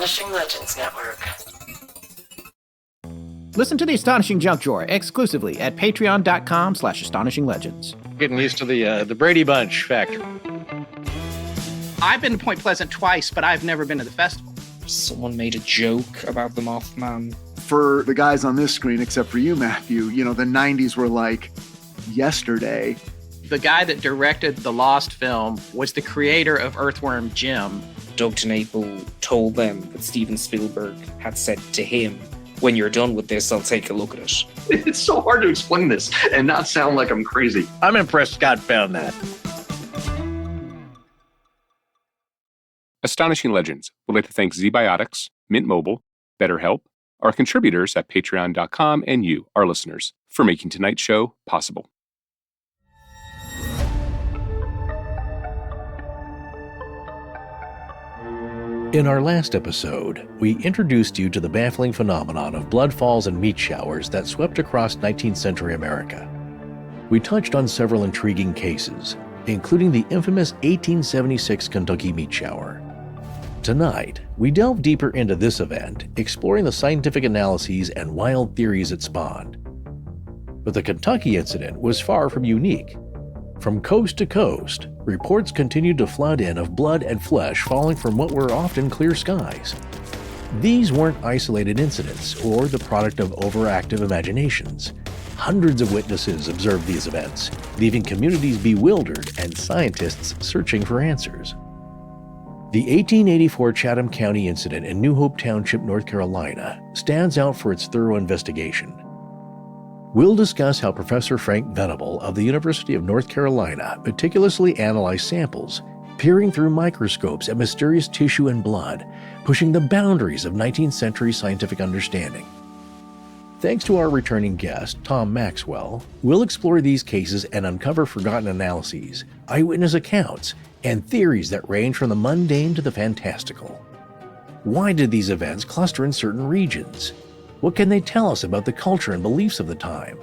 Astonishing Legends Network. Listen to the Astonishing Junk Drawer exclusively at patreon.com/astonishinglegends. Getting used to the Brady Bunch factor. I've been to Point Pleasant twice, but I've never been to the festival. Someone made a joke about the Mothman. For the guys on this screen, except for you, Matthew, the 90s were like yesterday. The guy that directed the Lost film was the creator of Earthworm Jim. Doug TenNapel told them that Steven Spielberg had said to him, "When you're done with this, I'll take a look at it." It's so hard to explain this and not sound like I'm crazy. I'm impressed Scott found that. Astonishing Legends would like to thank ZBiotics, Mint Mobile, BetterHelp, our contributors at patreon.com, and you, our listeners, for making tonight's show possible. In our last episode, we introduced you to the baffling phenomenon of blood falls and meat showers that swept across 19th century America. We touched on several intriguing cases, including the infamous 1876 Kentucky meat shower. Tonight, we delve deeper into this event, exploring the scientific analyses and wild theories it spawned. But the Kentucky incident was far from unique. From coast to coast, reports continued to flood in of blood and flesh falling from what were often clear skies. These weren't isolated incidents or the product of overactive imaginations. Hundreds of witnesses observed these events, leaving communities bewildered and scientists searching for answers. The 1884 Chatham County incident in New Hope Township, North Carolina, stands out for its thorough investigation. We'll discuss how Professor Frank Venable of the University of North Carolina meticulously analyzed samples, peering through microscopes at mysterious tissue and blood, pushing the boundaries of 19th century scientific understanding. Thanks to our returning guest, Tom Maxwell, we'll explore these cases and uncover forgotten analyses, eyewitness accounts, and theories that range from the mundane to the fantastical. Why did these events cluster in certain regions? What can they tell us about the culture and beliefs of the time?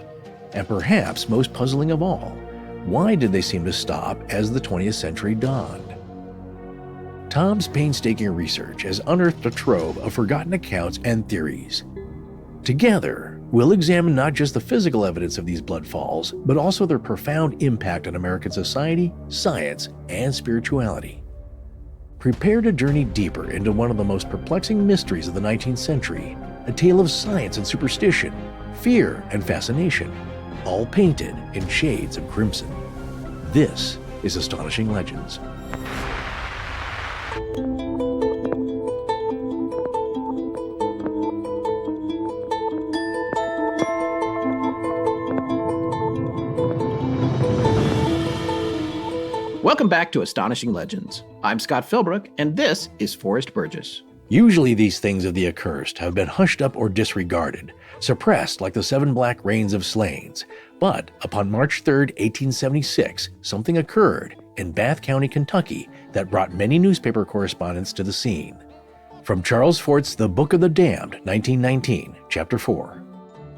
And perhaps most puzzling of all, why did they seem to stop as the 20th century dawned? Tom's painstaking research has unearthed a trove of forgotten accounts and theories. Together, we'll examine not just the physical evidence of these blood falls, but also their profound impact on American society, science, and spirituality. Prepare to journey deeper into one of the most perplexing mysteries of the 19th century, a tale of science and superstition, fear and fascination, all painted in shades of crimson. This is Astonishing Legends. Welcome back to Astonishing Legends. I'm Scott Philbrook, and this is Forrest Burgess. Usually these things of the accursed have been hushed up or disregarded, suppressed like the 7 black rains of Slains. But upon March 3, 1876, something occurred in Bath County, Kentucky that brought many newspaper correspondents to the scene. From Charles Fort's The Book of the Damned, 1919, Chapter 4.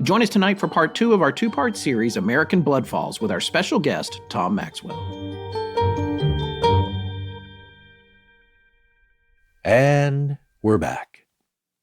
Join us tonight for part 2 of our 2-part series, American Bloodfalls, with our special guest, Tom Maxwell. And we're back.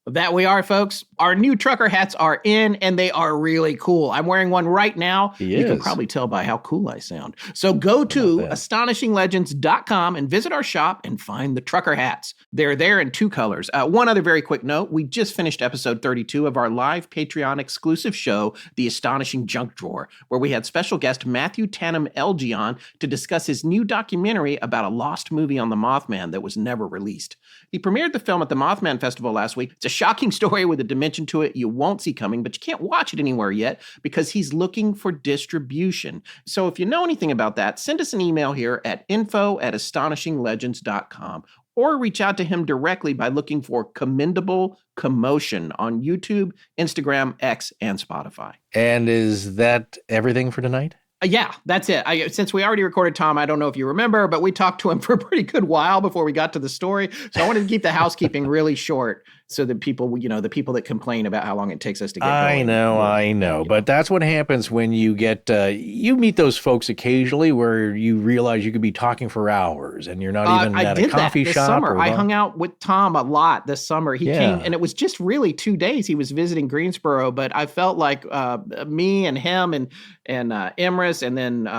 That we are, folks. Our new trucker hats are in, and they are really cool. I'm wearing one right now. You can probably tell by how cool I sound. So go to astonishinglegends.com and visit our shop and find the trucker hats. They're there in 2 colors. One other very quick note. We just finished episode 32 of our live Patreon exclusive show, The Astonishing Junk Drawer, where we had special guest Matthew Tannum Elgie on to discuss his new documentary about a lost movie on the Mothman that was never released. He premiered the film at the Mothman Festival last week. It's a shocking story with a dimension to it you won't see coming, but you can't watch it anywhere yet because he's looking for distribution. So if you know anything about that, send us an email here at info@astonishinglegends.com or reach out to him directly by looking for Commendable Commotion on YouTube, Instagram, X, and Spotify. And is that everything for tonight? Yeah, that's it. Since we already recorded Tom, I don't know if you remember, but we talked to him for a pretty good while before we got to the story. So I wanted to keep the housekeeping really short. so that people, the people that complain about how long it takes us to get I going. know. But that's what happens when you get, you meet those folks occasionally where you realize you could be talking for hours and you're not even at a coffee shop. Summer. I hung out with Tom a lot this summer. He came, and it was just really 2 days. He was visiting Greensboro, but I felt like me and him and Emrys, and then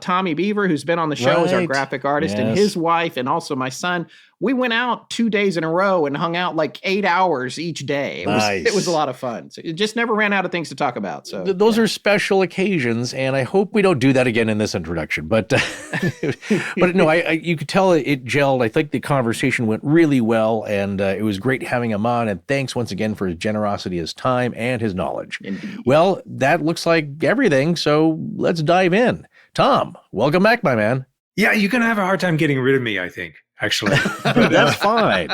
Tommy Beaver, who's been on the show, is our graphic artist, and his wife, and also my son. We went out 2 days in a row and hung out like 8 hours each day. It was a lot of fun. So it just never ran out of things to talk about. So those are special occasions, and I hope we don't do that again in this introduction. But but no, you could tell it gelled. I think the conversation went really well, and it was great having him on. And thanks once again for his generosity, his time, and his knowledge. Indeed. Well, that looks like everything. So let's dive in. Tom, welcome back, my man. Yeah, you're going to have a hard time getting rid of me, I think, actually. But, that's fine.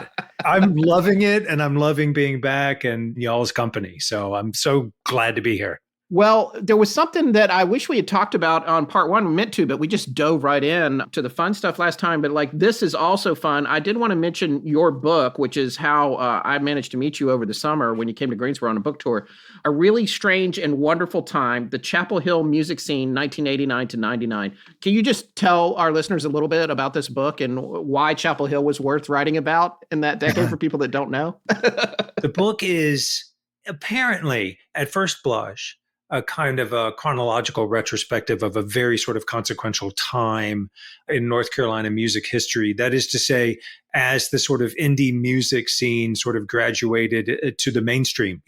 I'm loving it, and I'm loving being back and y'all's company. So I'm so glad to be here. Well, there was something that I wish we had talked about on part one. We meant to, but we just dove right in to the fun stuff last time. But like, this is also fun. I did want to mention your book, which is how I managed to meet you over the summer when you came to Greensboro on a book tour. A Really Strange and Wonderful Time, the Chapel Hill Music Scene, 1989 to 99. Can you just tell our listeners a little bit about this book and why Chapel Hill was worth writing about in that decade for people that don't know? The book is apparently, at first blush, a kind of a chronological retrospective of a very sort of consequential time in North Carolina music history. That is to say, as the sort of indie music scene sort of graduated to the mainstream,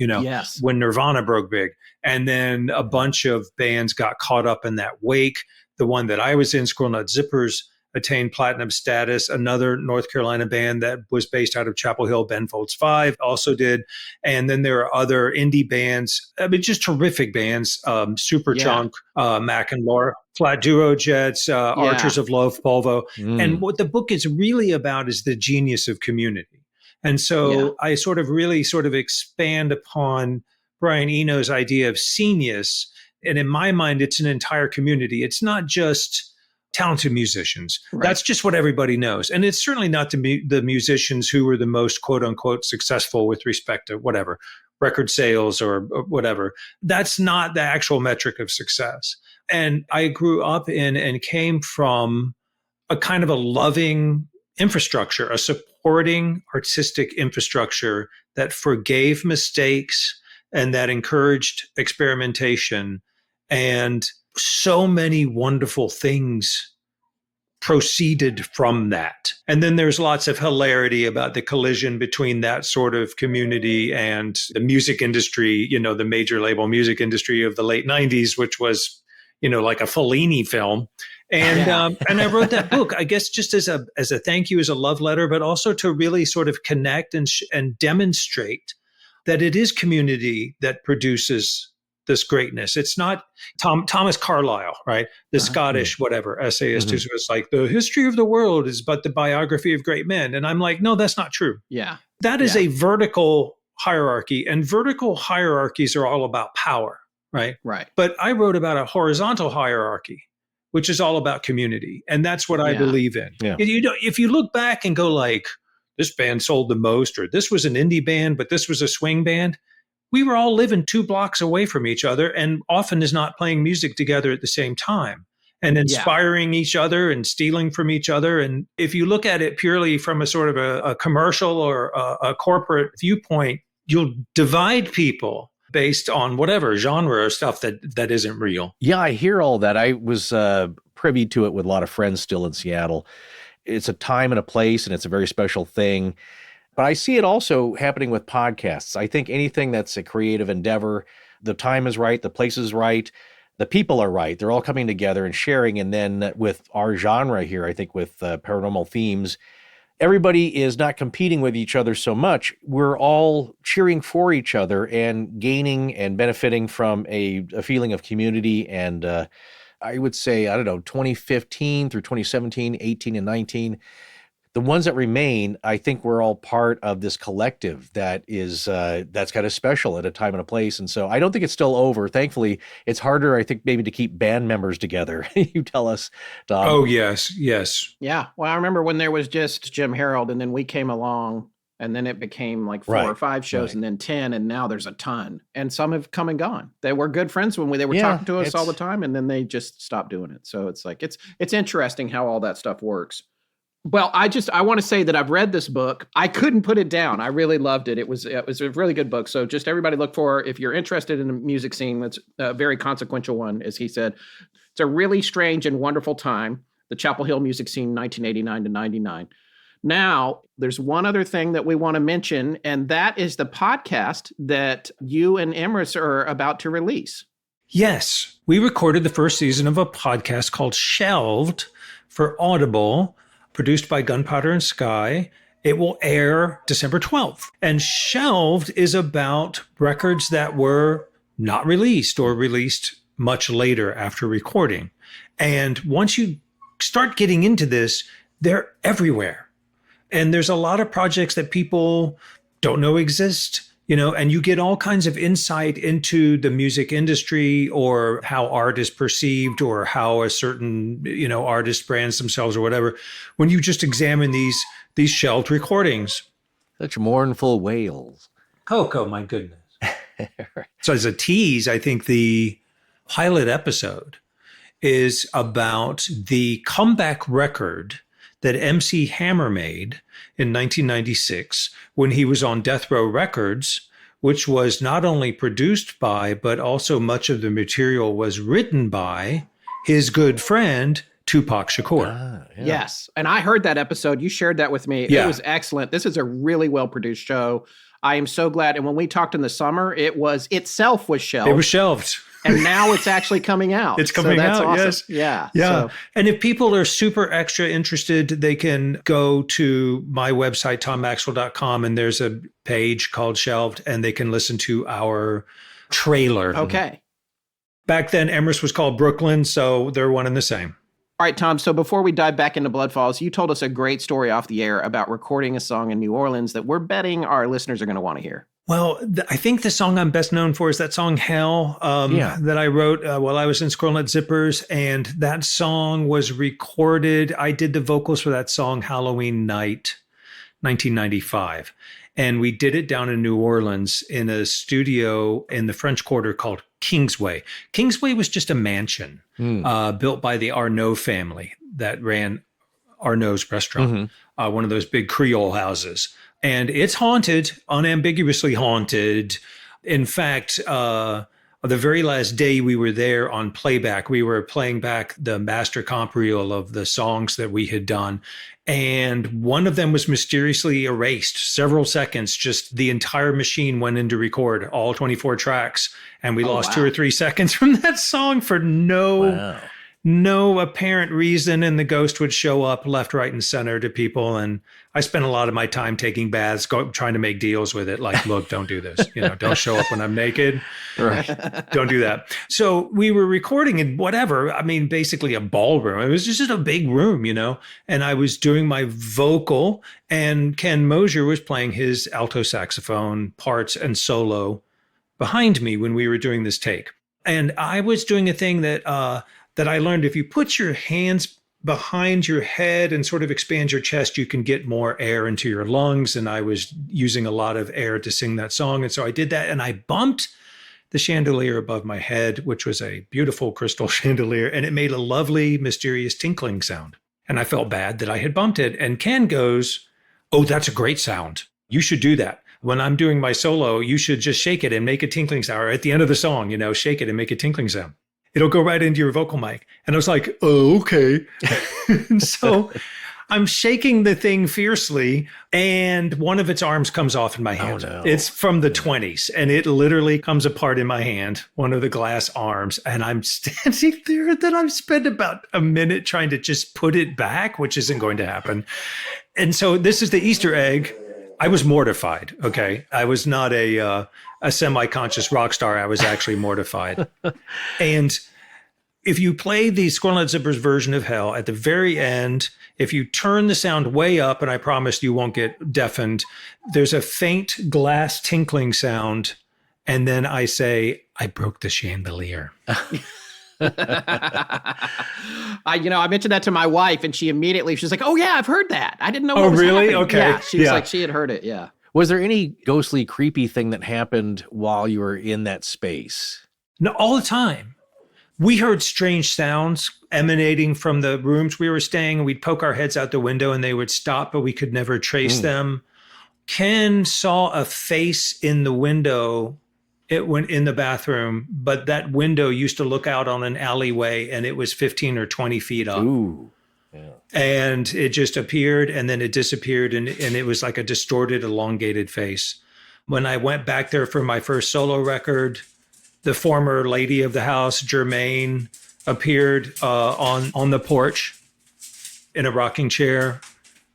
when Nirvana broke big. And then a bunch of bands got caught up in that wake. The one that I was in, Squirrel Nut Zippers, attained platinum status. Another North Carolina band that was based out of Chapel Hill, Ben Folds 5, also did. And then there are other indie bands, just terrific bands, Superchunk, Mac and Laura, Flat Duo Jets, Archers of Love, Polvo. And what the book is really about is the genius of community. And so I sort of expand upon Brian Eno's idea of scenius. And in my mind, it's an entire community. It's not just talented musicians. Right. That's just what everybody knows. And it's certainly not the musicians who were the most quote unquote successful with respect to whatever, record sales or whatever. That's not the actual metric of success. And I grew up in and came from a kind of a loving infrastructure, a supporting artistic infrastructure that forgave mistakes and that encouraged experimentation. And so many wonderful things proceeded from that. And then there's lots of hilarity about the collision between that sort of community and the music industry, the major label music industry of the late 90s, which was, like a Fellini film. And and I wrote that book, I guess, just as a thank you, as a love letter, but also to really sort of connect and demonstrate that it is community that produces this greatness. It's not Thomas Carlyle, right? The Scottish, whatever, essayist who's like, the history of the world is but the biography of great men. And I'm like, no, that's not true. Yeah. That is a vertical hierarchy, and vertical hierarchies are all about power, right? Right. But I wrote about a horizontal hierarchy, which is all about community. And that's what I believe in. Yeah. If you look back and go like, this band sold the most, or this was an indie band, but this was a swing band, we were all living 2 blocks away from each other and often is not playing music together at the same time and inspiring each other and stealing from each other. And if you look at it purely from a sort of a commercial or a corporate viewpoint, you'll divide people based on whatever genre or stuff that isn't real. Yeah, I hear all that. I was privy to it with a lot of friends still in Seattle. It's a time and a place, and it's a very special thing. But I see it also happening with podcasts. I think anything that's a creative endeavor, the time is right, the place is right, the people are right. They're all coming together and sharing. And then with our genre here, I think with paranormal themes, everybody is not competing with each other so much. We're all cheering for each other and gaining and benefiting from a feeling of community. And I would say, 2015 through 2017, 18 and 19, the ones that remain, I think we're all part of this collective that is that's kind of special at a time and a place. And so I don't think it's still over. Thankfully, it's harder, I think, maybe to keep band members together. You tell us, Tom. Oh, yes. Yeah. Well, I remember when there was just Jim Harold, and then we came along And then it became like 4 or 5 shows and then 10. And now there's a ton. And some have come and gone. They were good friends when they were talking to us all the time. And then they just stopped doing it. So it's like, it's interesting how all that stuff works. Well, I want to say that I've read this book. I couldn't put it down. I really loved it. It was a really good book. So just everybody look for, if you're interested in the music scene, that's a very consequential one, as he said. It's a really strange and wonderful time. The Chapel Hill music scene, 1989 to 99. Now, there's one other thing that we want to mention, and that is the podcast that you and Emrys are about to release. Yes, we recorded the first season of a podcast called Shelved for Audible, produced by Gunpowder and Sky. It will air December 12th. And Shelved is about records that were not released or released much later after recording. And once you start getting into this, they're everywhere. And there's a lot of projects that people don't know exist, and you get all kinds of insight into the music industry or how art is perceived or how a certain, artist brands themselves or whatever, when you just examine these shelved recordings. Such mournful wails. Coco, my goodness. So as a tease, I think the pilot episode is about the comeback record that MC Hammer made in 1996 when he was on Death Row Records, which was not only produced by, but also much of the material was written by his good friend, Tupac Shakur. Yes. And I heard that episode. You shared that with me. It was excellent. This is a really well-produced show. I am so glad. And when we talked in the summer, it was shelved. It was shelved. And now it's actually coming out. It's coming out, awesome. yes. Yeah. Yeah. So. And if people are super extra interested, they can go to my website, tommaxwell.com, and there's a page called Shelved, and they can listen to our trailer. Okay. Back then, Emrys was called Brooklyn, so they're one and the same. All right, Tom, so before we dive back into Bloodfalls, you told us a great story off the air about recording a song in New Orleans that we're betting our listeners are going to want to hear. Well, I think the song I'm best known for is that song Hell that I wrote while I was in Squirrel Nut Zippers. And that song was recorded. I did the vocals for that song Halloween night, 1995. And we did it down in New Orleans in a studio in the French Quarter called Kingsway. Kingsway was just a mansion built by the Arnaud family that ran Arnaud's restaurant, one of those big Creole houses. And it's haunted, unambiguously haunted. In fact, the very last day we were there on playback, we were playing back the master comp reel of the songs that we had done. And one of them was mysteriously erased several seconds. Just the entire machine went in to record all 24 tracks. And we lost 2 or 3 seconds from that song for no apparent reason, and the ghost would show up left, right, and center to people. And I spent a lot of my time taking baths, trying to make deals with it. Like, look, don't do this. Don't show up when I'm naked. Right. Don't do that. So we were recording in whatever. I mean, basically a ballroom. It was just a big room, and I was doing my vocal, and Ken Mosier was playing his alto saxophone parts and solo behind me when we were doing this take. And I was doing a thing that I learned. If you put your hands behind your head and sort of expand your chest, you can get more air into your lungs. And I was using a lot of air to sing that song. And so I did that, and I bumped the chandelier above my head, which was a beautiful crystal chandelier, and it made a lovely, mysterious tinkling sound. And I felt bad that I had bumped it. And Ken goes, "Oh, that's a great sound. You should do that. When I'm doing my solo, you should just shake it and make a tinkling sound. Or at the end of the song, shake it and make a tinkling sound. It'll go right into your vocal mic." And I was like, "Oh, okay." And so I'm shaking the thing fiercely, and one of its arms comes off in my hand. Oh, no. It's from the 20s, and it literally comes apart in my hand, one of the glass arms. And I'm standing there, and then I've spent about a minute trying to just put it back, which isn't going to happen. And so this is the Easter egg. I was mortified, okay? I was not a semi-conscious rock star. I was actually mortified. And if you play the Squirrel Nut Zippers version of Hell, at the very end, if you turn the sound way up, and I promise you won't get deafened, there's a faint glass tinkling sound. And then I say, "I broke the chandelier." I mentioned that to my wife, and she's like, "Oh yeah, I've heard that. I didn't know." Oh, what was really? happening." Okay. Yeah, she was like, she had heard it. Yeah. Was there any ghostly, creepy thing that happened while you were in that space? No, all the time. We heard strange sounds emanating from the rooms we were staying, and we'd poke our heads out the window and they would stop, but we could never trace them. Ken saw a face in the window. It went in the bathroom, but that window used to look out on an alleyway and it was 15 or 20 feet up. Ooh. Yeah. And it just appeared and then it disappeared, and it was like a distorted, elongated face. When I went back there for my first solo record, the former lady of the house, Germaine, appeared on the porch in a rocking chair.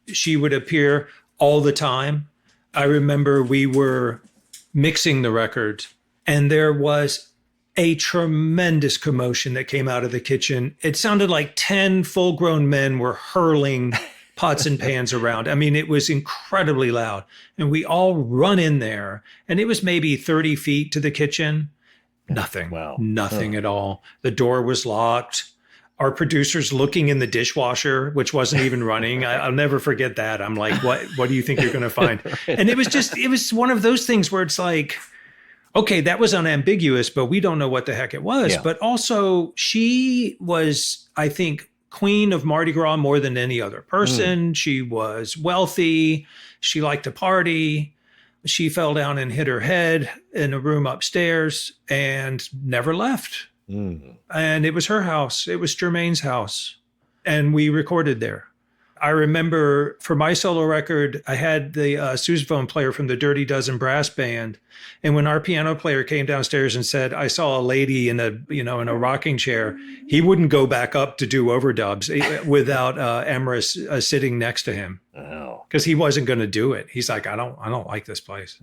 She would appear all the time. I remember we were mixing the record and there was a tremendous commotion that came out of the kitchen. It sounded like 10 full-grown men were hurling pots and pans around. I mean, it was incredibly loud. And we all run in there, and it was maybe 30 feet to the kitchen. Nothing. Wow. Nothing at all. The door was locked. Our producer's looking in the dishwasher, which wasn't even running. I'll never forget that. I'm like, what do you think you're going to find? And it was one of those things where it's like, okay, that was unambiguous, but we don't know what the heck it was. Yeah. But also, she was, I think, queen of Mardi Gras more than any other person. She was wealthy. She liked to party. She fell down and hit her head in a room upstairs and never left. And it was her house. It was Germaine's house. And we recorded there. I remember for my solo record, I had the sousaphone player from the Dirty Dozen brass band. And when our piano player came downstairs and said, I saw a lady in a rocking chair, he wouldn't go back up to do overdubs without Emrys sitting next to him. Oh. Because he wasn't going to do it. He's like, I don't like this place.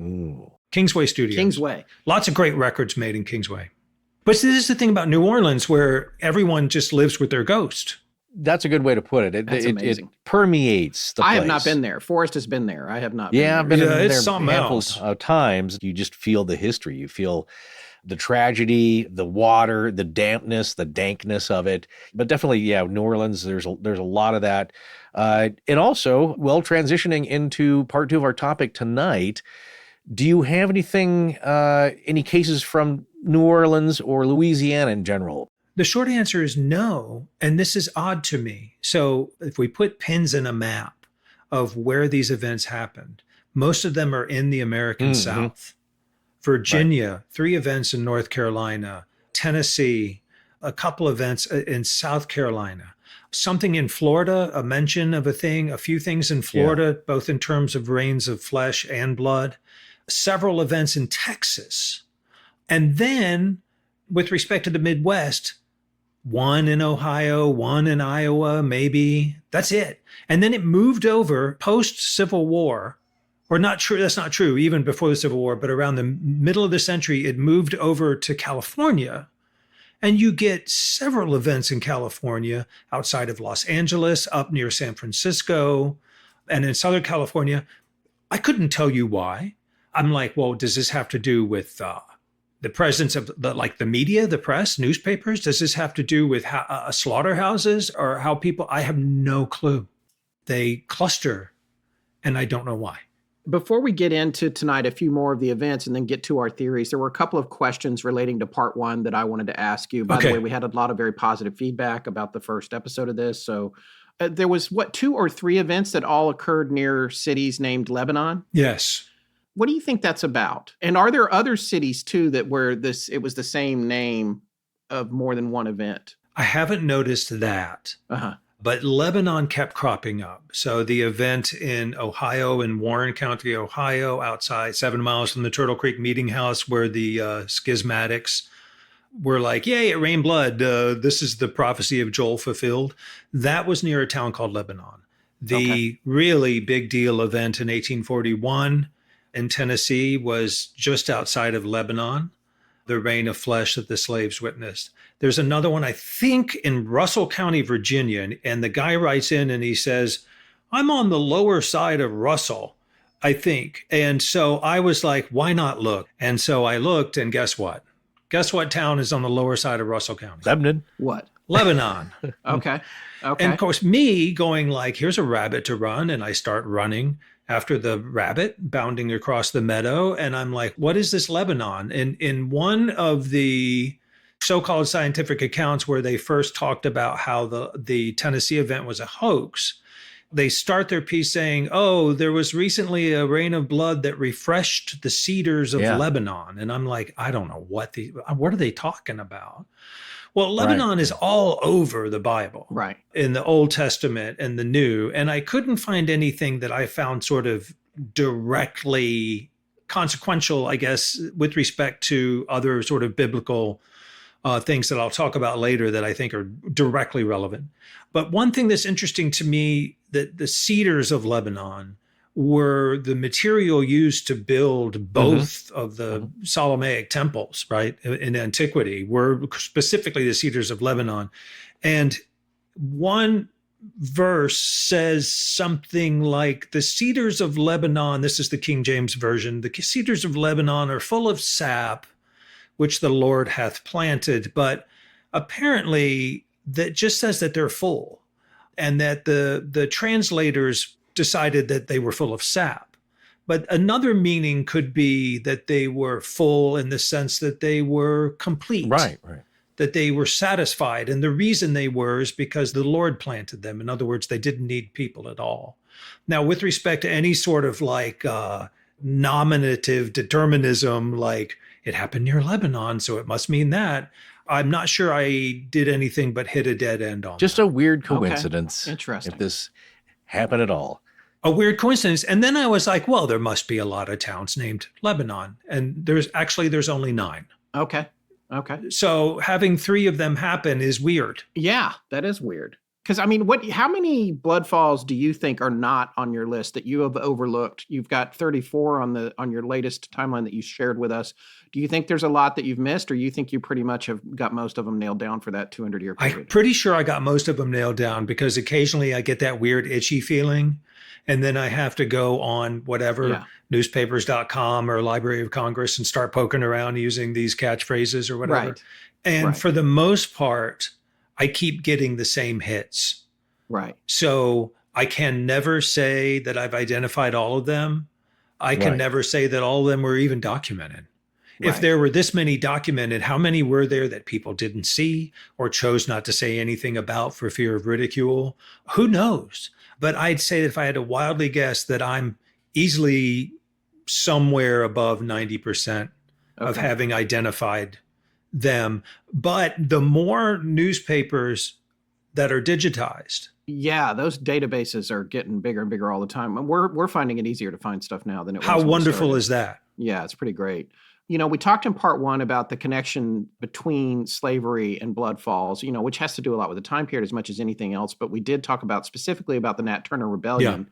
Kingsway Studios. Kingsway. Lots of great records made in Kingsway. But this is the thing about New Orleans, where everyone just lives with their ghost. That's a good way to put it. That's amazing. It permeates the place. I have not been there. Forrest has been there. I have not been I've there. been in it's there something handfuls else. of times. You just feel the history. You feel the tragedy, the water, the dampness, the dankness of it. But definitely, New Orleans, there's a lot of that. And also, transitioning into part 2 of our topic tonight, do you have anything, any cases from New Orleans or Louisiana in general? The short answer is no. And this is odd to me. So if we put pins in a map of where these events happened, most of them are in the American South. Virginia, 3 events in North Carolina, Tennessee, a couple events in South Carolina, something in Florida, a mention of a few things in Florida, both in terms of rains of flesh and blood, several events in Texas. And then with respect to the Midwest, 1 in Ohio, 1 in Iowa, maybe. That's it. And then it moved over post-Civil War, or not true, that's not true, even before the Civil War, but around the middle of the century, it moved over to California. And you get several events in California, outside of Los Angeles, up near San Francisco, and in Southern California. I couldn't tell you why. I'm like, well, does this have to do with the presence of the media, the press, newspapers? Does this have to do with slaughterhouses or how people? I have no clue. They cluster, and I don't know why. Before we get into tonight, a few more of the events and then get to our theories, there were a couple of questions relating to part 1 that I wanted to ask you. By the way, we had a lot of very positive feedback about the first episode of this. So there was 2 or 3 events that all occurred near cities named Lebanon? Yes. What do you think that's about? And are there other cities too that where it was the same name of more than one event? I haven't noticed that. But Lebanon kept cropping up. So the event in Ohio, in Warren County, Ohio, outside 7 miles from the Turtle Creek Meeting House, where the schismatics were like, yay, it rained blood. This is the prophecy of Joel fulfilled. That was near a town called Lebanon. The really big deal event in 1841 in Tennessee was just outside of Lebanon, the rain of flesh that the slaves witnessed. There's another one, I think, in Russell County, Virginia. And the guy writes in and he says, I'm on the lower side of Russell, I think. And so I was like, why not look? And so I looked, and guess what? Guess what town is on the lower side of Russell County? Lebanon. What? Lebanon. Okay. And of course, me going like, here's a rabbit to run. And I start running. after the rabbit bounding across the meadow. And I'm like, what is this Lebanon? And in one of the so-called scientific accounts where they first talked about how the Tennessee event was a hoax, they start their piece saying, oh, there was recently a rain of blood that refreshed the cedars of Lebanon. And I'm like, I don't know what are they talking about? Well, Lebanon is all over the Bible, right? In the Old Testament and the New. And I couldn't find anything that I found sort of directly consequential, I guess, with respect to other sort of biblical things that I'll talk about later that I think are directly relevant. But one thing that's interesting to me, that the cedars of Lebanon were the material used to build both of the Ptolemaic temples, right, in antiquity, were specifically the cedars of Lebanon. And one verse says something like, the cedars of Lebanon, this is the King James Version, the cedars of Lebanon are full of sap, which the Lord hath planted. But apparently that just says that they're full, and that the translators decided that they were full of sap. But another meaning could be that they were full in the sense that they were complete. Right. That they were satisfied. And the reason they were is because the Lord planted them. In other words, they didn't need people at all. Now, with respect to any sort of like nominative determinism, like it happened near Lebanon, so it must mean that, I'm not sure I did anything but hit a dead end on Just that. a weird coincidence. Okay. Interesting. If this happened at all. A weird coincidence. And then I was like, well, there must be a lot of towns named Lebanon. And there's only 9. Okay. So having 3 of them happen is weird. Yeah, that is weird. Because I mean, how many Bloodfalls do you think are not on your list that you have overlooked? You've got 34 on your latest timeline that you shared with us. Do you think there's a lot that you've missed, or you think you pretty much have got most of them nailed down for that 200-year period? I'm pretty sure I got most of them nailed down, because occasionally I get that weird itchy feeling, and then I have to go on whatever newspapers.com or Library of Congress and start poking around using these catchphrases or whatever. Right. And for the most part, I keep getting the same hits. Right. So I can never say that I've identified all of them. I can never say that all of them were even documented. If there were this many documented, how many were there that people didn't see or chose not to say anything about for fear of ridicule? Who knows? But I'd say that if I had to wildly guess, that I'm easily somewhere above 90% of having identified them. But the more newspapers that are digitized. Yeah, those databases are getting bigger and bigger all the time. We're finding it easier to find stuff now than it was. How wonderful is that? Yeah, it's pretty great. You know, we talked in part 1 about the connection between slavery and Bloodfalls, you know, which has to do a lot with the time period as much as anything else. But we did talk about specifically about the Nat Turner Rebellion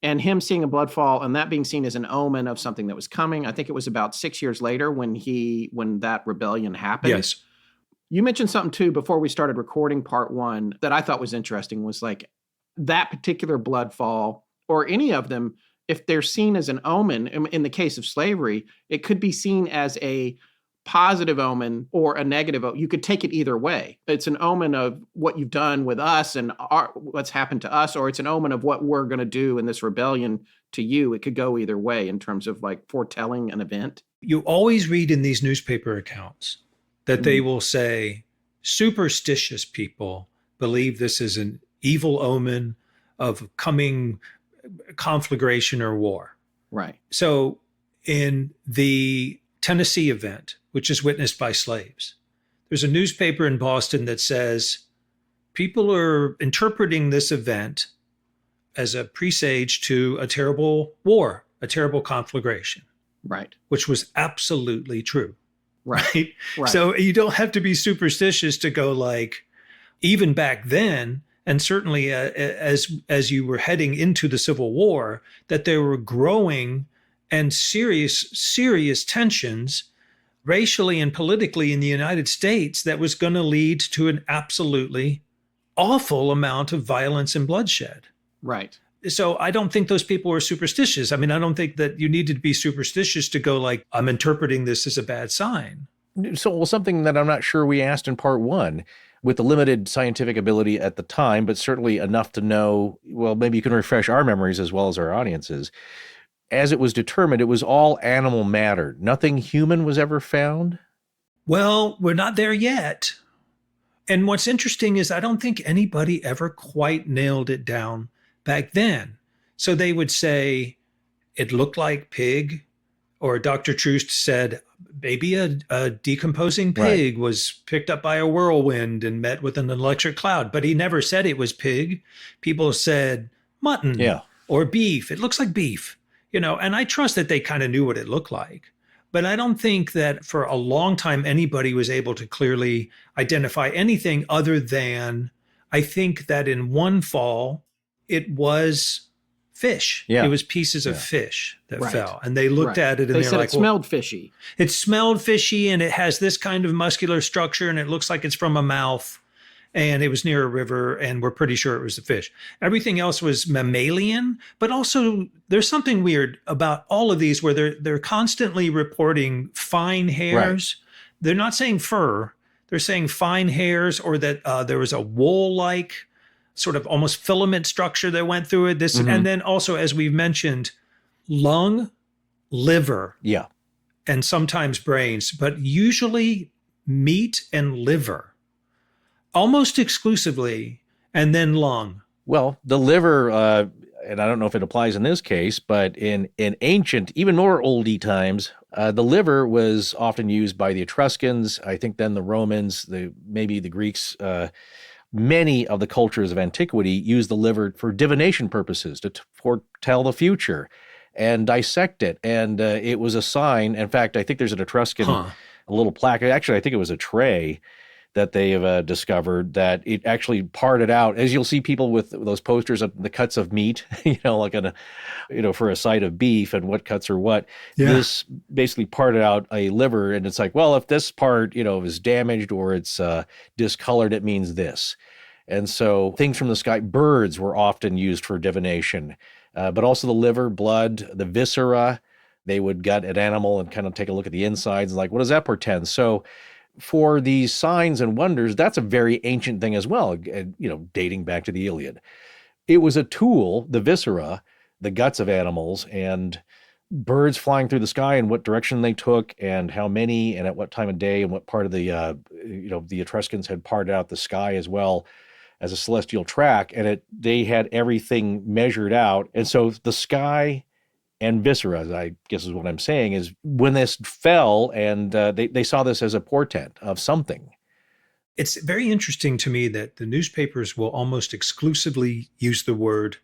and him seeing a Bloodfall and that being seen as an omen of something that was coming. I think it was about 6 years later when that rebellion happened. Yes. You mentioned something too before we started recording part 1 that I thought was interesting, was like that particular Bloodfall, or any of them, if they're seen as an omen, in the case of slavery, it could be seen as a positive omen or a negative. You could take it either way. It's an omen of what you've done with us and what's happened to us, or it's an omen of what we're going to do in this rebellion to you. It could go either way in terms of like foretelling an event. You always read in these newspaper accounts that they will say superstitious people believe this is an evil omen of coming conflagration or war. Right. So in the Tennessee event, which is witnessed by slaves, there's a newspaper in Boston that says people are interpreting this event as a presage to a terrible war, a terrible conflagration. Right. Which was absolutely true. Right. So you don't have to be superstitious to go like, even back then, and certainly as you were heading into the Civil War, that there were growing and serious tensions racially and politically in the United States that was going to lead to an absolutely awful amount of violence and bloodshed. Right. So I don't think those people were superstitious. I mean, I don't think that you needed to be superstitious to go like, I'm interpreting this as a bad sign. So, something that I'm not sure we asked in part 1, with the limited scientific ability at the time, but certainly enough to know, well, maybe you can refresh our memories as well as our audiences. As it was determined, it was all animal matter. Nothing human was ever found? Well, we're not there yet. And what's interesting is I don't think anybody ever quite nailed it down back then. So they would say it looked like pig, or Dr. Troost said maybe a decomposing pig was picked up by a whirlwind and met with an electric cloud, but he never said it was pig. People said mutton or beef. It looks like beef, and I trust that they kind of knew what it looked like. But I don't think that for a long time anybody was able to clearly identify anything other than, I think that in one fall, it was fish. It was pieces of fish that fell. And they looked at it and they they're said like, it smelled fishy. It smelled fishy and it has this kind of muscular structure and it looks like it's from a mouth. And it was near a river, and we're pretty sure it was a fish. Everything else was mammalian, but also there's something weird about all of these where they're constantly reporting fine hairs. They're not saying fur. They're saying fine hairs, or that there was a wool-like sort of almost filament structure that went through it. And then also, as we've mentioned, lung, liver, and sometimes brains, but usually meat and liver. Almost exclusively, and then lung. Well, the liver, and I don't know if it applies in this case, but in ancient, even more oldie times, the liver was often used by the Etruscans, I think then the Romans, maybe the Greeks. Many of the cultures of antiquity used the liver for divination purposes, to foretell the future and dissect it. And it was a sign. In fact, I think there's an Etruscan, a little plaque. Actually, I think it was a tray that they have discovered that it actually parted out, as you'll see people with those posters of the cuts of meat, like for a side of beef and what cuts are what. This basically parted out a liver, and it's like, well, if this part, is damaged or it's discolored, it means this. And so things from the sky, birds were often used for divination, but also the liver, blood, the viscera. They would gut an animal and kind of take a look at the insides and like, what does that portend? So for these signs and wonders, that's a very ancient thing as well, dating back to the Iliad. It was a tool, the viscera, the guts of animals, and birds flying through the sky and what direction they took and how many and at what time of day and what part of the Etruscans had parted out the sky as well as a celestial track. And they had everything measured out. And so the sky and viscera, I guess is what I'm saying, is when this fell and they saw this as a portent of something. It's very interesting to me that the newspapers will almost exclusively use the word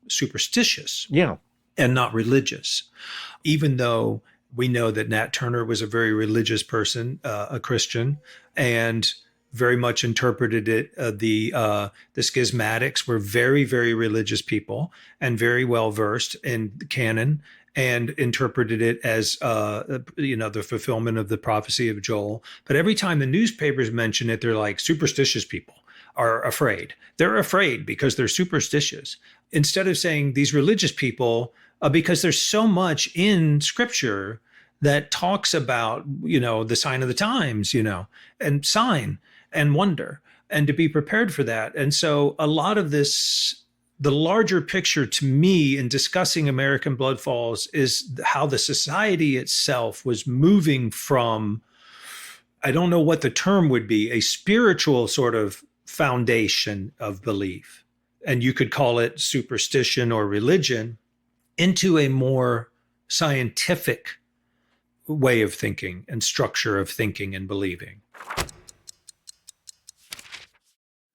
superstitious and not religious, even though we know that Nat Turner was a very religious person, a Christian, and very much interpreted it. The schismatics were very, very religious people and very well versed in the canon, and interpreted it as the fulfillment of the prophecy of Joel. But every time the newspapers mention it, they're like, superstitious people are afraid. They're afraid because they're superstitious, instead of saying these religious people, because there's so much in Scripture that talks about the sign of the times, and sign and wonder, and to be prepared for that. And so a lot of this, the larger picture to me in discussing American Bloodfalls, is how the society itself was moving from, I don't know what the term would be, a spiritual sort of foundation of belief, and you could call it superstition or religion, into a more scientific way of thinking and structure of thinking and believing.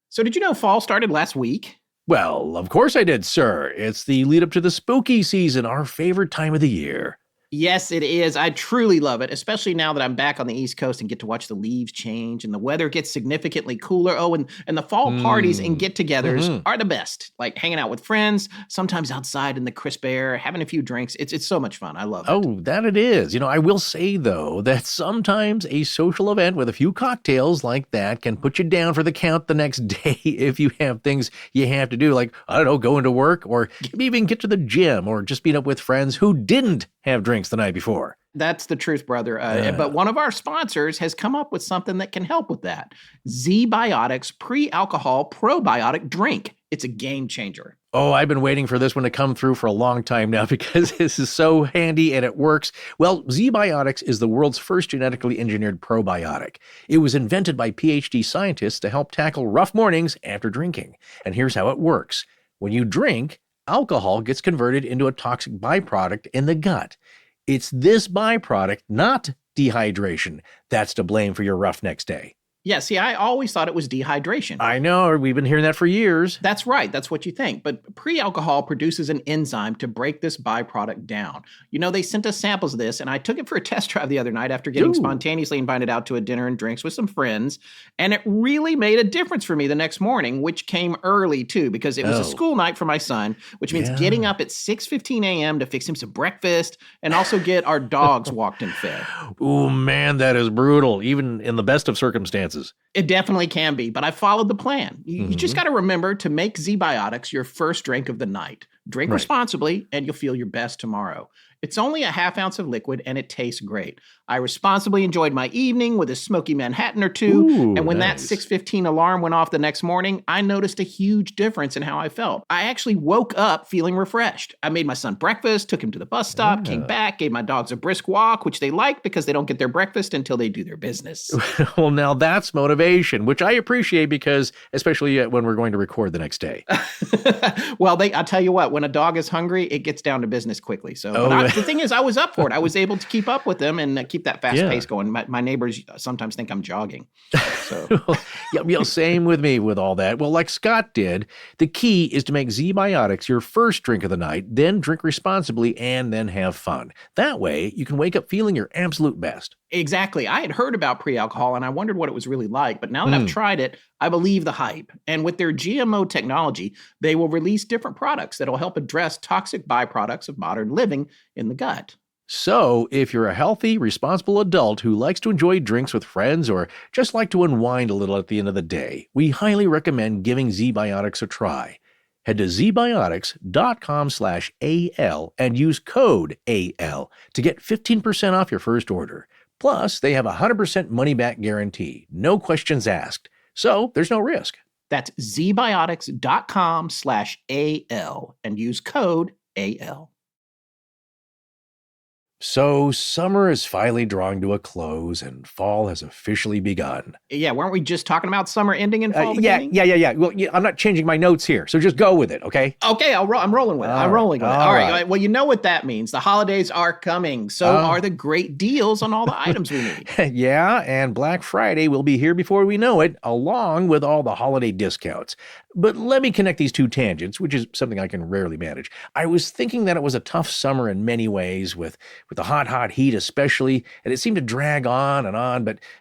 So did you know fall started last week? Well, of course I did, sir. It's the lead up to the spooky season, our favorite time of the year. Yes, it is. I truly love it, especially now that I'm back on the East Coast and get to watch the leaves change and the weather gets significantly cooler. Oh, and the fall parties and get-togethers are the best. Like hanging out with friends, sometimes outside in the crisp air, having a few drinks. It's so much fun. I love it. Oh, that it is. I will say, though, that sometimes a social event with a few cocktails like that can put you down for the count the next day if you have things you have to do, like, I don't know, going to work or maybe even get to the gym or just meet up with friends who didn't have drinks the night before. That's the truth, brother. But one of our sponsors has come up with something that can help with that. Z-Biotics pre-alcohol probiotic drink. It's a game changer. Oh, I've been waiting for this one to come through for a long time now because this is so handy and it works. Well, Z-Biotics is the world's first genetically engineered probiotic. It was invented by PhD scientists to help tackle rough mornings after drinking. And here's how it works. When you drink, alcohol gets converted into a toxic byproduct in the gut. It's this byproduct, not dehydration, that's to blame for your rough next day. Yeah, see, I always thought it was dehydration. I know, we've been hearing that for years. That's right, that's what you think. But pre-alcohol produces an enzyme to break this byproduct down. You know, they sent us samples of this, and I took it for a test drive the other night after getting spontaneously invited out to a dinner and drinks with some friends, and it really made a difference for me the next morning, which came early, too, because it was a school night for my son, which means getting up at 6:15 a.m. to fix him some breakfast and also get our dogs walked and fed. Oh, man, that is brutal, even in the best of circumstances. It definitely can be, but I followed the plan. You just got to remember to make Z-Biotics your first drink of the night. Drink responsibly, and you'll feel your best tomorrow. It's only a half ounce of liquid, and it tastes great. I responsibly enjoyed my evening with a smoky Manhattan or two, and when that 6:15 alarm went off the next morning, I noticed a huge difference in how I felt. I actually woke up feeling refreshed. I made my son breakfast, took him to the bus stop, came back, gave my dogs a brisk walk, which they like because they don't get their breakfast until they do their business. Well, now that's motivation, which I appreciate because, especially when we're going to record the next day. Well, I'll tell you what, when a dog is hungry, it gets down to business quickly. So the thing is, I was up for it. I was able to keep up with them and keep that fast pace going. My neighbors sometimes think I'm jogging. So. Same with me with all that. Well, like Scott did, the key is to make Z-Biotics your first drink of the night, then drink responsibly, and then have fun. That way, you can wake up feeling your absolute best. Exactly. I had heard about pre-alcohol and I wondered what it was really like, but now that I've tried it, I believe the hype. And with their GMO technology, they will release different products that'll help address toxic byproducts of modern living in the gut. So, if you're a healthy, responsible adult who likes to enjoy drinks with friends or just like to unwind a little at the end of the day, we highly recommend giving Z-Biotics a try. Head to zbiotics.com/AL and use code AL to get 15% off your first order. Plus, they have a 100% money-back guarantee, no questions asked. So, there's no risk. That's zbiotics.com/AL and use code AL. So, summer is finally drawing to a close and fall has officially begun. Yeah, weren't we just talking about summer ending and fall beginning? Yeah. Well, I'm not changing my notes here, so just go with it, okay? Okay, I'm rolling with it. All right. Well, you know what that means. The holidays are coming. So are the great deals on all the items we need. Yeah, and Black Friday will be here before we know it, along with all the holiday discounts. But let me connect these two tangents, which is something I can rarely manage. I was thinking that it was a tough summer in many ways, with the hot heat especially, and it seemed to drag on,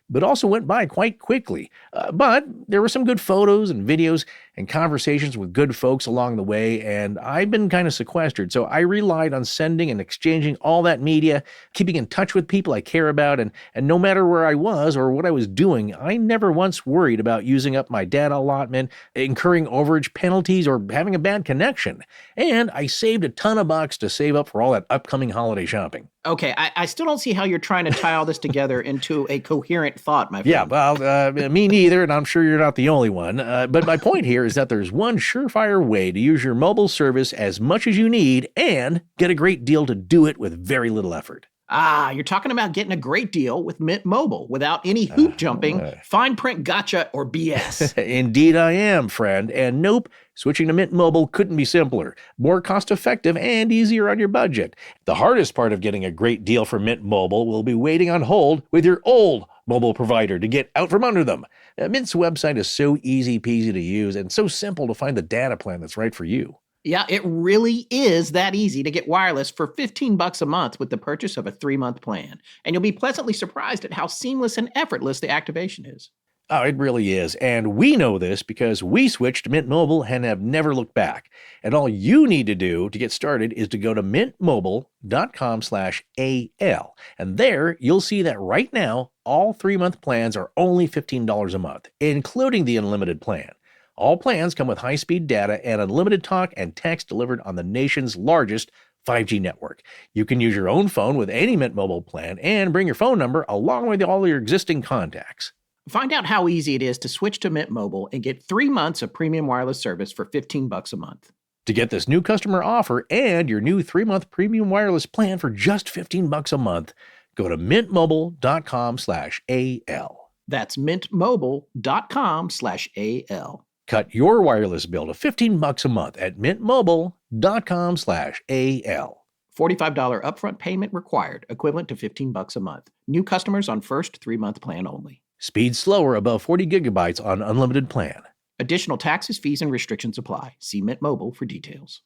but also went by quite quickly. But there were some good photos and videos and conversations with good folks along the way, and I've been kind of sequestered, so I relied on sending and exchanging all that media, keeping in touch with people I care about, and no matter where I was or what I was doing, I never once worried about using up my data allotment, incurring overage penalties, or having a bad connection. And I saved a ton of bucks to save up for all that upcoming holiday shopping. Okay, I still don't see how you're trying to tie all this together into a coherent thought, my friend. Yeah, well, me neither, and I'm sure you're not the only one. But my point here is that there's one surefire way to use your mobile service as much as you need and get a great deal to do it with very little effort. You're talking about getting a great deal with Mint Mobile without any hoop jumping, fine print gotcha, or BS. Indeed I am, friend. And nope, switching to Mint Mobile couldn't be simpler, more cost-effective, and easier on your budget. The hardest part of getting a great deal for Mint Mobile will be waiting on hold with your old mobile provider to get out from under them. Mint's website is so easy-peasy to use and so simple to find the data plan that's right for you. Yeah, it really is that easy to get wireless for $15 a month with the purchase of a 3-month plan. And you'll be pleasantly surprised at how seamless and effortless the activation is. Oh, it really is. And we know this because we switched to Mint Mobile and have never looked back. And all you need to do to get started is to go to mintmobile.com/AL. And there you'll see that right now, all 3-month plans are only $15 a month, including the unlimited plan. All plans come with high-speed data and unlimited talk and text delivered on the nation's largest 5G network. You can use your own phone with any Mint Mobile plan and bring your phone number along with all your existing contacts. Find out how easy it is to switch to Mint Mobile and get 3 months of premium wireless service for $15 a month. To get this new customer offer and your new 3-month premium wireless plan for just $15 a month, go to mintmobile.com/AL. That's mintmobile.com/AL. Cut your wireless bill to $15 a month at mintmobile.com/AL. $45 upfront payment required, equivalent to $15 a month. New customers on first 3-month plan only. Speed slower above 40 gigabytes on unlimited plan. Additional taxes, fees, and restrictions apply. See Mint Mobile for details.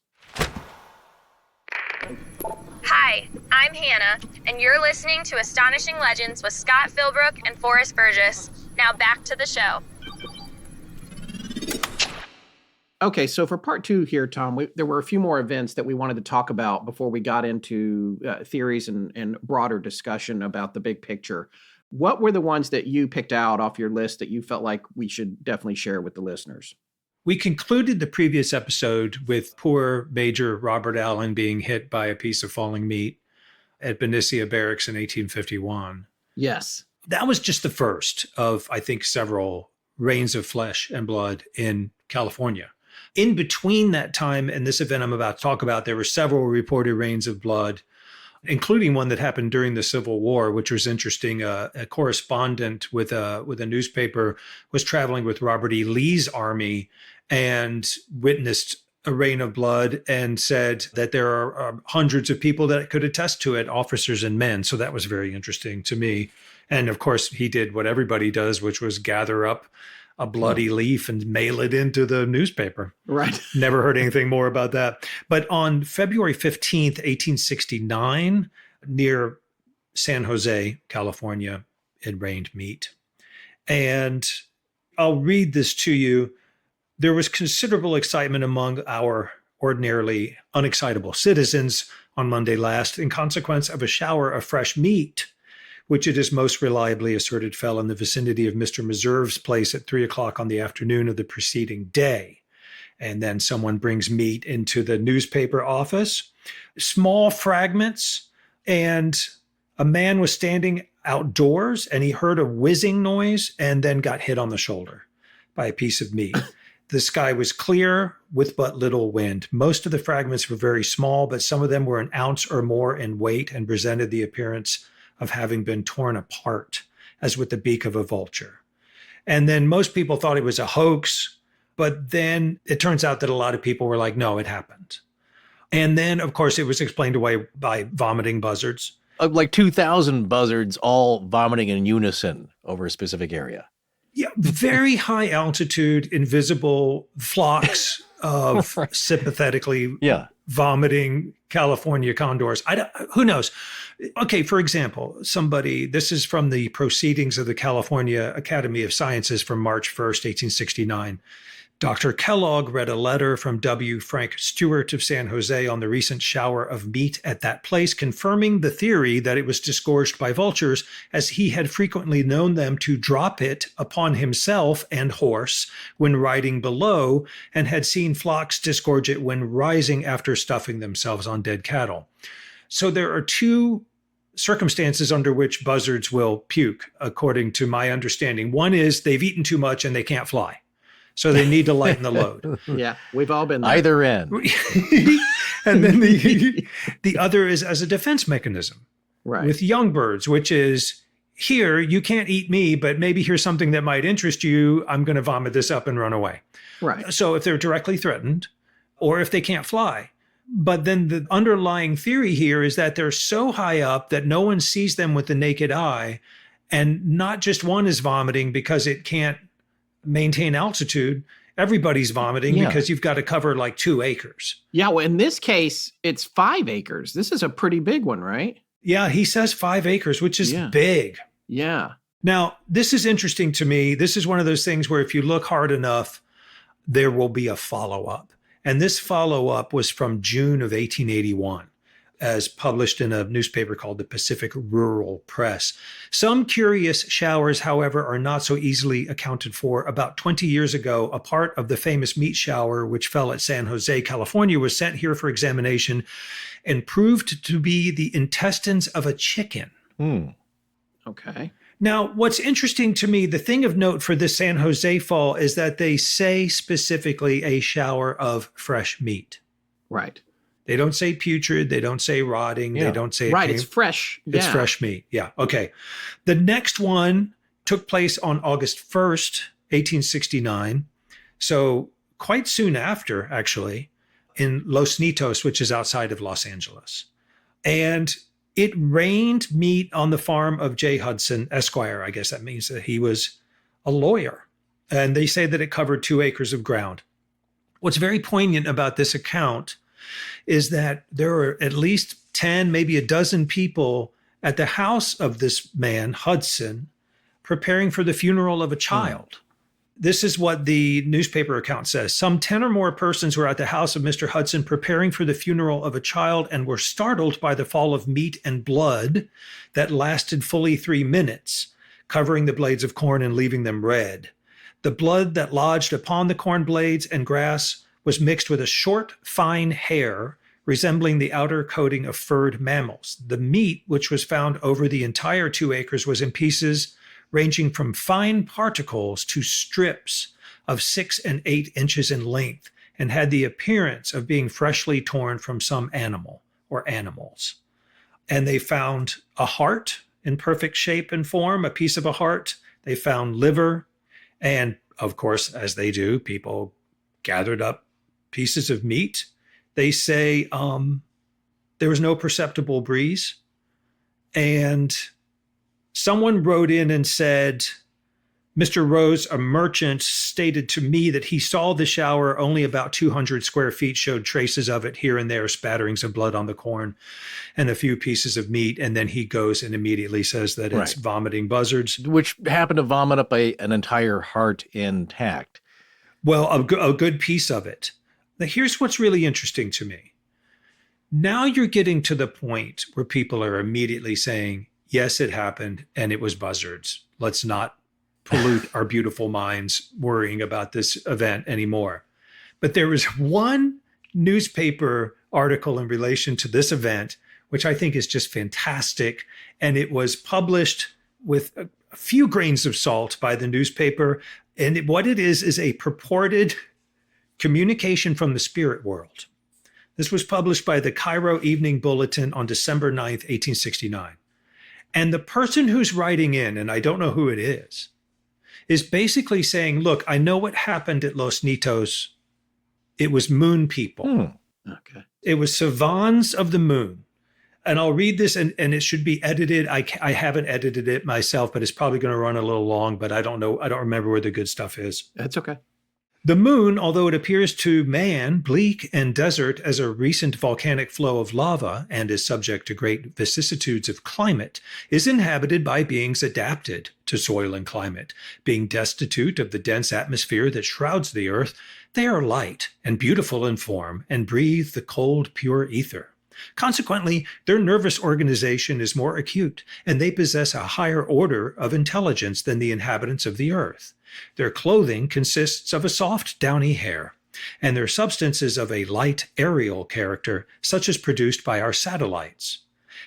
Hi, I'm Hannah, and you're listening to Astonishing Legends with Scott Philbrook and Forrest Burgess. Now back to the show. Okay, so for part 2 here, Tom, there were a few more events that we wanted to talk about before we got into theories and broader discussion about the big picture. What were the ones that you picked out off your list that you felt like we should definitely share with the listeners? We concluded the previous episode with poor Major Robert Allen being hit by a piece of falling meat at Benicia Barracks in 1851. Yes. That was just the first of, I think, several rains of flesh and blood in California. In between that time and this event I'm about to talk about, there were several reported rains of blood, including one that happened during the Civil War, which was interesting. A correspondent with a newspaper was traveling with Robert E. Lee's army and witnessed a rain of blood and said that there are hundreds of people that could attest to it, officers and men. So that was very interesting to me. And of course, he did what everybody does, which was gather up a bloody leaf and mail it into the newspaper. Right. Never heard anything more about that. But on February 15th, 1869, near San Jose, California, it rained meat. And I'll read this to you. There was considerable excitement among our ordinarily unexcitable citizens on Monday last in consequence of a shower of fresh meat, which it is most reliably asserted fell in the vicinity of Mr. Meserve's place at 3:00 on the afternoon of the preceding day. And then someone brings meat into the newspaper office, small fragments, and a man was standing outdoors and he heard a whizzing noise and then got hit on the shoulder by a piece of meat. The sky was clear with but little wind. Most of the fragments were very small, but some of them were an ounce or more in weight and presented the appearance of having been torn apart, as with the beak of a vulture. And then most people thought it was a hoax, but then it turns out that a lot of people were like, no, it happened. And then, of course, it was explained away by vomiting buzzards. Like 2,000 buzzards all vomiting in unison over a specific area. Yeah, very high altitude, invisible flocks of sympathetically vomiting California condors. Who knows? Okay, for example, this is from the Proceedings of the California Academy of Sciences from March 1st, 1869. Dr. Kellogg read a letter from W. Frank Stewart of San Jose on the recent shower of meat at that place, confirming the theory that it was disgorged by vultures, as he had frequently known them to drop it upon himself and horse when riding below, and had seen flocks disgorge it when rising after stuffing themselves on dead cattle. So there are two circumstances under which buzzards will puke, according to my understanding. One is they've eaten too much and they can't fly, so they need to lighten the load. Yeah, we've all been there. Either end. And then the other is as a defense mechanism, right, with young birds, which is, here, you can't eat me, but maybe here's something that might interest you. I'm going to vomit this up and run away. Right. So if they're directly threatened or if they can't fly. But then the underlying theory here is that they're so high up that no one sees them with the naked eye. And not just one is vomiting because it can't maintain altitude. Everybody's vomiting because you've got to cover like 2 acres. Yeah, well, in this case, it's 5 acres. This is a pretty big one, right? Yeah, he says 5 acres, which is big. Yeah. Now, this is interesting to me. This is one of those things where if you look hard enough, there will be a follow-up. And this follow-up was from June of 1881. as published in a newspaper called the Pacific Rural Press. Some curious showers, however, are not so easily accounted for. About 20 years ago, a part of the famous meat shower, which fell at San Jose, California, was sent here for examination and proved to be the intestines of a chicken. Okay. Now, what's interesting to me, the thing of note for this San Jose fall is that they say specifically a shower of fresh meat. Right. They don't say putrid. They don't say rotting. Yeah. They don't say Right. It's fresh. It's fresh meat. Yeah. Okay. The next one took place on August 1st, 1869. So quite soon after, actually, in Los Nitos, which is outside of Los Angeles. And it rained meat on the farm of J. Hudson, Esquire. I guess that means that he was a lawyer. And they say that it covered 2 acres of ground. What's very poignant about this account is that there were at least 10, maybe a dozen people at the house of this man, Hudson, preparing for the funeral of a child. This is what the newspaper account says. Some 10 or more persons were at the house of Mr. Hudson preparing for the funeral of a child and were startled by the fall of meat and blood that lasted fully 3 minutes, covering the blades of corn and leaving them red. The blood that lodged upon the corn blades and grass was mixed with a short, fine hair resembling the outer coating of furred mammals. The meat, which was found over the entire 2 acres, was in pieces ranging from fine particles to strips of 6 and 8 inches in length, and had the appearance of being freshly torn from some animal or animals. And they found a heart in perfect shape and form, a piece of a heart. They found liver. And of course, as they do, people gathered up pieces of meat. They say there was no perceptible breeze. And someone wrote in and said, Mr. Rose, a merchant, stated to me that he saw the shower only about 200 square feet, showed traces of it here and there, spatterings of blood on the corn and a few pieces of meat. And then he goes and immediately says that it's vomiting buzzards. Which happened to vomit up an entire heart intact. Well, a good piece of it. Now, here's what's really interesting to me. Now you're getting to the point where people are immediately saying, yes, it happened, and it was buzzards. Let's not pollute our beautiful minds worrying about this event anymore. But there was one newspaper article in relation to this event, which I think is just fantastic. And it was published with a few grains of salt by the newspaper. And what it is a purported communication from the spirit world. This was published by the Cairo Evening Bulletin on December 9th, 1869. And the person who's writing in, and I don't know who it is basically saying, look, I know what happened at Los Nitos. It was moon people. Okay. It was savants of the moon. And I'll read this, and it should be edited. I haven't edited it myself, but it's probably going to run a little long, but I don't know. I don't remember where the good stuff is. That's okay. The moon, although it appears to man bleak and desert as a recent volcanic flow of lava and is subject to great vicissitudes of climate, is inhabited by beings adapted to soil and climate. Being destitute of the dense atmosphere that shrouds the earth, they are light and beautiful in form and breathe the cold, pure ether. Consequently, their nervous organization is more acute, and they possess a higher order of intelligence than the inhabitants of the earth. Their clothing consists of a soft, downy hair, and their substance is of a light, aerial character, such as produced by our satellites.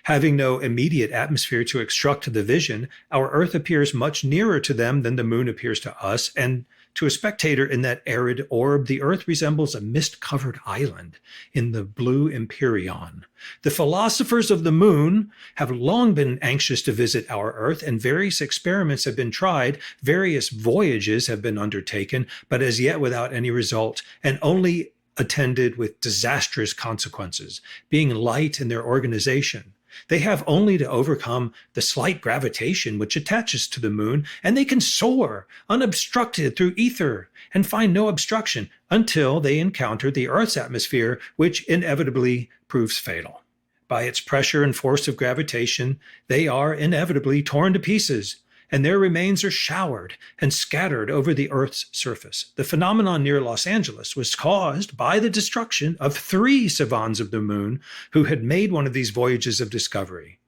Having no immediate atmosphere to obstruct the vision, our earth appears much nearer to them than the moon appears to us, and to a spectator in that arid orb, the earth resembles a mist-covered island in the blue empyrean. The philosophers of the moon have long been anxious to visit our earth, and various experiments have been tried, various voyages have been undertaken, but as yet without any result, and only attended with disastrous consequences, being light in their organization. They have only to overcome the slight gravitation which attaches to the moon, and they can soar unobstructed through ether and find no obstruction until they encounter the Earth's atmosphere, which inevitably proves fatal. By its pressure and force of gravitation, they are inevitably torn to pieces, and their remains are showered and scattered over the Earth's surface. The phenomenon near Los Angeles was caused by the destruction of 3 savants of the moon who had made one of these voyages of discovery.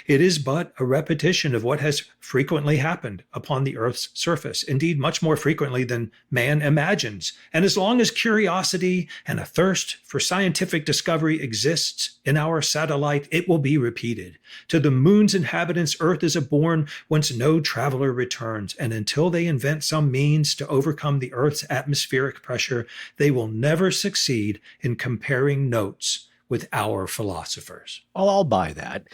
It is but a repetition of what has frequently happened upon the Earth's surface, indeed much more frequently than man imagines. And as long as curiosity and a thirst for scientific discovery exists in our satellite, it will be repeated. To the moon's inhabitants, Earth is a bourne whence no traveler returns, and until they invent some means to overcome the Earth's atmospheric pressure, they will never succeed in comparing notes with our philosophers. I'll buy that.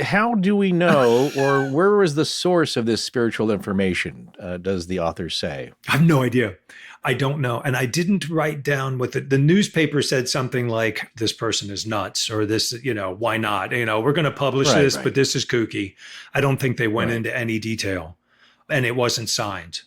How do we know, or where was the source of this spiritual information, does the author say? I have no idea. I don't know. And I didn't write down what the newspaper said something like, this person is nuts, or this, why not? We're going to publish this, but this is kooky. I don't think they went into any detail, and it wasn't signed.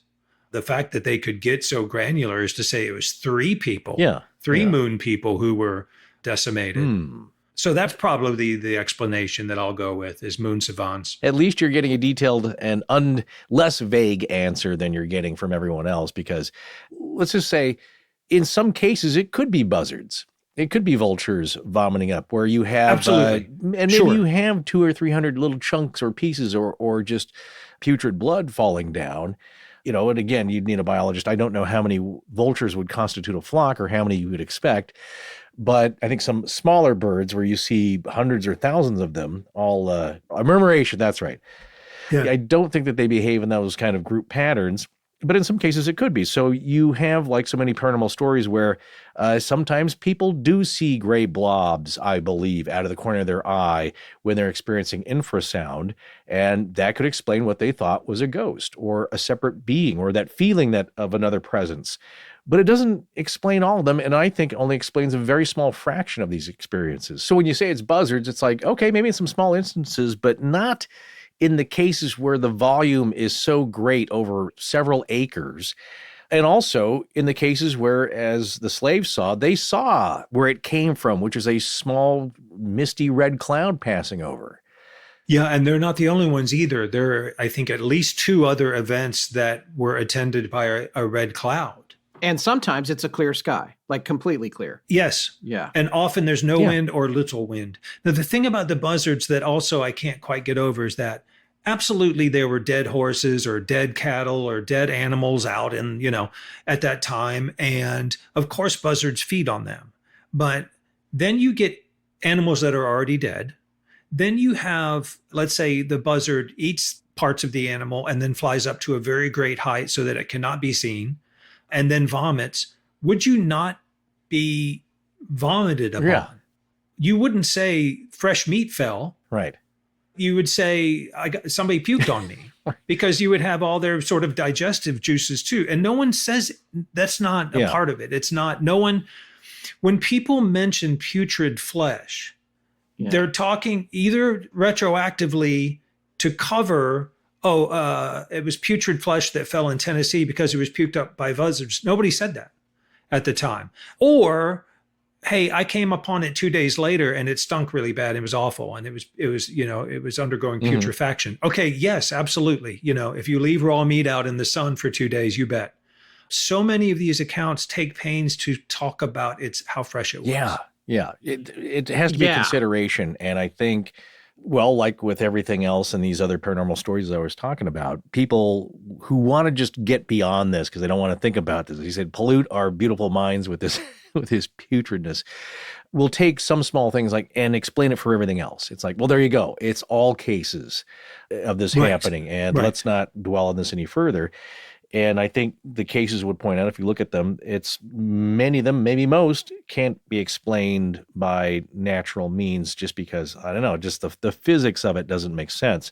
The fact that they could get so granular is to say it was 3 people, 3 moon people who were decimated. So that's probably the explanation that I'll go with, is moon savants. At least you're getting a detailed and less vague answer than you're getting from everyone else, because let's just say in some cases it could be buzzards. It could be vultures vomiting up, where you have, absolutely, and maybe you have 200 or 300 little chunks or pieces or just putrid blood falling down. And again, you'd need a biologist. I don't know how many vultures would constitute a flock or how many you would expect. But I think some smaller birds where you see hundreds or thousands of them, all a murmuration, that's right. Yeah. I don't think that they behave in those kind of group patterns, but in some cases it could be. So you have, like so many paranormal stories, where sometimes people do see gray blobs, I believe, out of the corner of their eye when they're experiencing infrasound, and that could explain what they thought was a ghost or a separate being, or that feeling of another presence. But it doesn't explain all of them, and I think it only explains a very small fraction of these experiences. So when you say it's buzzards, it's like, okay, maybe in some small instances, but not in the cases where the volume is so great over several acres. And also in the cases where, as the slaves saw, they saw where it came from, which is a small, misty red cloud passing over. Yeah, and they're not the only ones either. There are, I think, at least 2 other events that were attended by a red cloud. And sometimes it's a clear sky, like completely clear. Yes. Yeah. And often there's no wind or little wind. Now, the thing about the buzzards that also I can't quite get over is that absolutely there were dead horses or dead cattle or dead animals out in, at that time. And of course, buzzards feed on them. But then you get animals that are already dead. Then you have, let's say the buzzard eats parts of the animal and then flies up to a very great height so that it cannot be seen, and then vomits. Would you not be vomited upon? Yeah. You wouldn't say fresh meat fell. Right. You would say somebody puked on me, because you would have all their sort of digestive juices too. And no one says that's not a part of it. It's not, when people mention putrid flesh, they're talking either retroactively to cover, it was putrid flesh that fell in Tennessee because it was puked up by buzzards. Nobody said that at the time. Or, hey, I came upon it 2 days later and it stunk really bad. It was awful. And it was undergoing putrefaction. Okay. Yes, absolutely. If you leave raw meat out in the sun for 2 days, you bet. So many of these accounts take pains to talk about how fresh it was. Yeah. It has to be a consideration. And I think, well, like with everything else and these other paranormal stories I was talking about, people who want to just get beyond this because they don't want to think about this, he said, pollute our beautiful minds with this, with his putridness, will take some small things and explain it for everything else. It's like, well, there you go. It's all cases of this happening. And let's not dwell on this any further. And I think the cases would point out, if you look at them, it's many of them, maybe most, can't be explained by natural means just because, I don't know, just the physics of it doesn't make sense.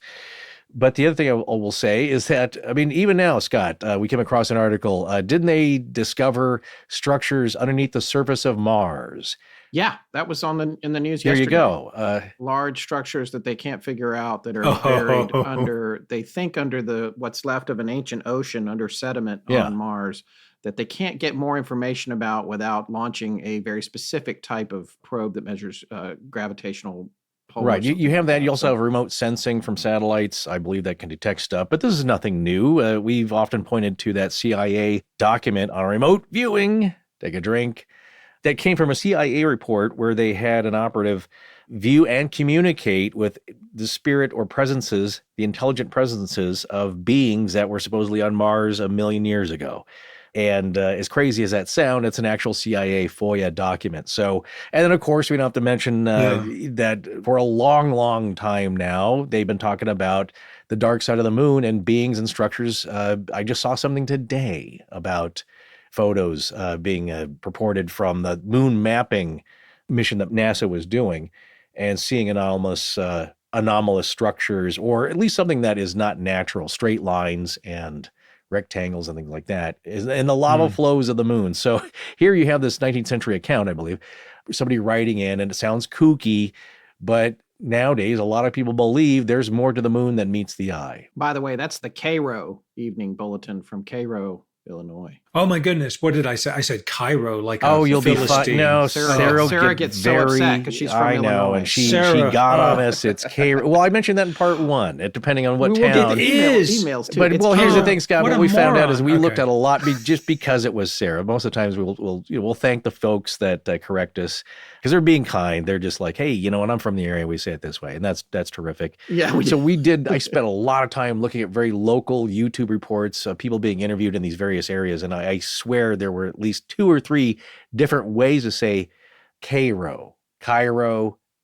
But the other thing I will say is that, I mean, even now, Scott, we came across an article, didn't they discover structures underneath the surface of Mars? Yeah, that was in the news yesterday. There you go. Large structures that they can't figure out that are buried under what's left of an ancient ocean under sediment on Mars, that they can't get more information about without launching a very specific type of probe that measures gravitational pole. Right. You have that. You also have remote sensing from satellites, I believe, that can detect stuff. But this is nothing new. We've often pointed to that CIA document on remote viewing, take a drink, that came from a CIA report where they had an operative view and communicate with the spirit or presences, the intelligent presences of beings that were supposedly on Mars 1 million years ago. And as crazy as that sounds, it's an actual CIA FOIA document. So, and then of course, we don't have to mention that for a long, long time now, they've been talking about the dark side of the moon and beings and structures. I just saw something today about photos being purported from the moon mapping mission that NASA was doing and seeing anomalous structures, or at least something that is not natural, straight lines and rectangles and things like that, and the lava flows of the moon. So here you have this 19th century account, I believe, somebody writing in, and it sounds kooky, but nowadays a lot of people believe there's more to the moon than meets the eye. By the way, that's the Cairo Evening Bulletin from Cairo, Illinois. Oh my goodness! What did I say? I said Cairo, like you'll be fine. No, Sarah gets so upset because she's from Illinois. I know, and she got on us. It's Cairo. Well, I mentioned that in part 1. Depending on what town it is. Emails too. But here's the thing, Scott. What we found out is we looked at a lot just because it was Sarah. Most of the times we'll thank the folks that correct us because they're being kind. They're just like, hey, when I'm from the area, we say it this way, and that's terrific. Yeah. I spent a lot of time looking at very local YouTube reports of people being interviewed in these various areas, and I swear there were at least 2 or 3 different ways to say Cairo,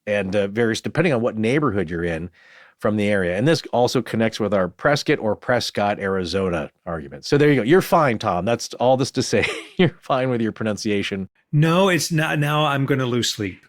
and various, depending on what neighborhood you're in from the area. And this also connects with our Prescott, Arizona argument. So there you go. You're fine, Tom. That's all this to say. You're fine with your pronunciation. No, it's not. Now I'm going to lose sleep.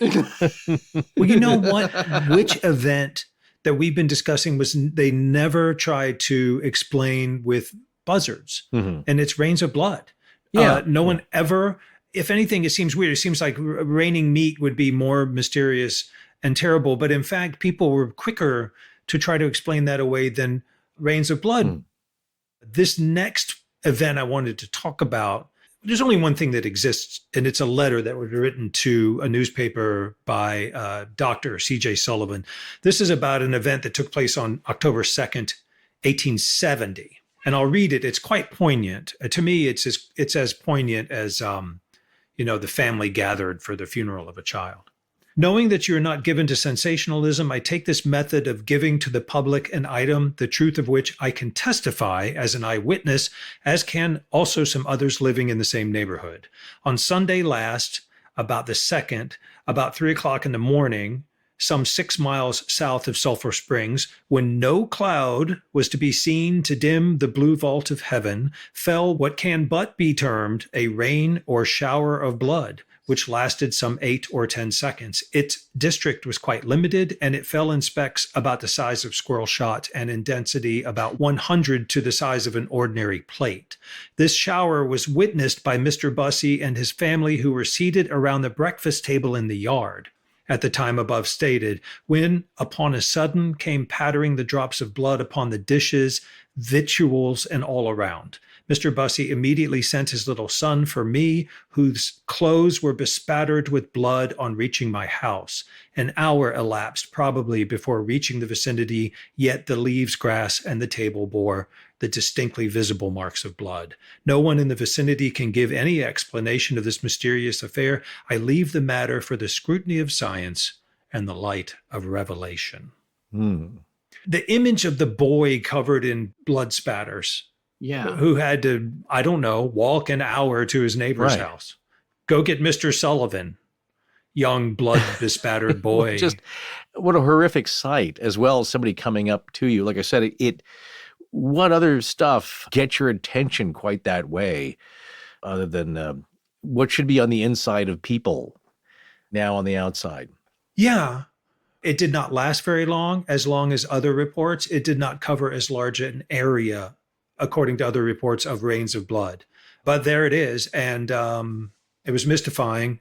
Well, you know what? Which event that we've been discussing was they never tried to explain with buzzards, and it's rains of blood. No one ever, if anything, it seems weird. It seems like raining meat would be more mysterious and terrible. But in fact, people were quicker to try to explain that away than rains of blood. This next event I wanted to talk about, there's only one thing that exists, and it's a letter that was written to a newspaper by Dr. C.J. Sullivan. This is about an event that took place on October 2nd, 1870. And I'll read it. It's quite poignant. To me, it's as poignant as, the family gathered for the funeral of a child. Knowing that you are not given to sensationalism, I take this method of giving to the public an item, the truth of which I can testify as an eyewitness, as can also some others living in the same neighborhood. On Sunday last, about the 2nd, about 3:00 in the morning, some 6 miles south of Sulphur Springs, when no cloud was to be seen to dim the blue vault of heaven, fell what can but be termed a rain or shower of blood, which lasted some 8 or 10 seconds. Its district was quite limited, and it fell in specks about the size of squirrel shot and in density about 100 to the size of an ordinary plate. This shower was witnessed by Mr. Bussey and his family, who were seated around the breakfast table in the yard at the time above stated, when upon a sudden came pattering the drops of blood upon the dishes, victuals, and all around. Mr. Bussey immediately sent his little son for me, whose clothes were bespattered with blood on reaching my house. An hour elapsed probably before reaching the vicinity, yet the leaves, grass, and the table bore the distinctly visible marks of blood. No one in the vicinity can give any explanation of this mysterious affair. I leave the matter for the scrutiny of science and the light of revelation. The image of the boy covered in blood spatters, who had to, walk an hour to his neighbor's house. Go get Mr. Sullivan, young blood bespattered boy. Just what a horrific sight, as well as somebody coming up to you. Like I said, what other stuff gets your attention quite that way, other than what should be on the inside of people now on the outside? Yeah. It did not last very long as other reports. It did not cover as large an area, according to other reports, of rains of blood. But there it is. And it was mystifying.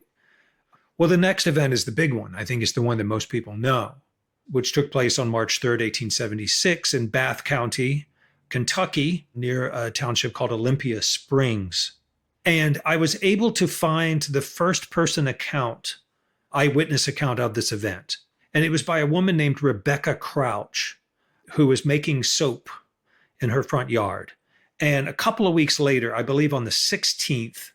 Well, the next event is the big one. I think it's the one that most people know, which took place on March 3rd, 1876 in Bath County, Kentucky, near a township called Olympia Springs. And I was able to find the first person account, eyewitness account of this event. And it was by a woman named Rebecca Crouch, who was making soap in her front yard. And a couple of weeks later, I believe on the 16th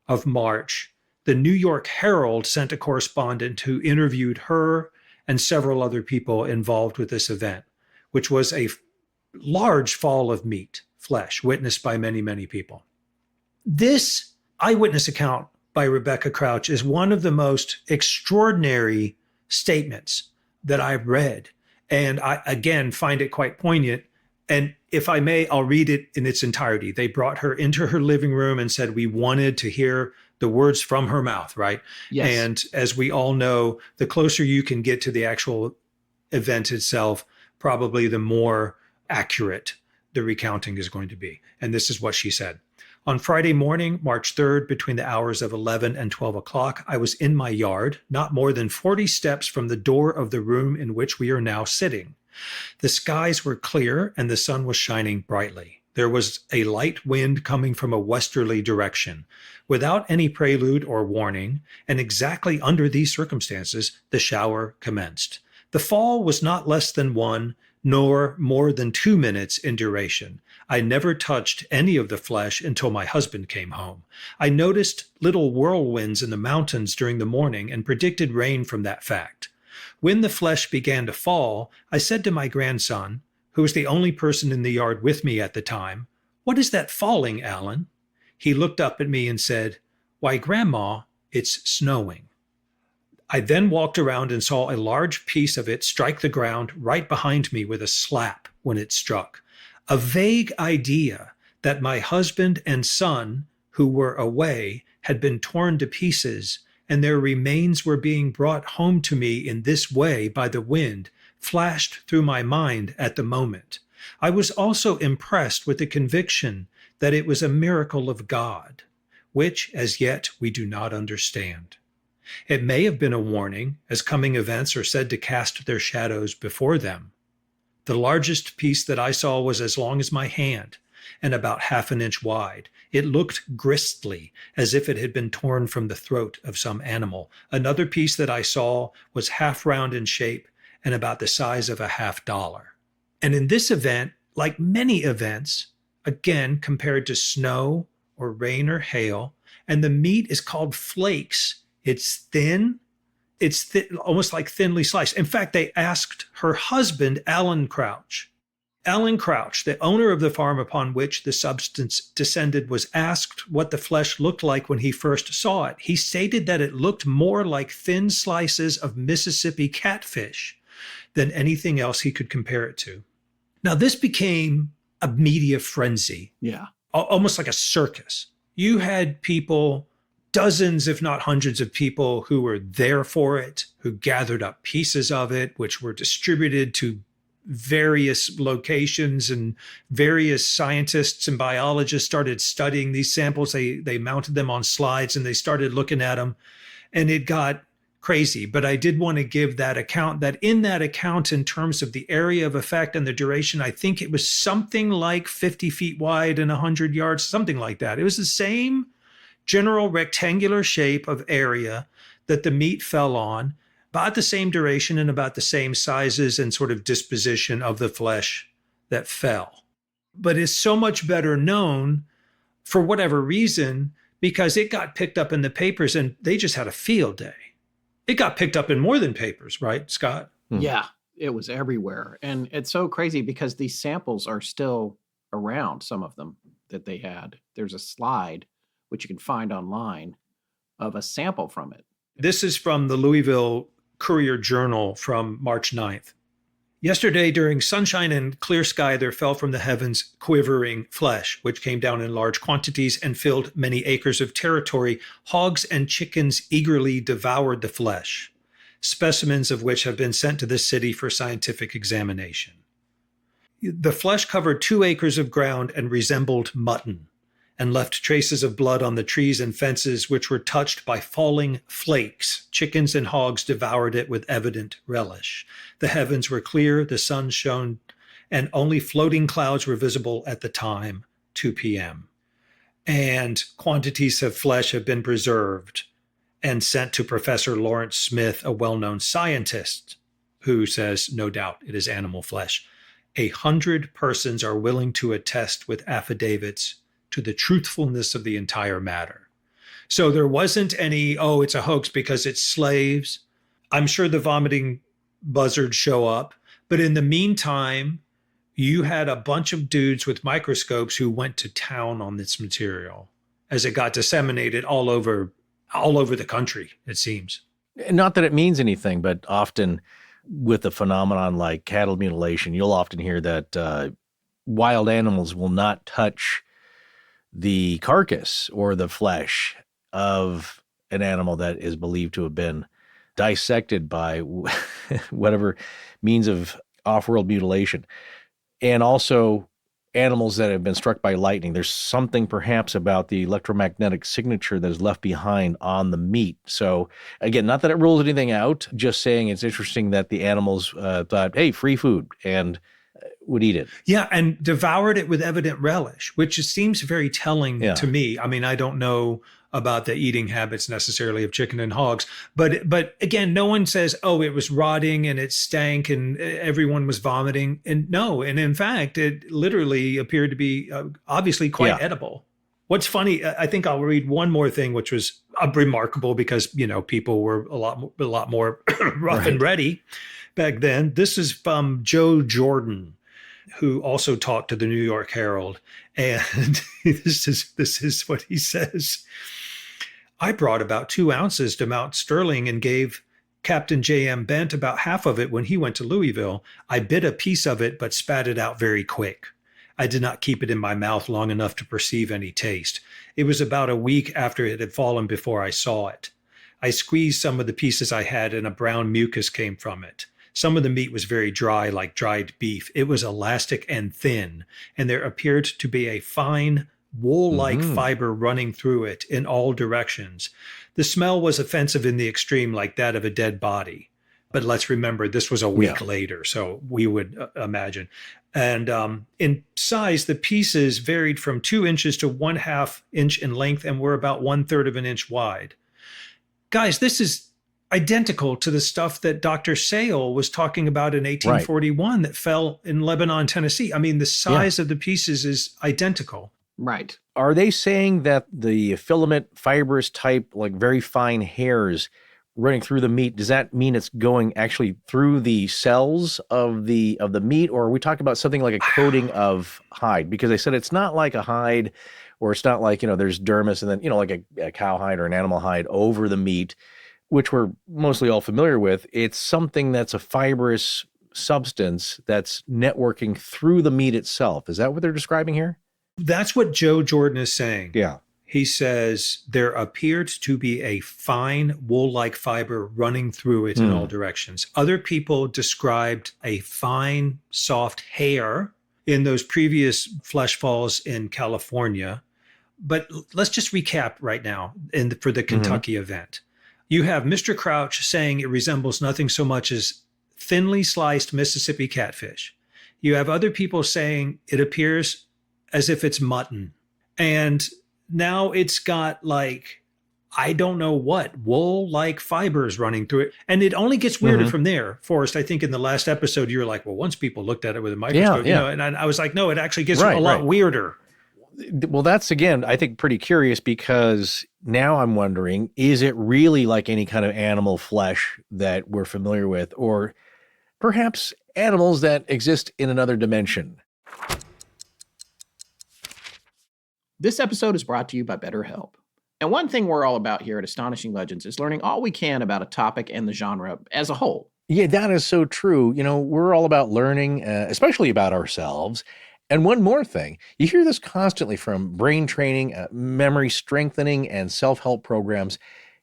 of March, the New York Herald sent a correspondent who interviewed her and several other people involved with this event, which was a large fall of meat, flesh, witnessed by many, many people. This eyewitness account by Rebecca Crouch is one of the most extraordinary statements that I've read. And I, again, find it quite poignant. And if I may, I'll read it in its entirety. They brought her into her living room and said, we wanted to hear the words from her mouth, right? Yes. And as we all know, the closer you can get to the actual event itself, probably the more accurate the recounting is going to be. And this is what she said. On Friday morning, March 3rd, between the hours of 11 and 12 o'clock, I was in my yard, not more than 40 steps from the door of the room in which we are now sitting. The skies were clear and the sun was shining brightly. There was a light wind coming from a westerly direction. Without any prelude or warning, and exactly under these circumstances, the shower commenced. The fall was not less than 1, nor more than 2 minutes in duration. I never touched any of the flesh until my husband came home. I noticed little whirlwinds in the mountains during the morning and predicted rain from that fact. When the flesh began to fall, I said to my grandson, who was the only person in the yard with me at the time, "What is that falling, Alan?" He looked up at me and said, "Why, Grandma, it's snowing." I then walked around and saw a large piece of it strike the ground right behind me with a slap when it struck. A vague idea that my husband and son, who were away, had been torn to pieces, and their remains were being brought home to me in this way by the wind, flashed through my mind at the moment. I was also impressed with the conviction that it was a miracle of God, which as yet we do not understand. It may have been a warning, as coming events are said to cast their shadows before them. The largest piece that I saw was as long as my hand and about half an inch wide. It looked gristly, as if it had been torn from the throat of some animal. Another piece that I saw was half round in shape and about the size of a $50. And in this event, like many events, again compared to snow or rain or hail, and the meat is called flakes. It's thin, almost like thinly sliced. In fact, they asked her husband, Alan Crouch. Alan Crouch, the owner of the farm upon which the substance descended, was asked what the flesh looked like when he first saw it. He stated that it looked more like thin slices of Mississippi catfish than anything else he could compare it to. Now, this became a media frenzy. Yeah. Almost like a circus. You had people, dozens, if not hundreds of people who were there for it, who gathered up pieces of it, which were distributed to various locations, and various scientists and biologists started studying these samples. They mounted them on slides and they started looking at them, and it got crazy. But I did want to give that account, that in that account, in terms of the area of effect and the duration, I think it was something like 50 feet wide and 100 yards, something like that. It was the same general rectangular shape of area that the meat fell on, about the same duration and about the same sizes and sort of disposition of the flesh that fell. But it's so much better known for whatever reason, because it got picked up in the papers and they just had a field day. It got picked up in more than papers, right, Scott? Yeah, it was everywhere. And it's so crazy because these samples are still around, some of them that they had. There's a slide, which you can find online, of a sample from it. This is from the Louisville Courier-Journal from March 9th. Yesterday, during sunshine and clear sky, there fell from the heavens quivering flesh, which came down in large quantities and filled many acres of territory. Hogs and chickens eagerly devoured the flesh, specimens of which have been sent to the city for scientific examination. The flesh covered 2 acres of ground and resembled mutton, and left traces of blood on the trees and fences, which were touched by falling flakes. Chickens and hogs devoured it with evident relish. The heavens were clear, the sun shone, and only floating clouds were visible at the time, 2 p.m. And quantities of flesh have been preserved and sent to Professor Lawrence Smith, a well-known scientist, who says, no doubt, it is animal flesh. 100 persons are willing to attest with affidavits to the truthfulness of the entire matter. So there wasn't any, oh, it's a hoax because it's slaves. I'm sure the vomiting buzzards show up. But in the meantime, you had a bunch of dudes with microscopes who went to town on this material as it got disseminated all over the country, it seems. Not that it means anything, but often with a phenomenon like cattle mutilation, you'll often hear that wild animals will not touch the carcass or the flesh of an animal that is believed to have been dissected by whatever means of off-world mutilation. And also animals that have been struck by lightning. There's something perhaps about the electromagnetic signature that is left behind on the meat. So again, not that it rules anything out, just saying it's interesting that the animals thought, hey, free food, and would eat it. Yeah, and devoured it with evident relish, which seems very telling to me. I mean, I don't know about the eating habits necessarily of chicken and hogs, but again, no one says, oh, it was rotting and it stank and everyone was vomiting. And no, and in fact, it literally appeared to be obviously quite edible. What's funny, I think I'll read one more thing, which was remarkable because, people were a lot more rough and ready back then. This is from Joe Jordan, who also talked to the New York Herald. And this is what he says. I brought about 2 ounces to Mount Sterling and gave Captain J.M. Bent about half of it when he went to Louisville. I bit a piece of it, but spat it out very quick. I did not keep it in my mouth long enough to perceive any taste. It was about a week after it had fallen before I saw it. I squeezed some of the pieces I had and a brown mucus came from it. Some of the meat was very dry, like dried beef. It was elastic and thin, and there appeared to be a fine wool-like fiber running through it in all directions. The smell was offensive in the extreme, like that of a dead body. But let's remember, this was a week later, so we would imagine. And in size, the pieces varied from 2 inches to 1/2 inch in length and were about 1/3 of an inch wide. Guys, this is identical to the stuff that Dr. Sale was talking about in 1841 that fell in Lebanon, Tennessee. I mean, the size of the pieces is identical. Right. Are they saying that the filament fibrous type, like very fine hairs running through the meat, does that mean it's going actually through the cells of the meat? Or are we talking about something like a coating of hide? Because they said it's not like a hide, or it's not like, there's dermis and then, like a cow hide or an animal hide over the meat, which we're mostly all familiar with. It's something that's a fibrous substance that's networking through the meat itself. Is that what they're describing here? That's what Joe Jordan is saying. Yeah. He says there appeared to be a fine wool-like fiber running through it in all directions. Other people described a fine, soft hair in those previous flesh falls in California. But let's just recap right now for the Kentucky event. You have Mr. Crouch saying it resembles nothing so much as thinly sliced Mississippi catfish. You have other people saying it appears as if it's mutton. And now it's got I don't know what, wool-like fibers running through it. And it only gets weirder from there. Forrest, I think in the last episode, you were like, well, once people looked at it with a microscope, and I was like, no, it actually gets a lot weirder. Well, that's, again, I think pretty curious, because now I'm wondering, is it really like any kind of animal flesh that we're familiar with, or perhaps animals that exist in another dimension? This episode is brought to you by BetterHelp. And one thing we're all about here at Astonishing Legends is learning all we can about a topic and the genre as a whole. Yeah, that is so true. We're all about learning, especially about ourselves. And one more thing, you hear this constantly from brain training, memory strengthening, and self-help programs,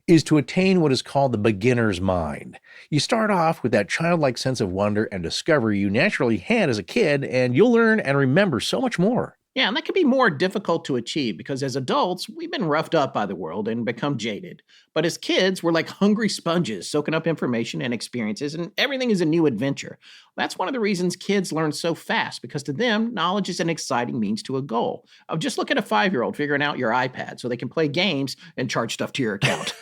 is to attain what is called the beginner's mind. You start off with that childlike sense of wonder and discovery you naturally had as a kid, and you'll learn and remember so much more. Yeah, and that can be more difficult to achieve because as adults, we've been roughed up by the world and become jaded. But as kids, we're like hungry sponges, soaking up information and experiences, and everything is a new adventure. That's one of the reasons kids learn so fast, because to them, knowledge is an exciting means to a goal. Just look at a 5-year-old figuring out your iPad so they can play games and charge stuff to your account.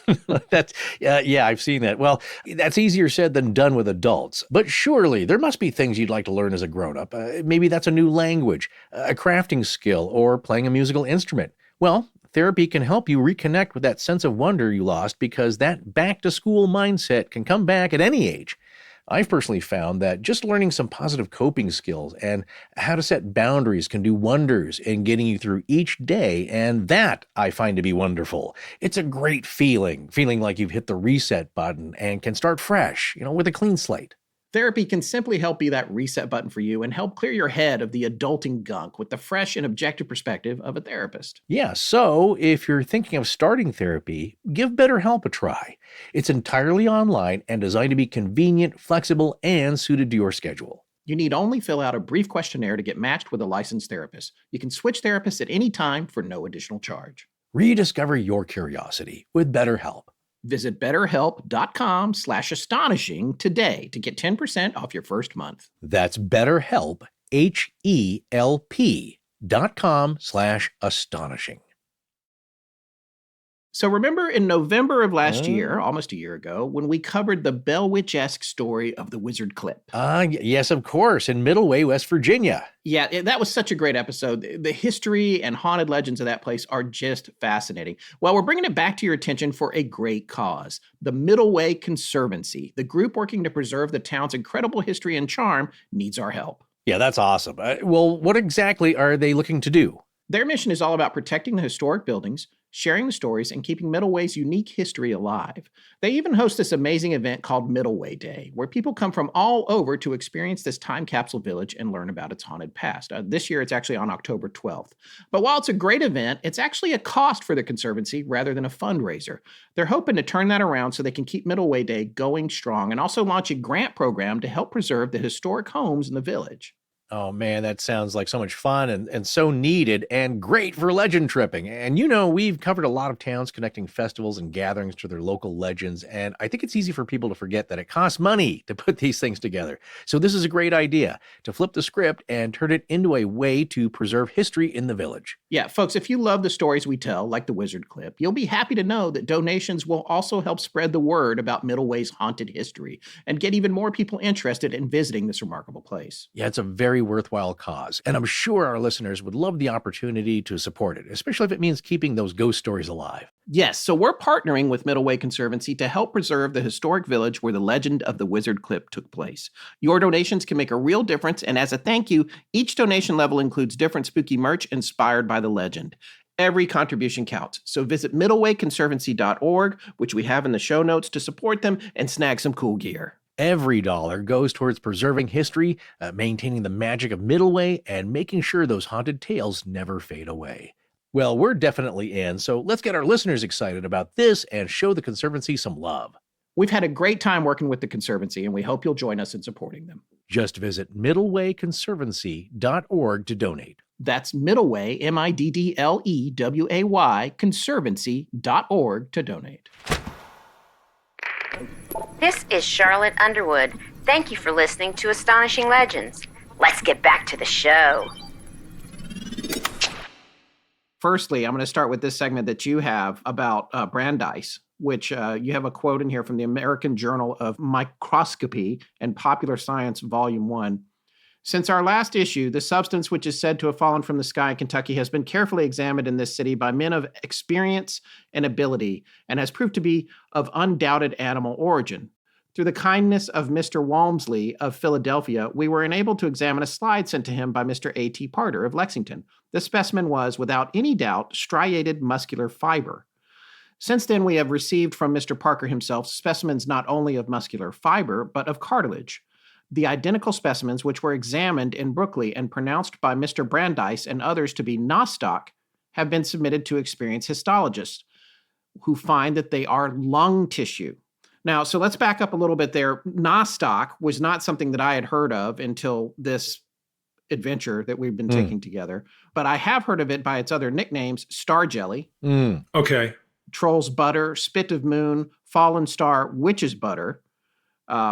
Yeah, I've seen that. Well, that's easier said than done with adults. But surely there must be things you'd like to learn as a grown-up. Maybe that's a new language, a crafting skill, or playing a musical instrument. Well, therapy can help you reconnect with that sense of wonder you lost, because that back-to-school mindset can come back at any age. I've personally found that just learning some positive coping skills and how to set boundaries can do wonders in getting you through each day, and that I find to be wonderful. It's a great feeling like you've hit the reset button and can start fresh, with a clean slate. Therapy can simply help be that reset button for you and help clear your head of the adulting gunk with the fresh and objective perspective of a therapist. Yeah, so if you're thinking of starting therapy, give BetterHelp a try. It's entirely online and designed to be convenient, flexible, and suited to your schedule. You need only fill out a brief questionnaire to get matched with a licensed therapist. You can switch therapists at any time for no additional charge. Rediscover your curiosity with BetterHelp. Visit betterhelp.com/astonishing today to get 10% off your first month. That's BetterHelp, HELP.com/astonishing. So remember in November of last year, almost a year ago, when we covered the Bell Witch-esque story of the Wizard Clip? Yes, of course, in Middleway, West Virginia. Yeah, that was such a great episode. The history and haunted legends of that place are just fascinating. Well, we're bringing it back to your attention for a great cause. The Middleway Conservancy, the group working to preserve the town's incredible history and charm, needs our help. Yeah, that's awesome. Well, what exactly are they looking to do? Their mission is all about protecting the historic buildings, sharing the stories, and keeping Middleway's unique history alive. They even host this amazing event called Middleway Day, where people come from all over to experience this time capsule village and learn about its haunted past. This year, it's actually on October 12th. But while it's a great event, it's actually a cost for the Conservancy rather than a fundraiser. They're hoping to turn that around so they can keep Middleway Day going strong and also launch a grant program to help preserve the historic homes in the village. Oh man, that sounds like so much fun and so needed and great for legend tripping. And we've covered a lot of towns connecting festivals and gatherings to their local legends, and I think it's easy for people to forget that it costs money to put these things together. So this is a great idea, to flip the script and turn it into a way to preserve history in the village. Yeah, folks, if you love the stories we tell, like the Wizard Clip, you'll be happy to know that donations will also help spread the word about Middleway's haunted history and get even more people interested in visiting this remarkable place. Yeah, it's a very worthwhile cause, and I'm sure our listeners would love the opportunity to support it, especially if it means keeping those ghost stories alive. Yes, so we're partnering with Middleway Conservancy to help preserve the historic village where the legend of the Wizard Clip took place. Your donations can make a real difference, and as a thank you, each donation level includes different spooky merch inspired by the legend. Every contribution counts, so visit middlewayconservancy.org, which we have in the show notes, to support them and snag some cool gear. Every dollar goes towards preserving history, maintaining the magic of Middleway, and making sure those haunted tales never fade away. Well, we're definitely in, so let's get our listeners excited about this and show the Conservancy some love. We've had a great time working with the Conservancy, and we hope you'll join us in supporting them. Just visit middlewayconservancy.org to donate. That's Middleway, MIDDLEWAY, conservancy.org to donate. This is Charlotte Underwood. Thank you for listening to Astonishing Legends. Let's get back to the show. Firstly, I'm going to start with this segment that you have about Brandeis, which you have a quote in here from the American Journal of Microscopy and Popular Science, Volume 1. Since our last issue, the substance which is said to have fallen from the sky in Kentucky has been carefully examined in this city by men of experience and ability, and has proved to be of undoubted animal origin. Through the kindness of Mr. Walmsley of Philadelphia, we were enabled to examine a slide sent to him by Mr. A.T. Parter of Lexington. The specimen was, without any doubt, striated muscular fiber. Since then, we have received from Mr. Parker himself specimens not only of muscular fiber, but of cartilage. The identical specimens, which were examined in Brooklyn and pronounced by Mr. Brandeis and others to be nostoc, have been submitted to experienced histologists, who find that they are lung tissue. Now, so let's back up a little bit there. Nostoc was not something that I had heard of until this adventure that we've been taking together. But I have heard of it by its other nicknames: star jelly, Okay. troll's butter, spit of moon, fallen star, witch's butter,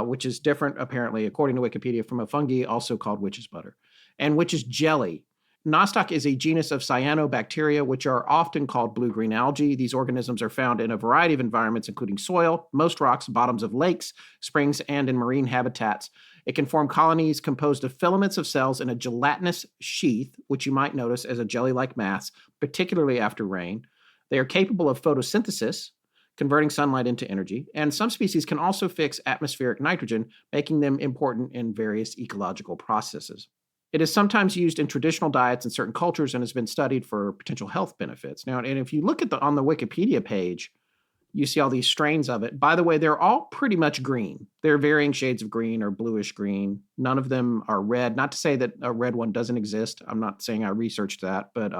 which is different, apparently, according to Wikipedia, from a fungi also called witch's butter, and witch's jelly. Nostoc is a genus of cyanobacteria, which are often called blue-green algae. These organisms are found in a variety of environments, including soil, most rocks, bottoms of lakes, springs, and in marine habitats. It can form colonies composed of filaments of cells in a gelatinous sheath, which you might notice as a jelly-like mass, particularly after rain. They are capable of photosynthesis, converting sunlight into energy, and some species can also fix atmospheric nitrogen, making them important in various ecological processes. It is sometimes used in traditional diets in certain cultures and has been studied for potential health benefits. Now, and if you look at on the Wikipedia page, you see all these strains of it. By the way, they're all pretty much green. They're varying shades of green or bluish green. None of them are red. Not to say that a red one doesn't exist. I'm not saying I researched that, but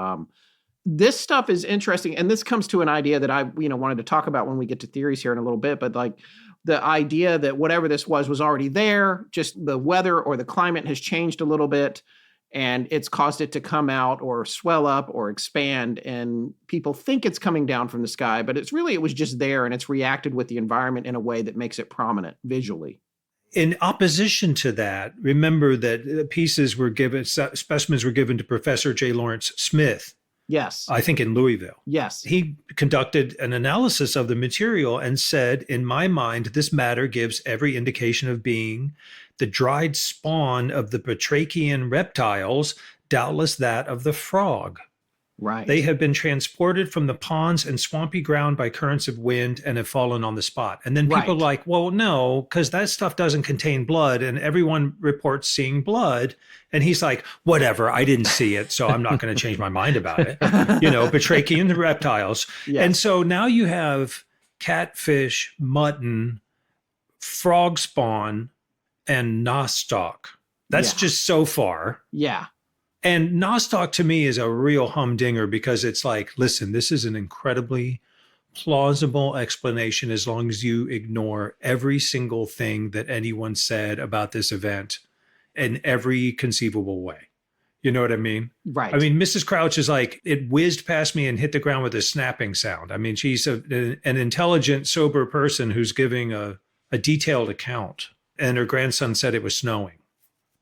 this stuff is interesting. And this comes to an idea that I wanted to talk about when we get to theories here in a little bit, but like the idea that whatever this was already there, just the weather or the climate has changed a little bit and it's caused it to come out or swell up or expand. And people think it's coming down from the sky, but it was just there and it's reacted with the environment in a way that makes it prominent visually. In opposition to that, remember that specimens were given to Professor J. Lawrence Smith. Yes. I think in Louisville. Yes. He conducted an analysis of the material and said, in my mind, this matter gives every indication of being the dried spawn of the batrachian reptiles, doubtless that of the frog. Right. They have been transported from the ponds and swampy ground by currents of wind and have fallen on the spot. And then people are like, well, no, because that stuff doesn't contain blood. And everyone reports seeing blood. And he's like, whatever, I didn't see it, so I'm not going to change my mind about it. Batrachian reptiles. Yes. And so now you have catfish, mutton, frog spawn, and nostoc. That's just so far. Yeah. And nostoc to me is a real humdinger because it's like, listen, this is an incredibly plausible explanation as long as you ignore every single thing that anyone said about this event in every conceivable way. You know what I mean? Right. I mean, Mrs. Crouch is like, it whizzed past me and hit the ground with a snapping sound. I mean, she's an intelligent, sober person who's giving a detailed account. And her grandson said it was snowing.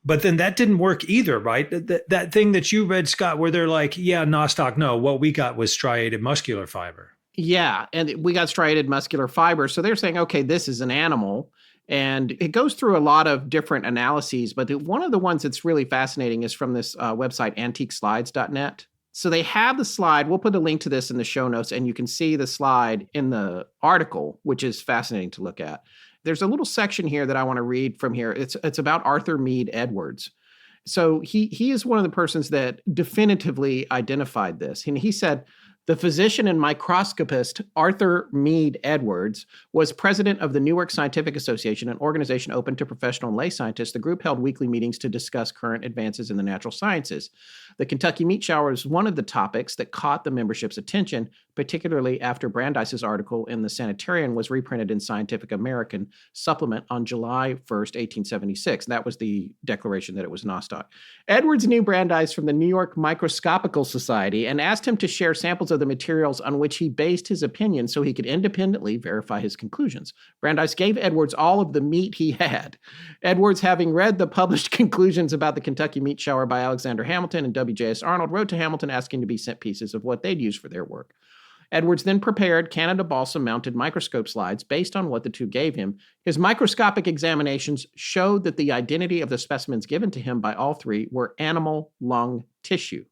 But then that didn't work either, right? That thing that you read, Scott, where they're like, yeah, nostoc, no, what we got was striated muscular fiber. Yeah, and we got striated muscular fiber. So they're saying, okay, this is an animal. And it goes through a lot of different analyses. But one of the ones that's really fascinating is from this website, antiqueslides.net. So they have the slide. We'll put a link to this in the show notes, and you can see the slide in the article, which is fascinating to look at. There's a little section here that I want to read from here. It's about Arthur Mead Edwards. So he is one of the persons that definitively identified this. And he said, the physician and microscopist Arthur Mead Edwards was president of the Newark Scientific Association, an organization open to professional and lay scientists. The group held weekly meetings to discuss current advances in the natural sciences. The Kentucky meat shower was one of the topics that caught the membership's attention, particularly after Brandeis's article in the Sanitarian was reprinted in Scientific American supplement on July 1st, 1876. That was the declaration that it was nostoc. Edwards knew Brandeis from the New York Microscopical Society and asked him to share samples of the materials on which he based his opinion so he could independently verify his conclusions. Brandeis gave Edwards all of the meat he had. Edwards, having read the published conclusions about the Kentucky meat shower by Alexander Hamilton and W.J.S. Arnold, wrote to Hamilton asking to be sent pieces of what they'd use for their work. Edwards then prepared Canada balsam-mounted microscope slides based on what the two gave him. His microscopic examinations showed that the identity of the specimens given to him by all three were animal lung tissue.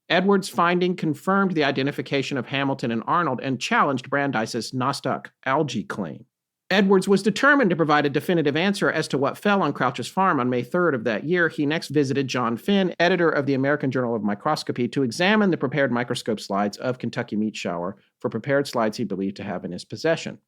Edwards' finding confirmed the identification of Hamilton and Arnold and challenged Brandeis's nostoc algae claim. Edwards was determined to provide a definitive answer as to what fell on Crouch's farm on May 3rd of that year. He next visited John Finn, editor of the American Journal of Microscopy, to examine the prepared microscope slides of Kentucky meat shower for prepared slides he believed to have in his possession.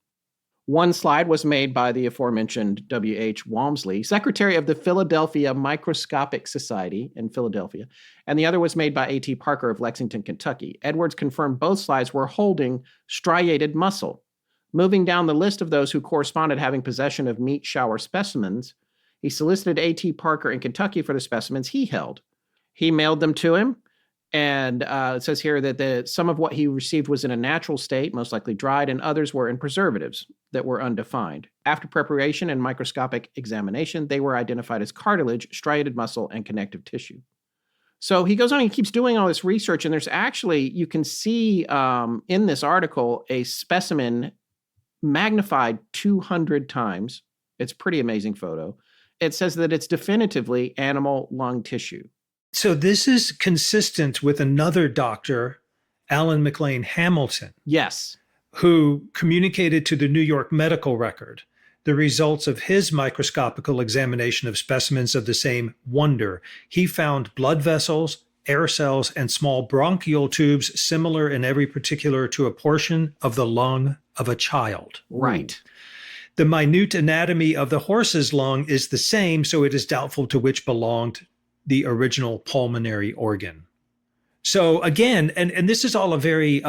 One slide was made by the aforementioned W.H. Walmsley, secretary of the Philadelphia Microscopic Society in Philadelphia, and the other was made by A.T. Parker of Lexington, Kentucky. Edwards confirmed both slides were holding striated muscle. Moving down the list of those who corresponded having possession of meat shower specimens, he solicited A.T. Parker in Kentucky for the specimens he held. He mailed them to him. And it says here that some of what he received was in a natural state, most likely dried, and others were in preservatives that were undefined. After preparation and microscopic examination, they were identified as cartilage, striated muscle, and connective tissue. So he goes on, he keeps doing all this research, and there's actually, you can see in this article, a specimen magnified 200 times. It's a pretty amazing photo. It says that it's definitively animal lung tissue. So this is consistent with another doctor, Alan McLean Hamilton. Yes. Who communicated to the New York Medical Record the results of his microscopical examination of specimens of the same wonder. He found blood vessels, air cells, and small bronchial tubes similar in every particular to a portion of the lung of a child. Right. The minute anatomy of the horse's lung is the same, so it is doubtful to which belonged the original pulmonary organ. So again, and this is all a very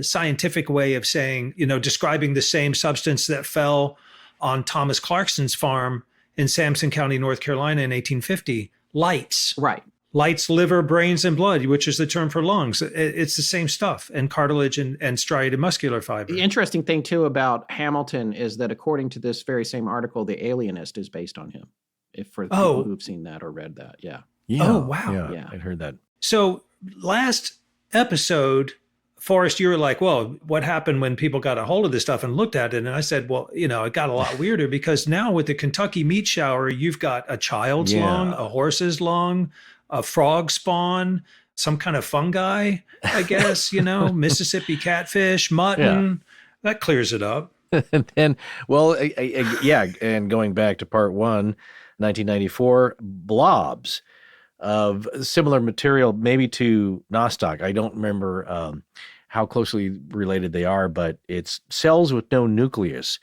scientific way of saying, describing the same substance that fell on Thomas Clarkson's farm in Sampson County, North Carolina in 1850, lights. Right. Lights, liver, brains, and blood, which is the term for lungs. It's the same stuff, and cartilage and striated muscular fiber. The interesting thing, too, about Hamilton is that according to this very same article, The Alienist is based on him. If for people who've seen that or read that, yeah. Oh, wow. Yeah, I'd heard that. So last episode, Forrest, you were like, well, what happened when people got a hold of this stuff and looked at it? And I said, well, it got a lot weirder because now with the Kentucky meat shower, you've got a child's lung, a horse's lung, a frog spawn, some kind of fungi, I guess, Mississippi catfish, mutton. Yeah. That clears it up. And then, and going back to part 1, 1994, blobs of similar material, maybe to nostoc. I don't remember how closely related they are, but it's cells with no nucleus,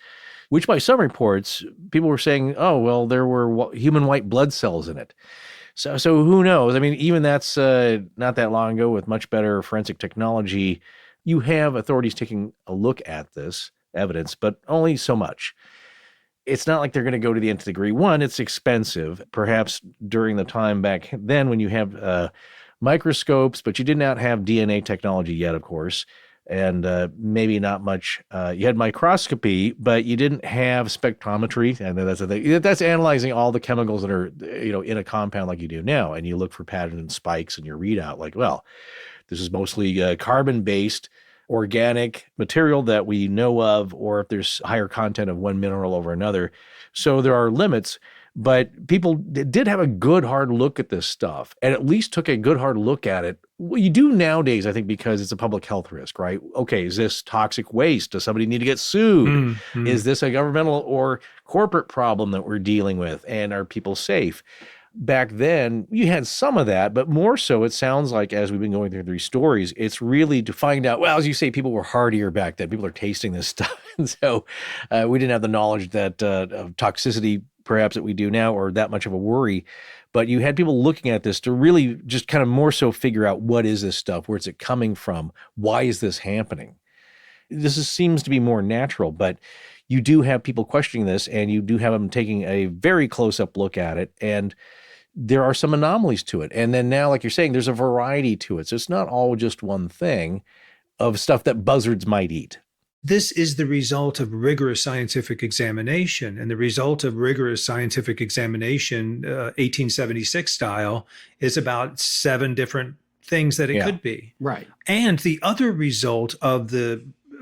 which by some reports, people were saying, oh, well, there were human white blood cells in it. So who knows? I mean, even that's not that long ago with much better forensic technology. You have authorities taking a look at this evidence, but only so much. It's not like they're going to go to the nth degree. One, it's expensive, perhaps during the time back then when you have microscopes, but you did not have DNA technology yet, of course, and maybe not much. You had microscopy, but you didn't have spectrometry, and that's the thing. That's analyzing all the chemicals that are in a compound like you do now, and you look for patterns and spikes in your readout. Like, well, this is mostly carbon-based organic material that we know of, or if there's higher content of one mineral over another. So there are limits, but people did have a good hard look at this stuff and at least took a good hard look at it. What you do nowadays, I think, because it's a public health risk, right? Okay, is this toxic waste? Does somebody need to get sued? Mm-hmm. Is this a governmental or corporate problem that we're dealing with? And are people safe? Back then, you had some of that, but more so, it sounds like, as we've been going through these stories, it's really to find out, well, as you say, people were hardier back then. People are tasting this stuff. And so we didn't have the knowledge that of toxicity, perhaps, that we do now, or that much of a worry. But you had people looking at this to really just kind of more so figure out, what is this stuff? Where's it coming from? Why is this happening? Seems to be more natural, but you do have people questioning this, and you do have them taking a very close-up look at it, and there are some anomalies to it. And then now, like you're saying, there's a variety to it. So it's not all just one thing of stuff that buzzards might eat. This is the result of rigorous scientific examination. And the result of rigorous scientific examination, 1876 style, is about 7 different things that it could be. Right. And the other result of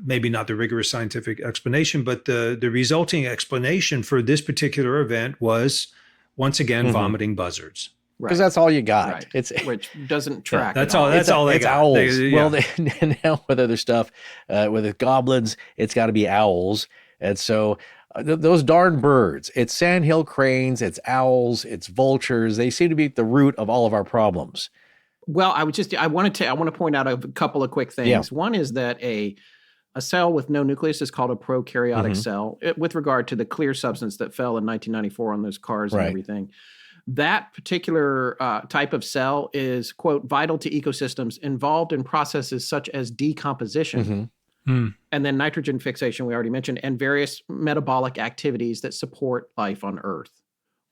maybe not the rigorous scientific explanation, but the resulting explanation for this particular event was, once again, vomiting buzzards. Because that's all you got. Right. It's which doesn't track. That's all they got. Owls. Well, now with other stuff, with the goblins, it's got to be owls. And so those darn birds, it's sandhill cranes, it's owls, it's vultures. They seem to be at the root of all of our problems. Well, I want to point out a couple of quick things. Yeah. One is that a cell with no nucleus is called a prokaryotic cell, with regard to the clear substance that fell in 1994 on those cars and everything. That particular type of cell is, quote, vital to ecosystems involved in processes such as decomposition, and then nitrogen fixation, we already mentioned, and various metabolic activities that support life on Earth.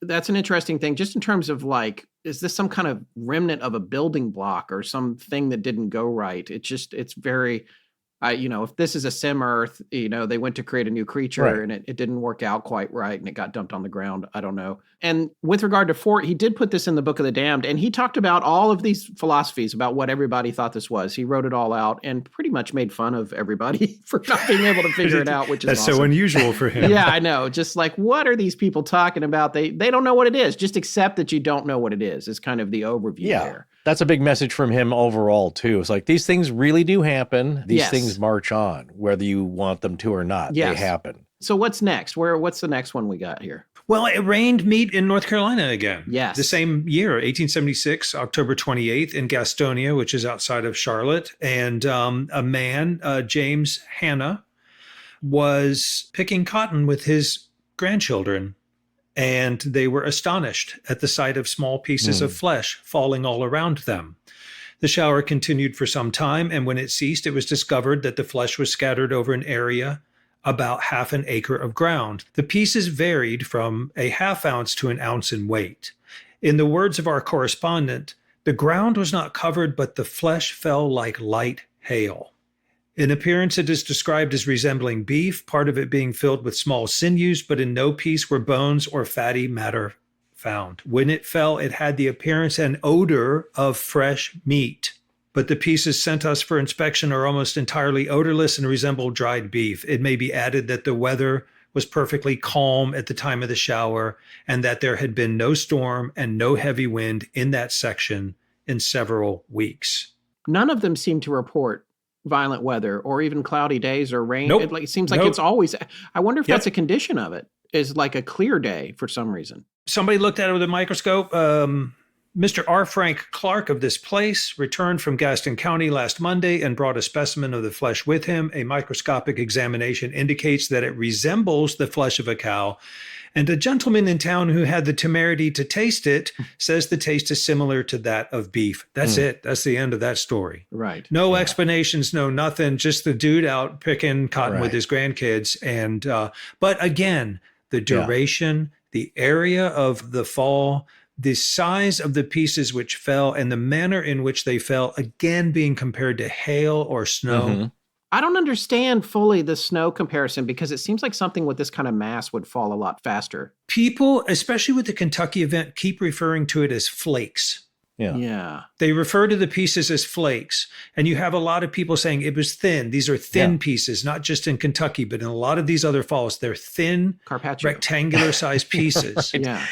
That's an interesting thing, just in terms of like, is this some kind of remnant of a building block or something that didn't go right? It's very, if this is a sim Earth, they went to create a new creature and it didn't work out quite right and it got dumped on the ground. I don't know. And with regard to he did put this in the Book of the Damned, and he talked about all of these philosophies about what everybody thought this was. He wrote it all out and pretty much made fun of everybody for not being able to figure it out, which is That's awesome. so unusual for him. Yeah, I know. Just like, what are these people talking about? They don't know what it is. Just accept that you don't know what it is kind of the overview there. That's a big message from him overall, too. It's like, these things really do happen. These things march on, whether you want them to or not. They happen. So what's next? What's the next one we got here? Well, it rained meat in North Carolina again. Yes. The same year, 1876, October 28th, in Gastonia, which is outside of Charlotte. And a man, James Hanna, was picking cotton with his grandchildren. And they were astonished at the sight of small pieces of flesh falling all around them. The shower continued for some time, and when it ceased, it was discovered that the flesh was scattered over an area about half an acre of ground. The pieces varied from a half ounce to an ounce in weight. In the words of our correspondent, the ground was not covered, but the flesh fell like light hail. In appearance, it is described as resembling beef, part of it being filled with small sinews, but in no piece were bones or fatty matter found. When it fell, it had the appearance and odor of fresh meat. But the pieces sent us for inspection are almost entirely odorless and resemble dried beef. It may be added that the weather was perfectly calm at the time of the shower, and that there had been no storm and no heavy wind in that section in several weeks. None of them seem to report violent weather or even cloudy days or rain. Nope. It seems like it's always, I wonder if that's a condition of it, is like a clear day for some reason. Somebody looked at it with a microscope. Mr. R. Frank Clark of this place returned from Gaston County last Monday and brought a specimen of the flesh with him. A microscopic examination indicates that it resembles the flesh of a cow. And a gentleman in town who had the temerity to taste it says the taste is similar to that of beef. That's it. That's the end of that story. Right. No explanations, no nothing. Just the dude out picking cotton with his grandkids. And but again, the duration, the area of the fall, the size of the pieces which fell, and the manner in which they fell, again being compared to hail or snow. I don't understand fully the snow comparison, because it seems like something with this kind of mass would fall a lot faster. People, especially with the Kentucky event, keep referring to it as flakes. Yeah. They refer to the pieces as flakes. And you have a lot of people saying it was thin. These are thin pieces, not just in Kentucky, but in a lot of these other falls. They're thin, Carpaccio. rectangular sized pieces. Yeah.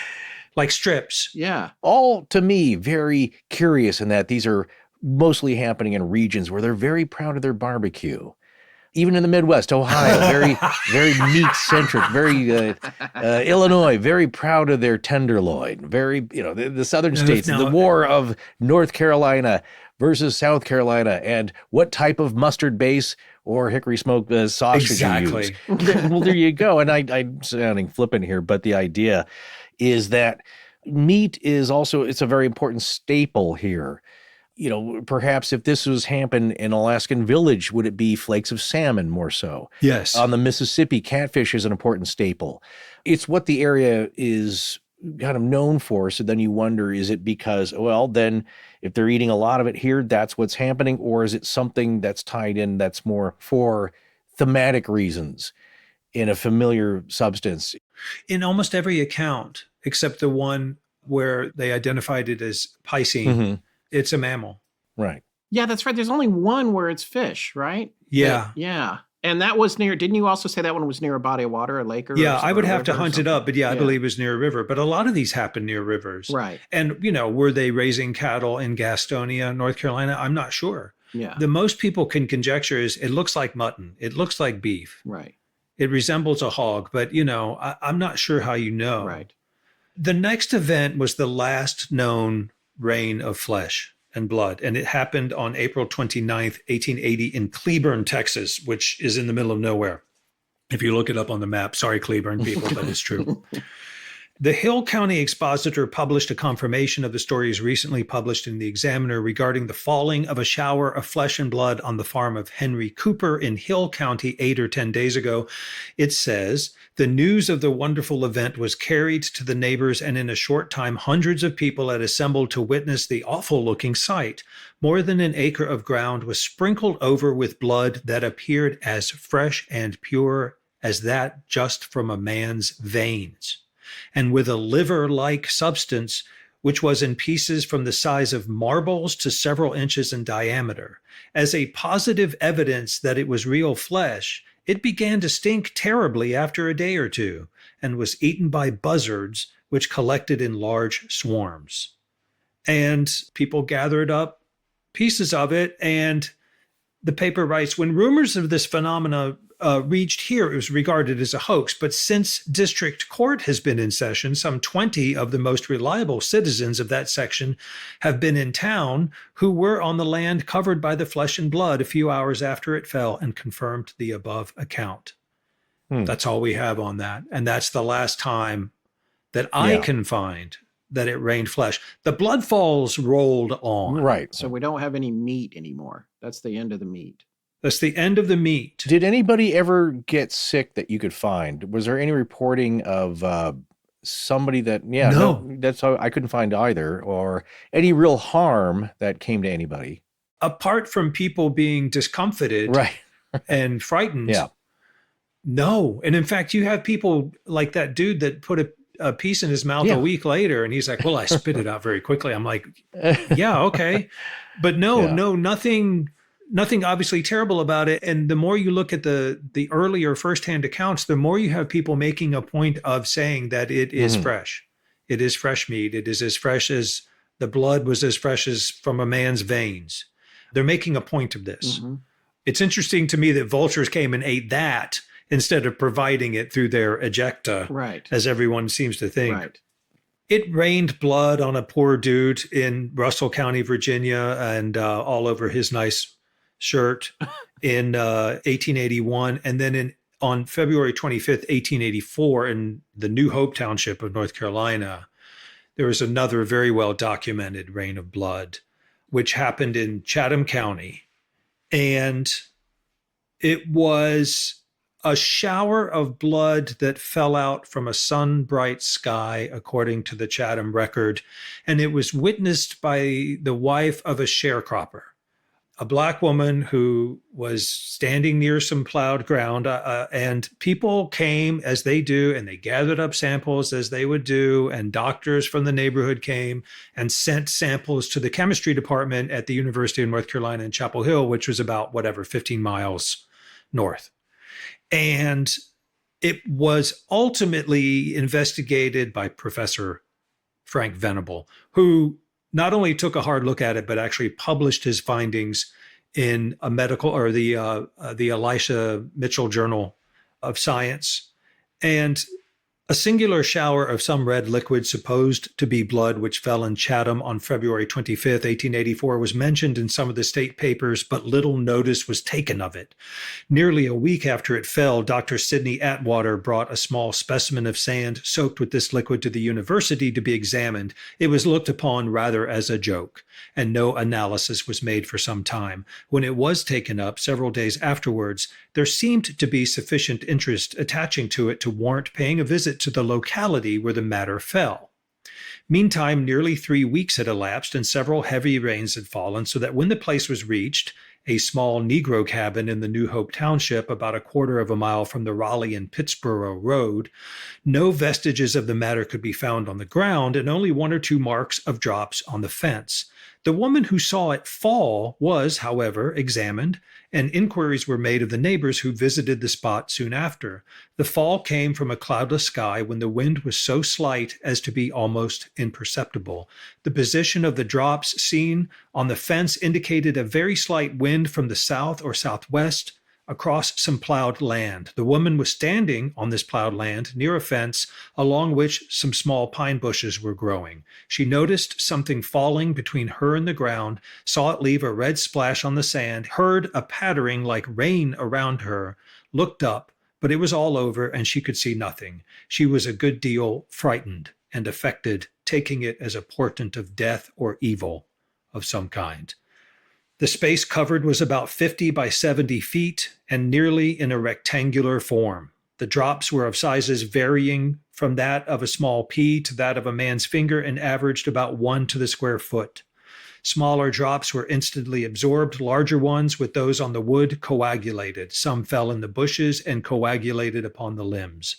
Like strips. Yeah. All, to me, very curious in that these are mostly happening in regions where they're very proud of their barbecue. Even in the Midwest, Ohio, very, very meat-centric, very Illinois, very proud of their tenderloin, very, the southern states, the war of North Carolina versus South Carolina, and what type of mustard base or hickory smoked sausage you use. Well, there you go. And I'm sounding flippant here, but the idea is that meat is also, it's a very important staple here. Perhaps if this was happened in Alaskan village, would it be flakes of salmon more so? Yes. On the Mississippi, catfish is an important staple. It's what the area is kind of known for. So then you wonder, is it because, well, then if they're eating a lot of it here, that's what's happening? Or is it something that's tied in that's more for thematic reasons in a familiar substance? In almost every account, except the one where they identified it as Piscine, it's a mammal. Right. Yeah, that's right. There's only one where it's fish, right? Yeah. Yeah. And that was near, didn't you also say that one was near a body of water, a lake? I would have to hunt it up, but I believe it was near a river. But a lot of these happen near rivers. Right. And, were they raising cattle in Gastonia, North Carolina? I'm not sure. Yeah. The most people can conjecture is it looks like mutton. It looks like beef. Right. It resembles a hog, but, I'm not sure how you know. Right. The next event was the last known rain of flesh and blood, and it happened on April 29th, 1880 in Cleburne, Texas, which is in the middle of nowhere. If you look it up on the map, sorry, Cleburne people, but it's true. The Hill County Expositor published a confirmation of the stories recently published in the Examiner regarding the falling of a shower of flesh and blood on the farm of Henry Cooper in Hill County 8 or 10 days ago. It says, the news of the wonderful event was carried to the neighbors, and in a short time, hundreds of people had assembled to witness the awful-looking sight. More than an acre of ground was sprinkled over with blood that appeared as fresh and pure as that just from a man's veins, and with a liver-like substance which was in pieces from the size of marbles to several inches in diameter. As a positive evidence that it was real flesh, it began to stink terribly after a day or two, and was eaten by buzzards, which collected in large swarms. And people gathered up pieces of it, and the paper writes, when rumors of this phenomena reached here, it was regarded as a hoax. But since district court has been in session, some 20 of the most reliable citizens of that section have been in town, who were on the land covered by the flesh and blood a few hours after it fell, and confirmed the above account. That's all we have on that. And that's the last time that I can find that it rained flesh. The Bloodfalls rolled on. Right. So we don't have any meat anymore. That's the end of the meat. That's the end of the meat. Did anybody ever get sick that you could find? Was there any reporting of somebody that, no, that's how I couldn't find either, or any real harm that came to anybody? Apart from people being discomfited and frightened. No. And in fact, you have people like that dude that put a piece in his mouth a week later, and he's like, well, I spit it out very quickly. I'm like, yeah, okay. But no, nothing obviously terrible about it. And the more you look at the earlier firsthand accounts, the more you have people making a point of saying that it is fresh. It is fresh meat. It is as fresh as the blood was as fresh as from a man's veins. They're making a point of this. It's interesting to me that vultures came and ate that instead of providing it through their ejecta, as everyone seems to think. It rained blood on a poor dude in Russell County, Virginia, and all over his nice shirt in 1881. And then on February 25th, 1884, in the New Hope Township of North Carolina, there was another very well documented rain of blood, which happened in Chatham County. And it was a shower of blood that fell out from a sun-bright sky, according to the Chatham record. And it was witnessed by the wife of a sharecropper, a Black woman who was standing near some plowed ground, and people came as they do, and they gathered up samples as they would do, and doctors from the neighborhood came and sent samples to the chemistry department at the University of North Carolina in Chapel Hill, which was about 15 miles north. And it was ultimately investigated by Professor Frank Venable, who not only took a hard look at it, but actually published his findings in a medical, or the Elisha Mitchell Journal of Science. And a singular shower of some red liquid supposed to be blood, which fell in Chatham on February 25th, 1884, was mentioned in some of the state papers, but little notice was taken of it. Nearly a week after it fell, Dr. Sidney Atwater brought a small specimen of sand soaked with this liquid to the university to be examined. It was looked upon rather as a joke, and no analysis was made for some time. When it was taken up several days afterwards, there seemed to be sufficient interest attaching to it to warrant paying a visit to the locality where the matter fell. Meantime, nearly 3 weeks had elapsed and several heavy rains had fallen, so that when the place was reached, a small Negro cabin in the New Hope Township, about a quarter of a mile from the Raleigh and Pittsboro Road, no vestiges of the matter could be found on the ground, and only 1 or 2 marks of drops on the fence. The woman who saw it fall was, however, examined, and inquiries were made of the neighbors who visited the spot soon after. The fall came from a cloudless sky when the wind was so slight as to be almost imperceptible. The position of the drops seen on the fence indicated a very slight wind from the south or southwest across some plowed land. The woman was standing on this plowed land near a fence along which some small pine bushes were growing. She noticed something falling between her and the ground, saw it leave a red splash on the sand, heard a pattering like rain around her, looked up, but it was all over and she could see nothing. She was a good deal frightened and affected, taking it as a portent of death or evil of some kind. The space covered was about 50 by 70 feet and nearly in a rectangular form. The drops were of sizes varying from that of a small pea to that of a man's finger and averaged about 1 to the square foot. Smaller drops were instantly absorbed. Larger ones, with those on the wood, coagulated. Some fell in the bushes and coagulated upon the limbs.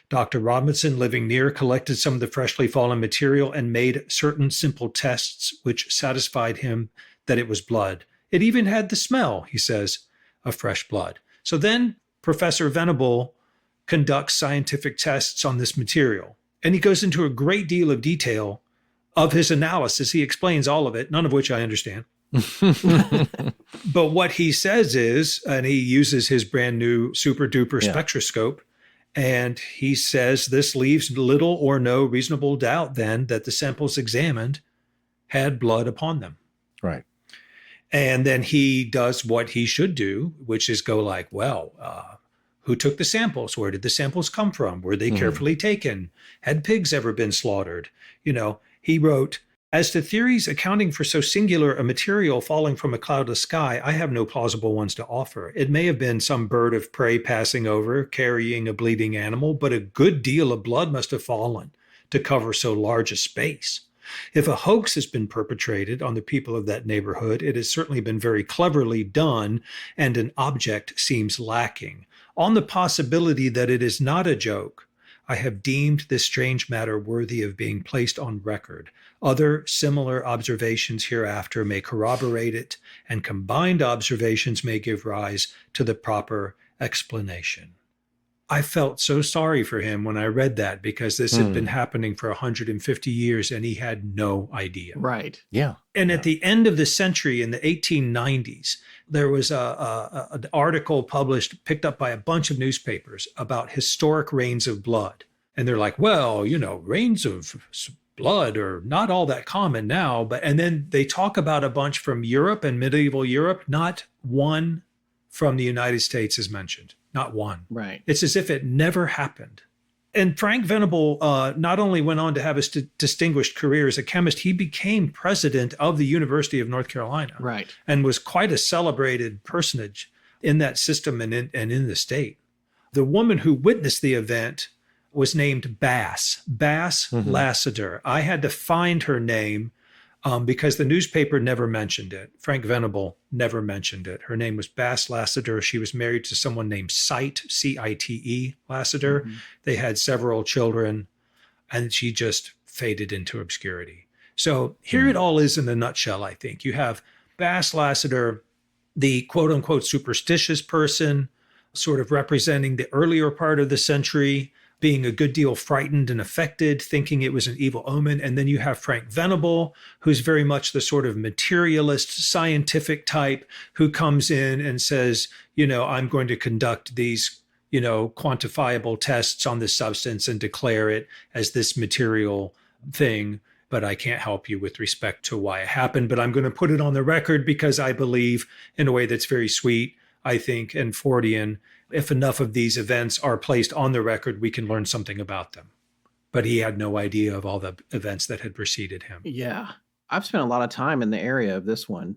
Dr. Robinson, living near, collected some of the freshly fallen material and made certain simple tests which satisfied him that it was blood. It even had the smell, he says, of fresh blood. So then Professor Venable conducts scientific tests on this material, and he goes into a great deal of detail of his analysis. He explains all of it, none of which I understand. But what he says is, and he uses his brand new super duper spectroscope, and he says this leaves little or no reasonable doubt then that the samples examined had blood upon them. Right. And then he does what he should do, which is go like, well, who took the samples? Where did the samples come from? Were they carefully taken? Had pigs ever been slaughtered? You know, he wrote, as to theories accounting for so singular a material falling from a cloudless sky, I have no plausible ones to offer. It may have been some bird of prey passing over, carrying a bleeding animal, but a good deal of blood must have fallen to cover so large a space. If a hoax has been perpetrated on the people of that neighborhood, it has certainly been very cleverly done, and an object seems lacking. On the possibility that it is not a joke, I have deemed this strange matter worthy of being placed on record. Other similar observations hereafter may corroborate it, and combined observations may give rise to the proper explanation. I felt so sorry for him when I read that, because this had been happening for 150 years and he had no idea. Right. Yeah. And at the end of the century, in the 1890s, there was an article picked up by a bunch of newspapers about historic rains of blood. And they're like, well, you know, rains of blood are not all that common now. And then they talk about a bunch from Europe and medieval Europe. Not one from the United States is mentioned. Not one. Right. It's as if it never happened. And Frank Venable not only went on to have a distinguished career as a chemist, he became president of the University of North Carolina. Right. And was quite a celebrated personage in that system and in the state. The woman who witnessed the event was named Bass Lassiter. I had to find her name because the newspaper never mentioned it. Frank Venable never mentioned it. Her name was Bass Lassiter. She was married to someone named Cite, C-I-T-E, Lassiter. They had several children, and she just faded into obscurity. So here it all is in a nutshell, I think. You have Bass Lassiter, the quote-unquote superstitious person, sort of representing the earlier part of the century, being a good deal frightened and affected, thinking it was an evil omen. And then you have Frank Venable, who's very much the sort of materialist, scientific type who comes in and says, you know, I'm going to conduct these, you know, quantifiable tests on this substance and declare it as this material thing. But I can't help you with respect to why it happened. But I'm going to put it on the record because I believe, in a way that's very sweet, I think, and Fordian, if enough of these events are placed on the record, we can learn something about them. But he had no idea of all the events that had preceded him. Yeah. I've spent a lot of time in the area of this one.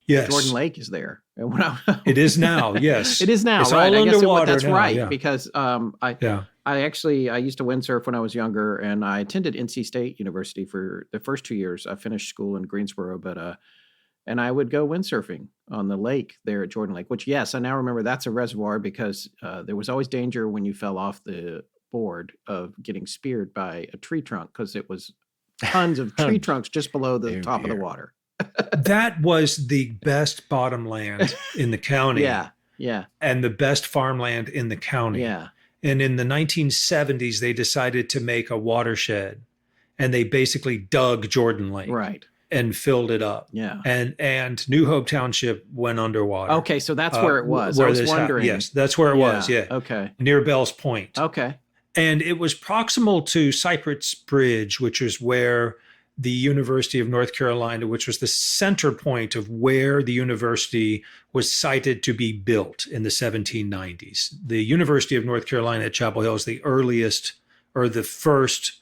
Yes. Jordan Lake is there. And when it is now, yes. It is now, it's right? All I guess underwater that's now, right. Yeah. Because I used to windsurf when I was younger, and I attended NC State University for the first 2 years. I finished school in Greensboro, but and I would go windsurfing on the lake there at Jordan Lake, which, yes, I now remember that's a reservoir because there was always danger when you fell off the board of getting speared by a tree trunk, because it was tons of tree trunks just below the top of the water. That was the best bottomland in the county. Yeah. And the best farmland in the county. Yeah. And in the 1970s, they decided to make a watershed, and they basically dug Jordan Lake. Right. And filled it up. Yeah. And New Hope Township went underwater. Okay, so that's where it was. I was wondering. Yes, that's where it was, yeah. Okay. Near Bell's Point. Okay. And it was proximal to Cypress Bridge, which is where the University of North Carolina, which was the center point of where the university was cited to be built in the 1790s. The University of North Carolina at Chapel Hill is the earliest or the first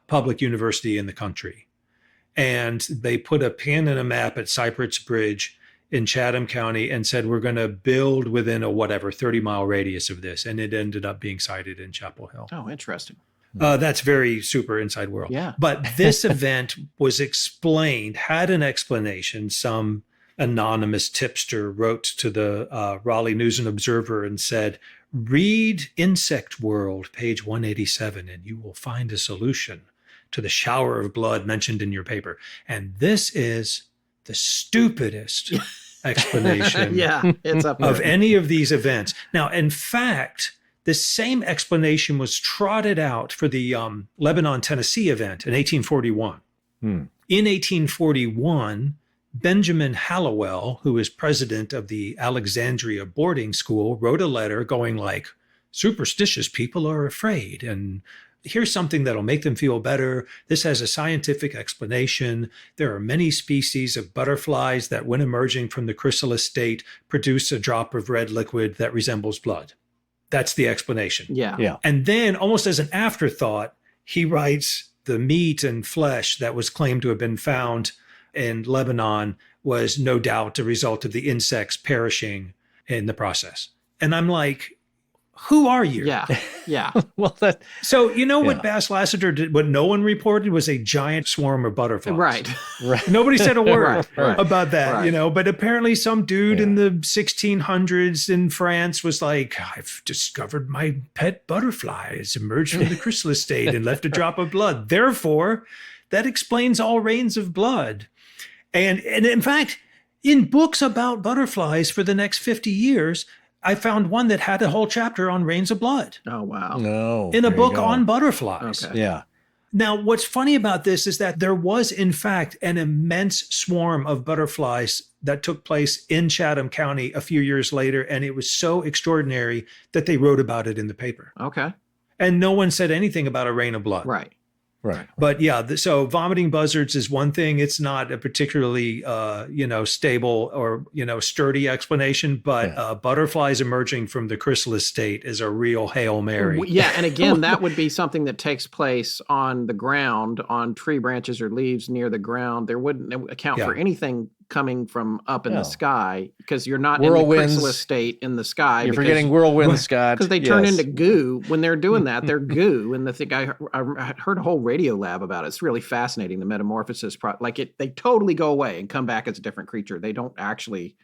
public university in the country. And they put a pin in a map at Cypress Bridge in Chatham County and said, we're going to build within a 30-mile radius of this. And it ended up being cited in Chapel Hill. Oh, interesting. That's very super inside world. Yeah. But this event was explained, had an explanation. Some anonymous tipster wrote to the Raleigh News and Observer and said, read Insect World, page 187, and you will find a solution to the shower of blood mentioned in your paper. And this is the stupidest explanation it's up there. of any of these events. Now, in fact, the same explanation was trotted out for the Lebanon, Tennessee event in 1841. In 1841, Benjamin Hallowell, who is president of the Alexandria boarding school, wrote a letter going like, superstitious people are afraid, and here's something that'll make them feel better. This has a scientific explanation. There are many species of butterflies that, when emerging from the chrysalis state, produce a drop of red liquid that resembles blood. That's the explanation. Yeah. And then, almost as an afterthought, he writes the meat and flesh that was claimed to have been found in Lebanon was no doubt a result of the insects perishing in the process. And I'm like, who are you? Yeah. Well, So what Bass Lassiter did, what no one reported was a giant swarm of butterflies. Right. Nobody said a word Right. about that, Right. but apparently some dude in the 1600s in France was like, I've discovered my pet butterfly has emerged from the chrysalis state and left a drop of blood. Therefore, that explains all rains of blood. And in fact, in books about butterflies for the next 50 years, I found one that had a whole chapter on rains of blood. Oh, wow. No. In a book on butterflies. Okay. Yeah. Now, what's funny about this is that there was, in fact, an immense swarm of butterflies that took place in Chatham County a few years later, and it was so extraordinary that they wrote about it in the paper. Okay. And no one said anything about a rain of blood. Right. But so vomiting buzzards is one thing. It's not a particularly, stable or, sturdy explanation, but butterflies emerging from the chrysalis state is a real Hail Mary. Yeah. And again, that would be something that takes place on the ground, on tree branches or leaves near the ground. There wouldn't account for anything coming from up in the sky because you're not in the chrysalis state in the sky. You're forgetting whirlwinds, Scott. Because they turn into goo when they're doing that. They're goo. And the thing I heard a whole radio lab about it. It's really fascinating. The metamorphosis, they totally go away and come back as a different creature. They don't actually.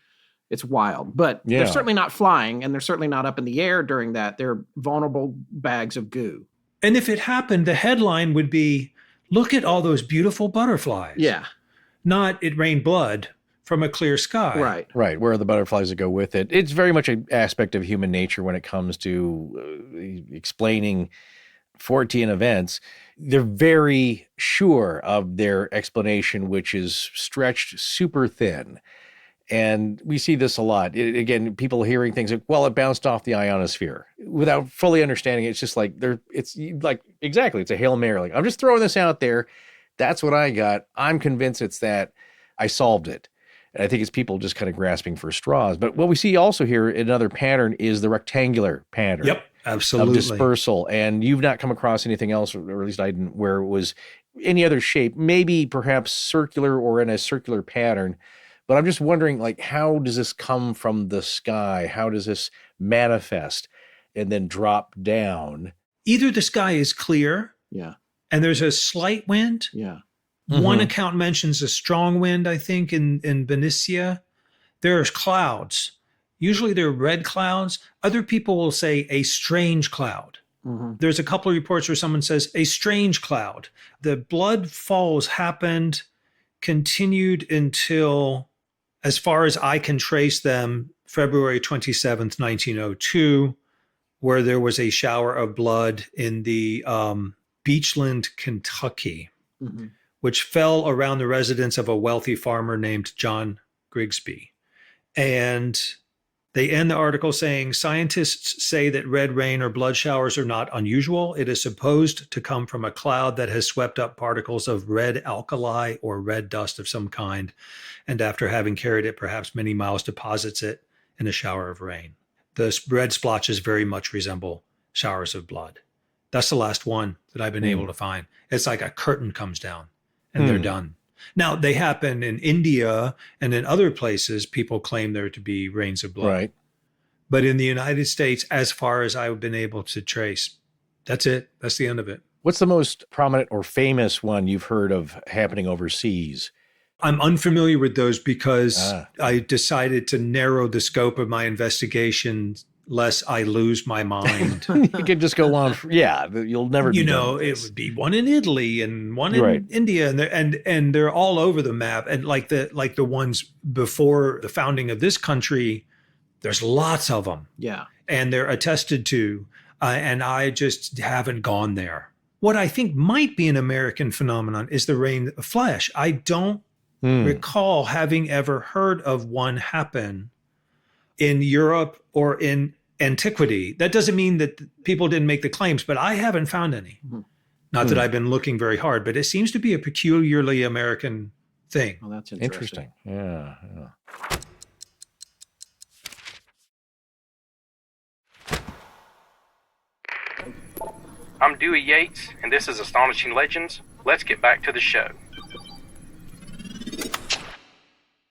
It's wild, but they're certainly not flying, and they're certainly not up in the air during that. They're vulnerable bags of goo. And if it happened, the headline would be, "Look at all those beautiful butterflies." Yeah. Not "It rained blood from a clear sky." Right. Where are the butterflies that go with it? It's very much an aspect of human nature when it comes to explaining Fortean events. They're very sure of their explanation, which is stretched super thin. And we see this a lot. Again, people hearing things like, well, it bounced off the ionosphere without fully understanding it. It's just like, it's a Hail Mary. Like, I'm just throwing this out there. That's what I got. I'm convinced it's that. I solved it. And I think it's people just kind of grasping for straws. But what we see also here, another pattern, is the rectangular pattern. Yep, absolutely. Of dispersal. And you've not come across anything else, or at least I didn't, where it was any other shape, maybe perhaps circular or in a circular pattern. But I'm just wondering, like, how does this come from the sky? How does this manifest and then drop down? Either the sky is clear. Yeah. And there's a slight wind. Yeah. One account mentions a strong wind, I think, in Benicia. There's clouds. Usually they're red clouds. Other people will say a strange cloud. There's a couple of reports where someone says a strange cloud. The blood falls continued until, as far as I can trace them, February 27th, 1902, where there was a shower of blood in the Beachland, Kentucky, which fell around the residence of a wealthy farmer named John Grigsby. And They end the article saying, scientists say that red rain or blood showers are not unusual. It is supposed to come from a cloud that has swept up particles of red alkali or red dust of some kind, and after having carried it perhaps many miles, deposits it in a shower of rain. The red splotches very much resemble showers of blood. That's the last one that I've been able to find. It's like a curtain comes down and they're done. Now, they happen in India and in other places. People claim there to be rains of blood. Right. But in the United States, as far as I've been able to trace, that's it. That's the end of it. What's the most prominent or famous one you've heard of happening overseas? I'm unfamiliar with those because I decided to narrow the scope of my investigation lest I lose my mind. You could just go on. You'll never be done with it this. would be one in Italy and one in India, and they're all over the map. And like the ones before the founding of this country, there's lots of them. Yeah. And they're attested to, and I just haven't gone there. What I think might be an American phenomenon is the rain of flesh. I don't recall having ever heard of one happen in Europe or in antiquity. That doesn't mean that people didn't make the claims, but I haven't found any. Not that I've been looking very hard, but it seems to be a peculiarly American thing. Well, that's Interesting. Yeah. I'm Dewey Yates, and this is Astonishing Legends. Let's get back to the show.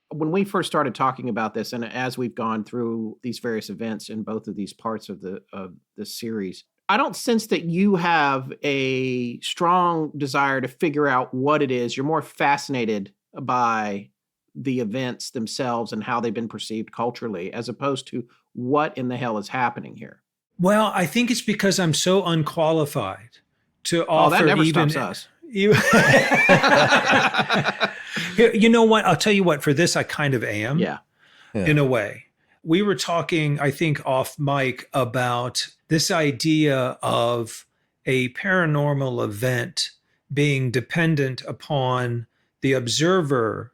When we first started talking about this, and as we've gone through these various events in both of these parts of the series, I don't sense that you have a strong desire to figure out what it is. You're more fascinated by the events themselves and how they've been perceived culturally, as opposed to what in the hell is happening here. Well, I think it's because I'm so unqualified to offer. That never stops us. You know what? I'll tell you what, for this, I kind of am. Yeah. In a way. We were talking, I think, off mic about this idea of a paranormal event being dependent upon the observer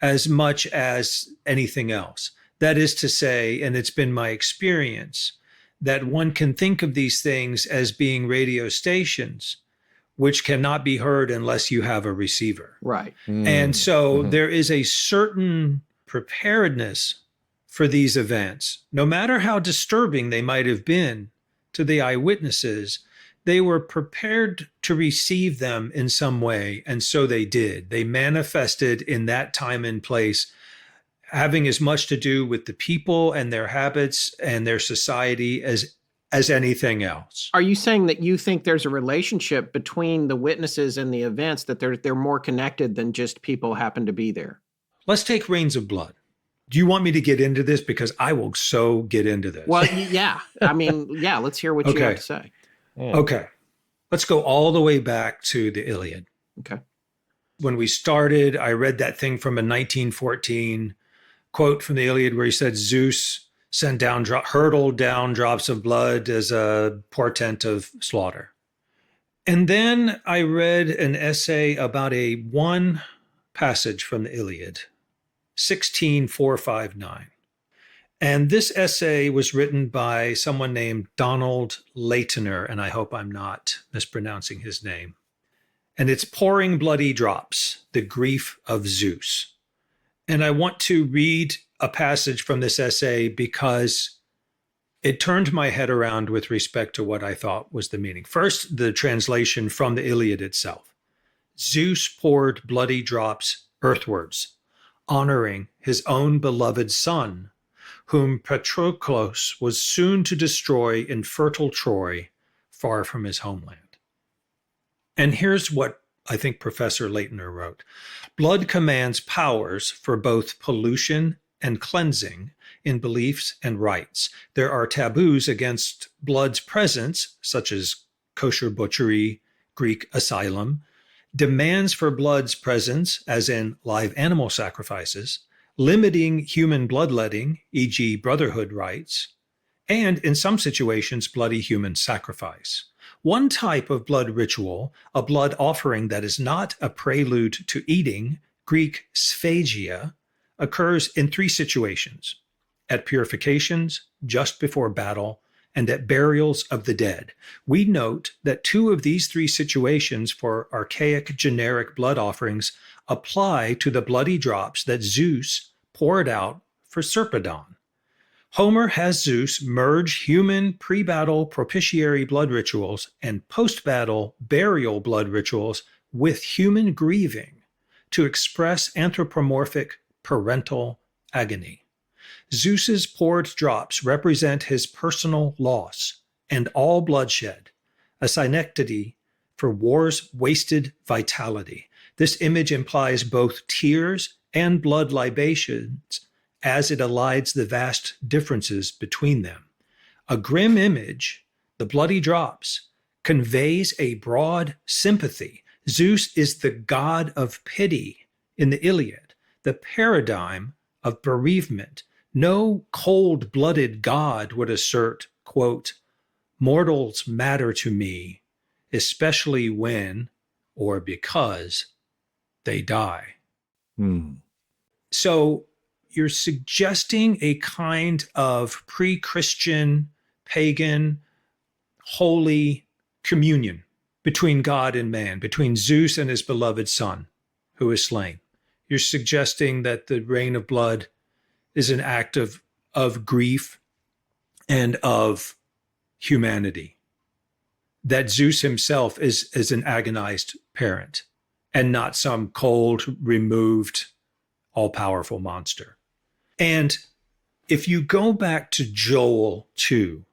as much as anything else. That is to say, and it's been my experience, that one can think of these things as being radio stations, which cannot be heard unless you have a receiver. Right. And so there is a certain preparedness for these events. No matter how disturbing they might have been to the eyewitnesses, they were prepared to receive them in some way. And so they did. They manifested in that time and place, having as much to do with the people and their habits and their society as anything else. Are you saying that you think there's a relationship between the witnesses and the events, that they're more connected than just people happen to be there? Let's take rains of blood. Do you want me to get into this? Because I will so get into this. Well, yeah. I mean, yeah, let's hear what you have to say. Yeah. Okay. Let's go all the way back to the Iliad. Okay. When we started, I read that thing from a 1914 quote from the Iliad where he said Zeus hurtled down drops of blood as a portent of slaughter. And then I read an essay about one passage from the Iliad, 16459. And this essay was written by someone named Donald Laytoner, and I hope I'm not mispronouncing his name. And it's Pouring Bloody Drops, the Grief of Zeus. And I want to read a passage from this essay because it turned my head around with respect to what I thought was the meaning. First, the translation from the Iliad itself. Zeus poured bloody drops earthwards, honoring his own beloved son, whom Patroclus was soon to destroy in fertile Troy, far from his homeland. And here's what I think Professor Laytoner wrote. Blood commands powers for both pollution and cleansing in beliefs and rites. There are taboos against blood's presence, such as kosher butchery, Greek asylum, demands for blood's presence, as in live animal sacrifices, limiting human bloodletting, e.g. brotherhood rites, and in some situations, bloody human sacrifice. One type of blood ritual, a blood offering that is not a prelude to eating, Greek sphagia, occurs in 3 situations. at purifications just before battle, and at burials of the dead. We note that 2 of these 3 situations for archaic generic blood offerings apply to the bloody drops that Zeus poured out for Serpedon. Homer has Zeus merge human pre-battle propitiatory blood rituals and post-battle burial blood rituals with human grieving to express anthropomorphic parental agony. Zeus's poured drops represent his personal loss and all bloodshed, a synecdoche for war's wasted vitality. This image implies both tears and blood libations as it elides the vast differences between them. A grim image, the bloody drops, conveys a broad sympathy. Zeus is the god of pity in the Iliad, the paradigm of bereavement. No cold-blooded god would assert, quote, "Mortals matter to me, especially when or because they die." So you're suggesting a kind of pre-Christian, pagan, holy communion between God and man, between Zeus and his beloved son, who is slain. You're suggesting that the rain of blood is an act of grief and of humanity. That Zeus himself is an agonized parent and not some cold, removed, all-powerful monster. And if you go back to Joel 2,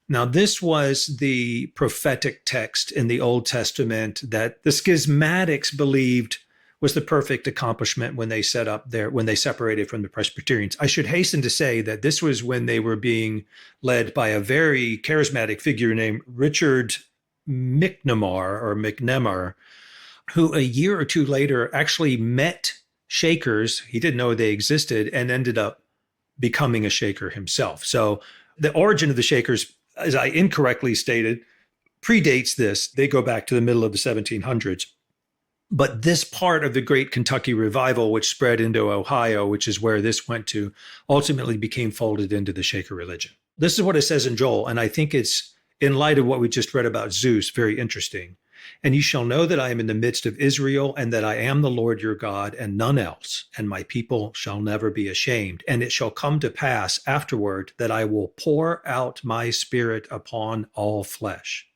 now this was the prophetic text in the Old Testament that the schismatics believed was the perfect accomplishment when they separated from the Presbyterians. I should hasten to say that this was when they were being led by a very charismatic figure named Richard McNemar, who a year or 2 later actually met Shakers. He didn't know they existed and ended up becoming a Shaker himself. So the origin of the Shakers, as I incorrectly stated, predates this. They go back to the middle of the 1700s. But this part of the Great Kentucky Revival, which spread into Ohio, which is where this went to, ultimately became folded into the Shaker religion. This is what it says in Joel, and I think it's, in light of what we just read about Zeus, very interesting. "And you shall know that I am in the midst of Israel, and that I am the Lord your God, and none else, and my people shall never be ashamed. And it shall come to pass afterward that I will pour out my spirit upon all flesh.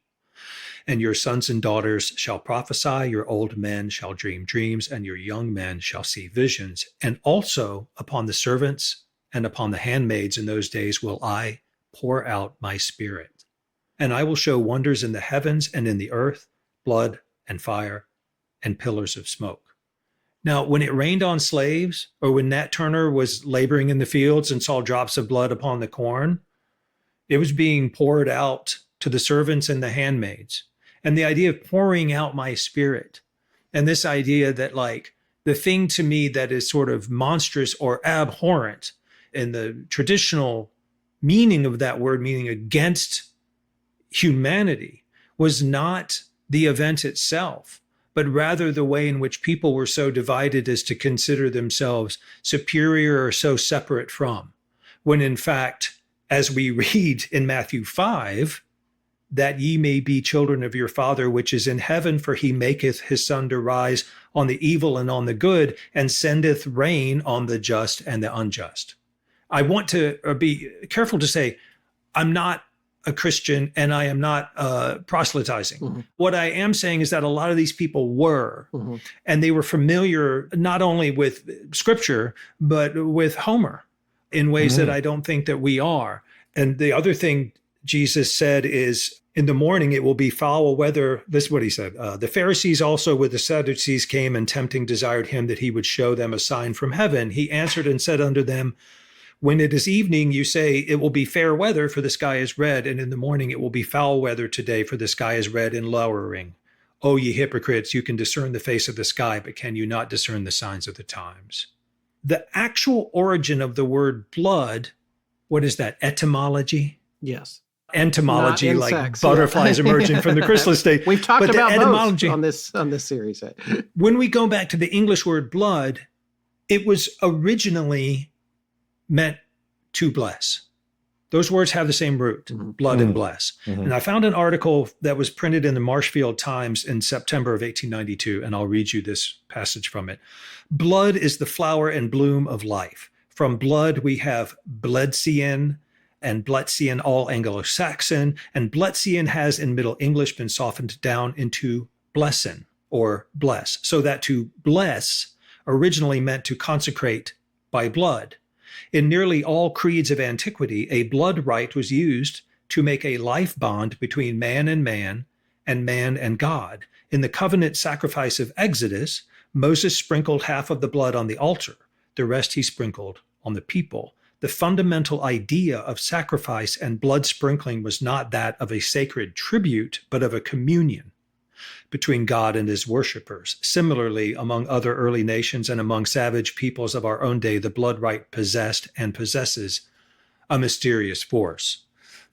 And your sons and daughters shall prophesy, your old men shall dream dreams, and your young men shall see visions. And also upon the servants and upon the handmaids in those days will I pour out my spirit. And I will show wonders in the heavens and in the earth, blood and fire and pillars of smoke." Now, when it rained on slaves, or when Nat Turner was laboring in the fields and saw drops of blood upon the corn, it was being poured out to the servants and the handmaids. And the idea of pouring out my spirit, and this idea that, like, the thing to me that is sort of monstrous or abhorrent in the traditional meaning of that word, meaning against humanity, was not the event itself, but rather the way in which people were so divided as to consider themselves superior or so separate from, when in fact, as we read in Matthew 5, that ye may be children of your Father which is in heaven, for he maketh his sun to rise on the evil and on the good, and sendeth rain on the just and the unjust. I want to be careful to say, I'm not a Christian and I am not proselytizing. Mm-hmm. What I am saying is that a lot of these people were, mm-hmm. and they were familiar not only with Scripture, but with Homer in ways mm-hmm. that I don't think that we are. And the other thing Jesus said is, in the morning it will be foul weather. This is what he said. The Pharisees also with the Sadducees came, and tempting desired him that he would show them a sign from heaven. He answered and said unto them, when it is evening, you say, it will be fair weather, for the sky is red, and in the morning it will be foul weather today, for the sky is red and lowering. O ye hypocrites, you can discern the face of the sky, but can you not discern the signs of the times? The actual origin of the word blood, what is that, etymology? Yes. Entomology, like butterflies emerging from the chrysalis state. We've talked about etymology on this series. When we go back to the English word blood, it was originally meant to bless. Those words have the same root, blood and bless. And I found an article that was printed in the Marshfield Times in September of 1892, and I'll read you this passage from it. Blood is the flower and bloom of life. From blood, we have Bledsian and Bletzian, all Anglo-Saxon, and Bletzian has in Middle English been softened down into blessin or bless, so that to bless originally meant to consecrate by blood. In nearly all creeds of antiquity, a blood rite was used to make a life bond between man and God. In the covenant sacrifice of Exodus, Moses sprinkled half of the blood on the altar. The rest he sprinkled on the people. The fundamental idea of sacrifice and blood sprinkling was not that of a sacred tribute, but of a communion between God and his worshipers. Similarly, among other early nations and among savage peoples of our own day, the blood rite possessed and possesses a mysterious force.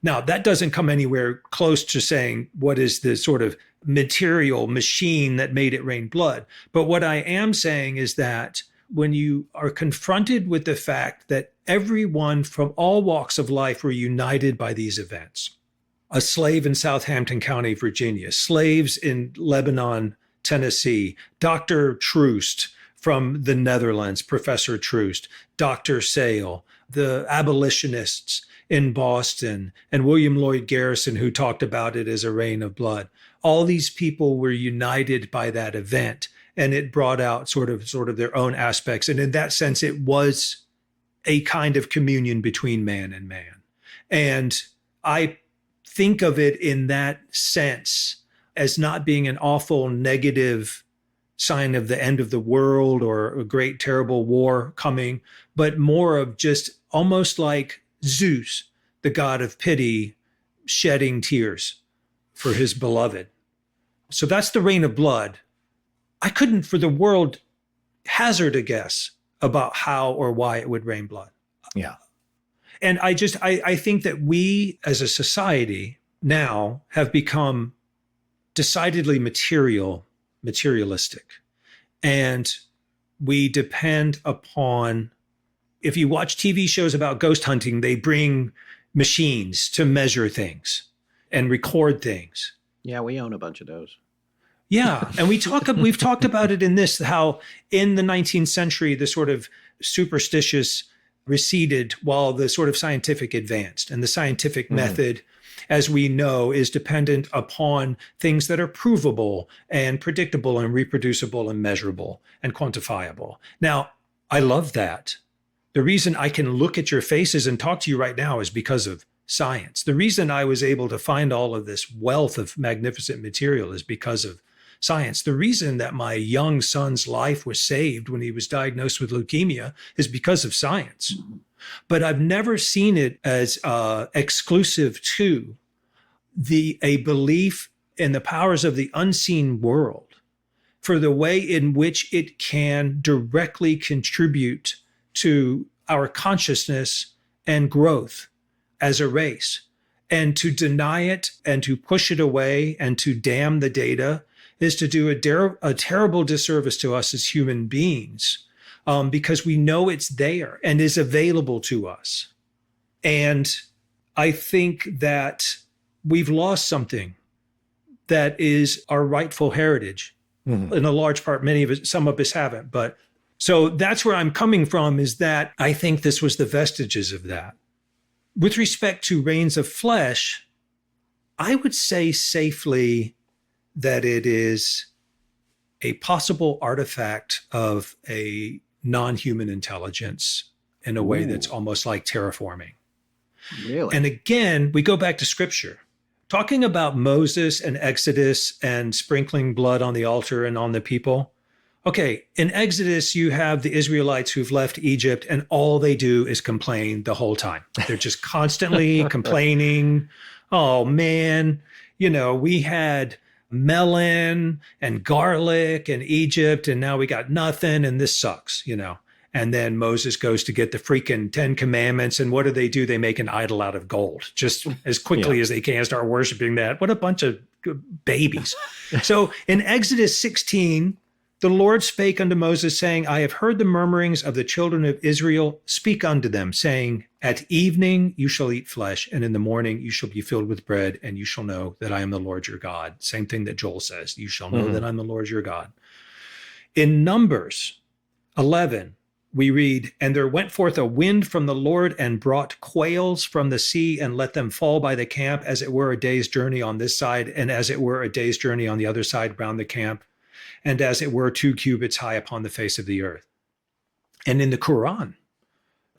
Now, that doesn't come anywhere close to saying what is the sort of material machine that made it rain blood. But what I am saying is that when you are confronted with the fact that everyone from all walks of life were united by these events, a slave in Southampton County, Virginia, slaves in Lebanon, Tennessee, Dr. Troost from the Netherlands, Professor Troost, Dr. Sale, the abolitionists in Boston, and William Lloyd Garrison, who talked about it as a rain of blood. All these people were united by that event, and it brought out sort of their own aspects. And in that sense, it was a kind of communion between man and man. And I think of it in that sense as not being an awful negative sign of the end of the world or a great terrible war coming, but more of just almost like Zeus, the god of pity, shedding tears for his beloved. So that's the rain of blood. I couldn't for the world hazard a guess about how or why it would rain blood. Yeah. And I think that we as a society now have become decidedly materialistic. And we depend upon, if you watch TV shows about ghost hunting, they bring machines to measure things and record things. Yeah, we own a bunch of those. Yeah. And we've talked about it in this, how in the 19th century, the sort of superstitious receded while the sort of scientific advanced. And the scientific method, as we know, is dependent upon things that are provable and predictable and reproducible and measurable and quantifiable. Now, I love that. The reason I can look at your faces and talk to you right now is because of science. The reason I was able to find all of this wealth of magnificent material is because of science. The reason that my young son's life was saved when he was diagnosed with leukemia is because of science. But I've never seen it as exclusive to a belief in the powers of the unseen world, for the way in which it can directly contribute to our consciousness and growth as a race. And to deny it and to push it away and to damn the data is to do a terrible disservice to us as human beings, because we know it's there and is available to us. And I think that we've lost something that is our rightful heritage. In a large part, some of us haven't. But so that's where I'm coming from, is that I think this was the vestiges of that. With respect to rains of flesh, I would say safely that it is a possible artifact of a non-human intelligence in a way that's almost like terraforming. Really? And again, we go back to scripture. Talking about Moses and Exodus and sprinkling blood on the altar and on the people. Okay, in Exodus, you have the Israelites who've left Egypt and all they do is complain the whole time. They're just constantly complaining. Oh man, we had melon and garlic in Egypt and now we got nothing and this sucks, And then Moses goes to get the freaking 10 commandments. And what do? They make an idol out of gold just as quickly as they can, start worshiping that. What a bunch of babies. So in Exodus 16, the Lord spake unto Moses, saying, I have heard the murmurings of the children of Israel. Speak unto them, saying, At evening you shall eat flesh, and in the morning you shall be filled with bread, and you shall know that I am the Lord your God. Same thing that Joel says. You shall know that I'm the Lord your God. In Numbers 11, we read, and there went forth a wind from the Lord and brought quails from the sea and let them fall by the camp, as it were a day's journey on this side, and as it were a day's journey on the other side round the camp, and as it were 2 cubits high upon the face of the earth. And in the Quran,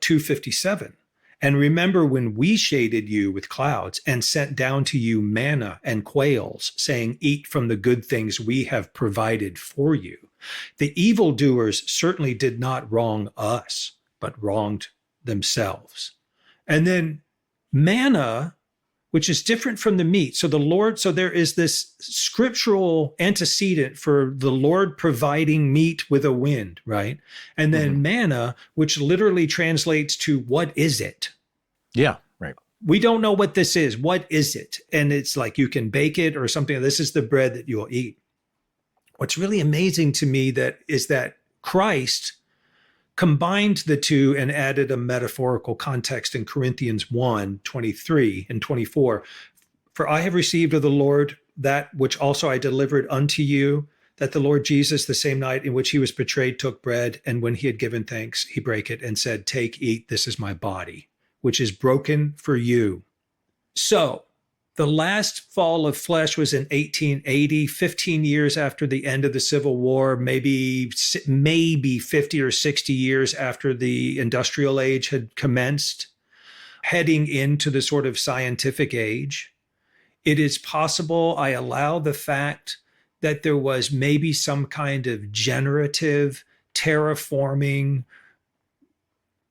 257, and remember when we shaded you with clouds and sent down to you manna and quails, saying, eat from the good things we have provided for you. The evildoers certainly did not wrong us, but wronged themselves. And then manna, which is different from the meat. So there is this scriptural antecedent for the Lord providing meat with a wind, right? And then manna, which literally translates to what is it? Yeah, right. We don't know what this is. What is it? And it's like you can bake it or something. This is the bread that you'll eat. What's really amazing to me is that Christ combined the two and added a metaphorical context in Corinthians 1, 23 and 24. For I have received of the Lord that which also I delivered unto you, that the Lord Jesus, the same night in which he was betrayed, took bread, and when he had given thanks, he brake it and said, take, eat, this is my body, which is broken for you. So, the last fall of flesh was in 1880, 15 years after the end of the Civil War, maybe 50 or 60 years after the industrial age had commenced, heading into the sort of scientific age. It is possible I allow the fact that there was maybe some kind of generative, terraforming,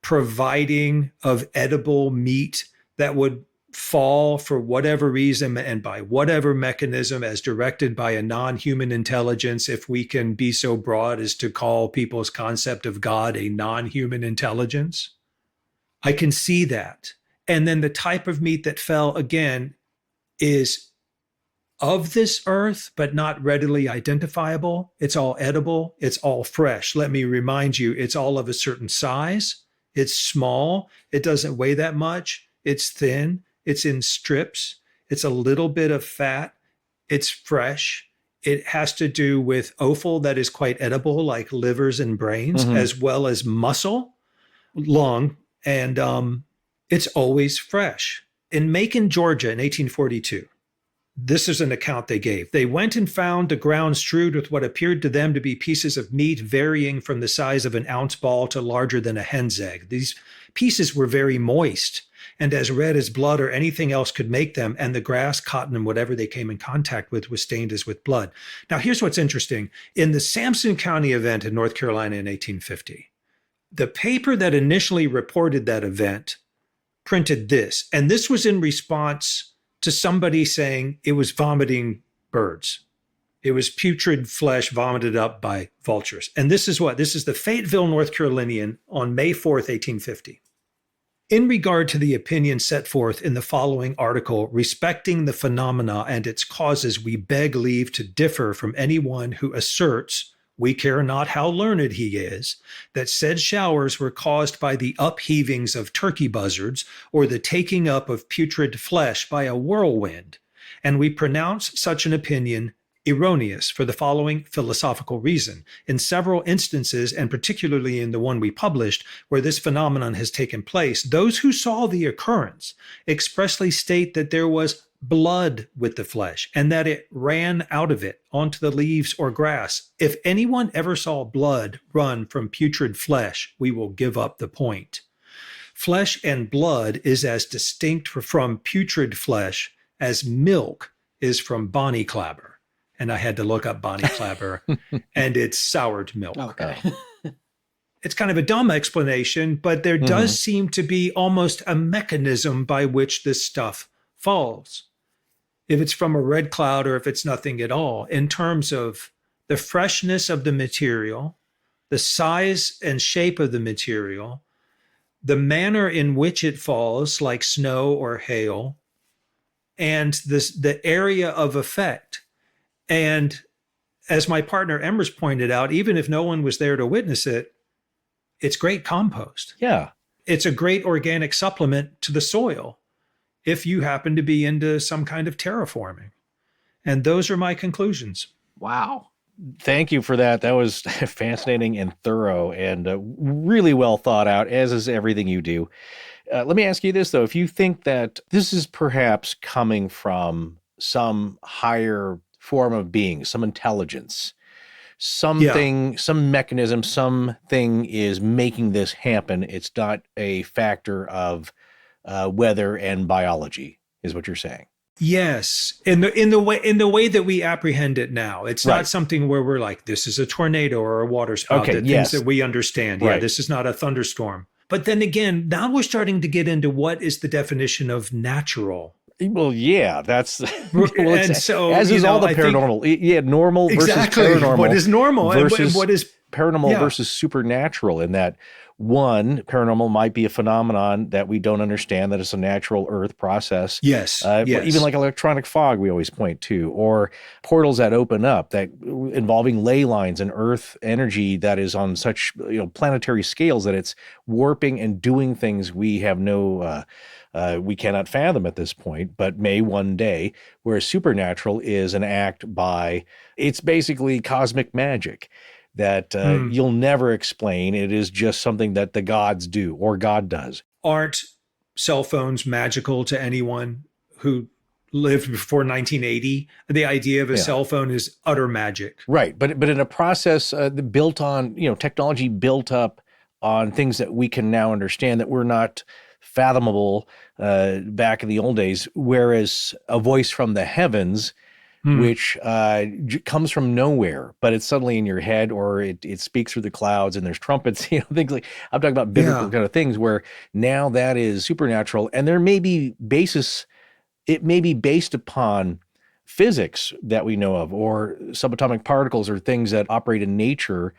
providing of edible meat that would fall for whatever reason and by whatever mechanism as directed by a non-human intelligence, if we can be so broad as to call people's concept of God a non-human intelligence. I can see that. And then the type of meat that fell, again, is of this earth, but not readily identifiable. It's all edible. It's all fresh. Let me remind you, it's all of a certain size. It's small. It doesn't weigh that much. It's thin. It's in strips. It's a little bit of fat. It's fresh. It has to do with offal that is quite edible, like livers and brains, as well as muscle, lung, and it's always fresh. In Macon, Georgia in 1842, this is an account they gave. They went and found the ground strewed with what appeared to them to be pieces of meat varying from the size of an ounce ball to larger than a hen's egg. These pieces were very moist and as red as blood or anything else could make them, and the grass, cotton, and whatever they came in contact with was stained as with blood. Now, here's what's interesting. In the Sampson County event in North Carolina in 1850, the paper that initially reported that event printed this, and this was in response to somebody saying it was vomiting birds. It was putrid flesh vomited up by vultures. And this is what? This is the Fayetteville, North Carolinian on May 4th, 1850. In regard to the opinion set forth in the following article respecting the phenomena and its causes, we beg leave to differ from anyone who asserts, we care not how learned he is, that said showers were caused by the upheavings of turkey buzzards or the taking up of putrid flesh by a whirlwind, and we pronounce such an opinion erroneous for the following philosophical reason. In several instances, and particularly in the one we published, where this phenomenon has taken place, those who saw the occurrence expressly state that there was blood with the flesh and that it ran out of it onto the leaves or grass. If anyone ever saw blood run from putrid flesh, we will give up the point. Flesh and blood is as distinct from putrid flesh as milk is from Bonnie Clabber. And I had to look up Bonnie Clabber, and it's soured milk. Okay. It's kind of a dumb explanation, but there does seem to be almost a mechanism by which this stuff falls. If it's from a red cloud or if it's nothing at all, in terms of the freshness of the material, the size and shape of the material, the manner in which it falls, like snow or hail, and the area of effect. And as my partner Emrys pointed out, even if no one was there to witness it, it's great compost. Yeah. it's a great organic supplement to the soil if you happen to be into some kind of terraforming. And those are my conclusions. Wow. Thank you for that. That was fascinating and thorough and really well thought out, as is everything you do. Let me ask you this, though. If you think that this is perhaps coming from some higher form of being, some intelligence, something, some mechanism, something is making this happen. It's not a factor of weather and biology, is what you're saying. Yes, in the way that we apprehend it now, it's not something where we're like, this is a tornado or a water spout. Things that we understand. Yeah, this is not a thunderstorm. But then again, now we're starting to get into what is the definition of natural. Well, yeah, that's and so as is all the paranormal. Normal versus paranormal. What is normal versus and what is paranormal versus supernatural? In that, one, paranormal might be a phenomenon that we don't understand, that it's a natural earth process. Yes. Even like electronic fog, we always point to, or portals that open up that involving ley lines and earth energy that is on such planetary scales that it's warping and doing things we have we cannot fathom at this point, but may one day, whereas supernatural is an act by, it's basically cosmic magic that you'll never explain. It is just something that the gods do or God does. Aren't cell phones magical to anyone who lived before 1980? The idea of a cell phone is utter magic. Right. But in a process built on, technology built up on things that we can now understand that were not fathomable back in the old days, whereas a voice from the heavens, which comes from nowhere, but it's suddenly in your head, or it speaks through the clouds and there's trumpets, things like, I'm talking about biblical kind of things where now that is supernatural. And there may be it may be based upon physics that we know of, or subatomic particles, or things that operate in nature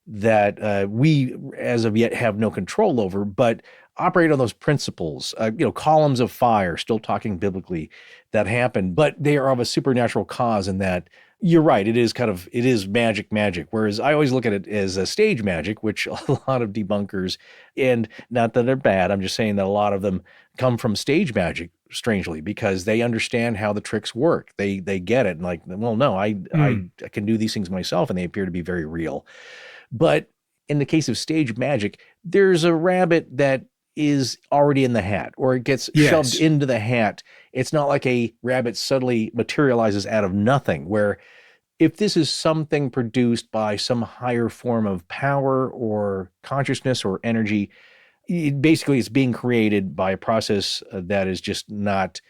that we as of yet have no control over, but operate on those principles, columns of fire, still talking biblically, that happen, but they are of a supernatural cause. And that you're right, it is magic. Whereas I always look at it as a stage magic, which a lot of debunkers, and not that they're bad, I'm just saying that a lot of them come from stage magic, strangely, because they understand how the tricks work. They get it. And like, well, no, I can do these things myself, and they appear to be very real. But in the case of stage magic, there's a rabbit that is already in the hat, or it gets shoved into the hat. It's not like a rabbit suddenly materializes out of nothing, where if this is something produced by some higher form of power or consciousness or energy, basically it's being created by a process that is just not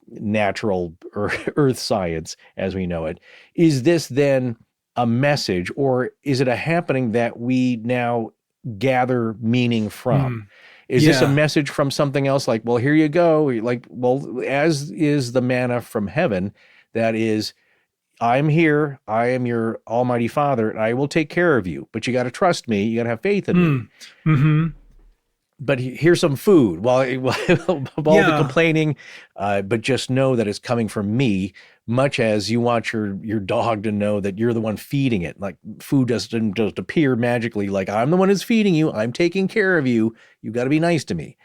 natural or earth science as we know it. Is this then a message, or is it a happening that we now gather meaning from? Is this a message from something else? Like, well, here you go. Like, well, as is the manna from heaven, that is, I'm here. I am your almighty Father, and I will take care of you. But you got to trust me. You got to have faith in me. Mm-hmm. But here's some food. While all the complaining, but just know that it's coming from me, much as you want your dog to know that you're the one feeding it. Like, food doesn't just appear magically. Like, I'm the one who's feeding you. I'm taking care of you. You got to be nice to me.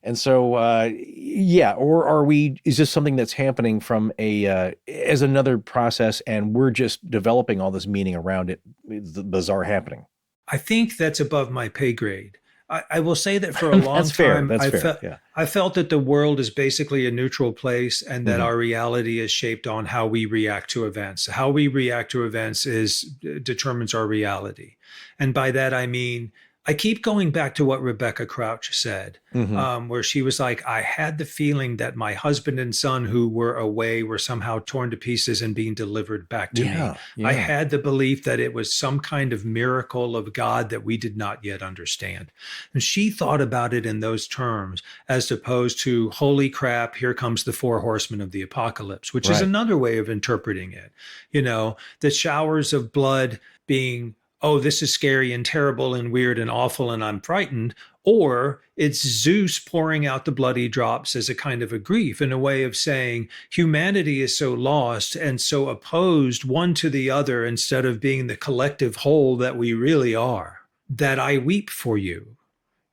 And so, or is this something that's happening from as another process, and we're just developing all this meaning around it? It's the bizarre happening. I think that's above my pay grade. I will say that for a long time, I felt that the world is basically a neutral place, and that our reality is shaped on how we react to events. How we react to events determines our reality. And by that, I mean, I keep going back to what Rebecca Crouch said, where she was like, I had the feeling that my husband and son who were away were somehow torn to pieces and being delivered back to me. Yeah. I had the belief that it was some kind of miracle of God that we did not yet understand. And she thought about it in those terms, as opposed to, holy crap, here comes the 4 horsemen of the apocalypse, which is another way of interpreting it. The showers of blood being, oh, this is scary and terrible and weird and awful and I'm frightened, or it's Zeus pouring out the bloody drops as a kind of a grief, in a way of saying humanity is so lost and so opposed one to the other, instead of being the collective whole that we really are, that I weep for you.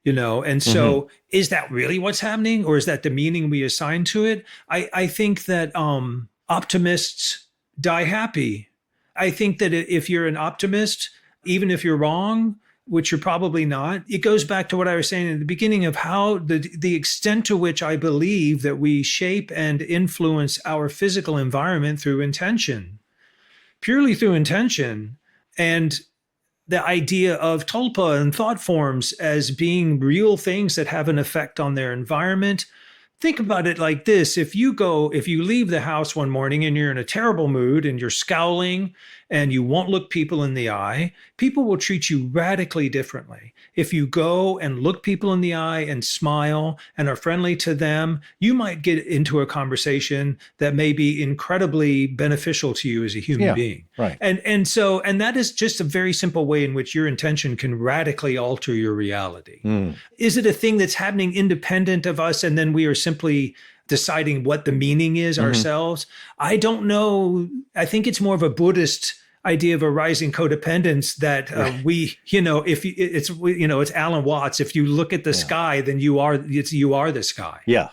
And so is that really what's happening, or is that the meaning we assign to it? I think that optimists die happy. I think that if you're an optimist, even if you're wrong, which you're probably not, it goes back to what I was saying at the beginning of how the extent to which I believe that we shape and influence our physical environment through intention, purely through intention. And the idea of tulpa and thought forms as being real things that have an effect on their environment. Think about it like this. If you leave the house one morning and you're in a terrible mood and you're scowling and you won't look people in the eye, people will treat you radically differently. If you go and look people in the eye and smile and are friendly to them, you might get into a conversation that may be incredibly beneficial to you as a human being. Right. And that is just a very simple way in which your intention can radically alter your reality. Is it a thing that's happening independent of us and then we are simply deciding what the meaning is ourselves? I don't know. I think it's more of a Buddhist idea of a rising codependence that it's Alan Watts. If you look at the sky, then you are the sky. Yeah.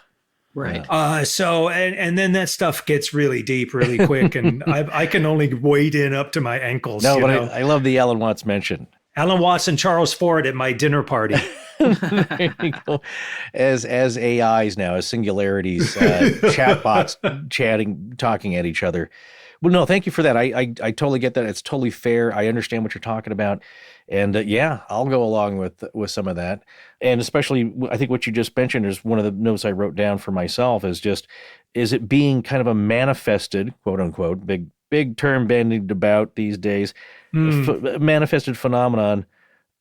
Right. And then that stuff gets really deep really quick, and I can only wade in up to my ankles. No, but I love the Alan Watts mention. Alan Watts and Charles Ford at my dinner party. There you go. As AIs now, as singularities, chatbots talking at each other. Well, no, thank you for that. I totally get that. It's totally fair. I understand what you're talking about. And I'll go along with some of that. And especially, I think what you just mentioned is one of the notes I wrote down for myself is it being kind of a manifested, quote unquote, big term bandied about these days, manifested phenomenon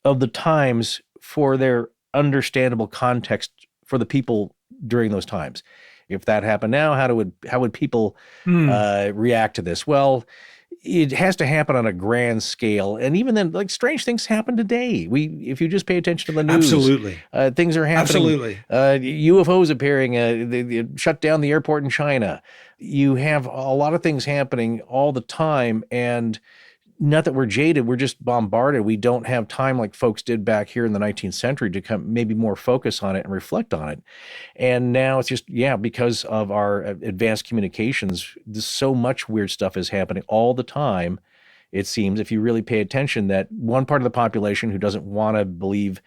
of the times for their understandable context for the people during those times. If that happened now, how would people react to this? Well, it has to happen on a grand scale, and even then, like strange things happen today. If you just pay attention to the news, absolutely, things are happening. Absolutely, UFOs appearing. They shut down the airport in China. You have a lot of things happening all the time, and not that we're jaded, we're just bombarded. We don't have time like folks did back here in the 19th century to come maybe more focus on it and reflect on it. And now it's just, because of our advanced communications, so much weird stuff is happening all the time. It seems, if you really pay attention, that one part of the population who doesn't want to believe,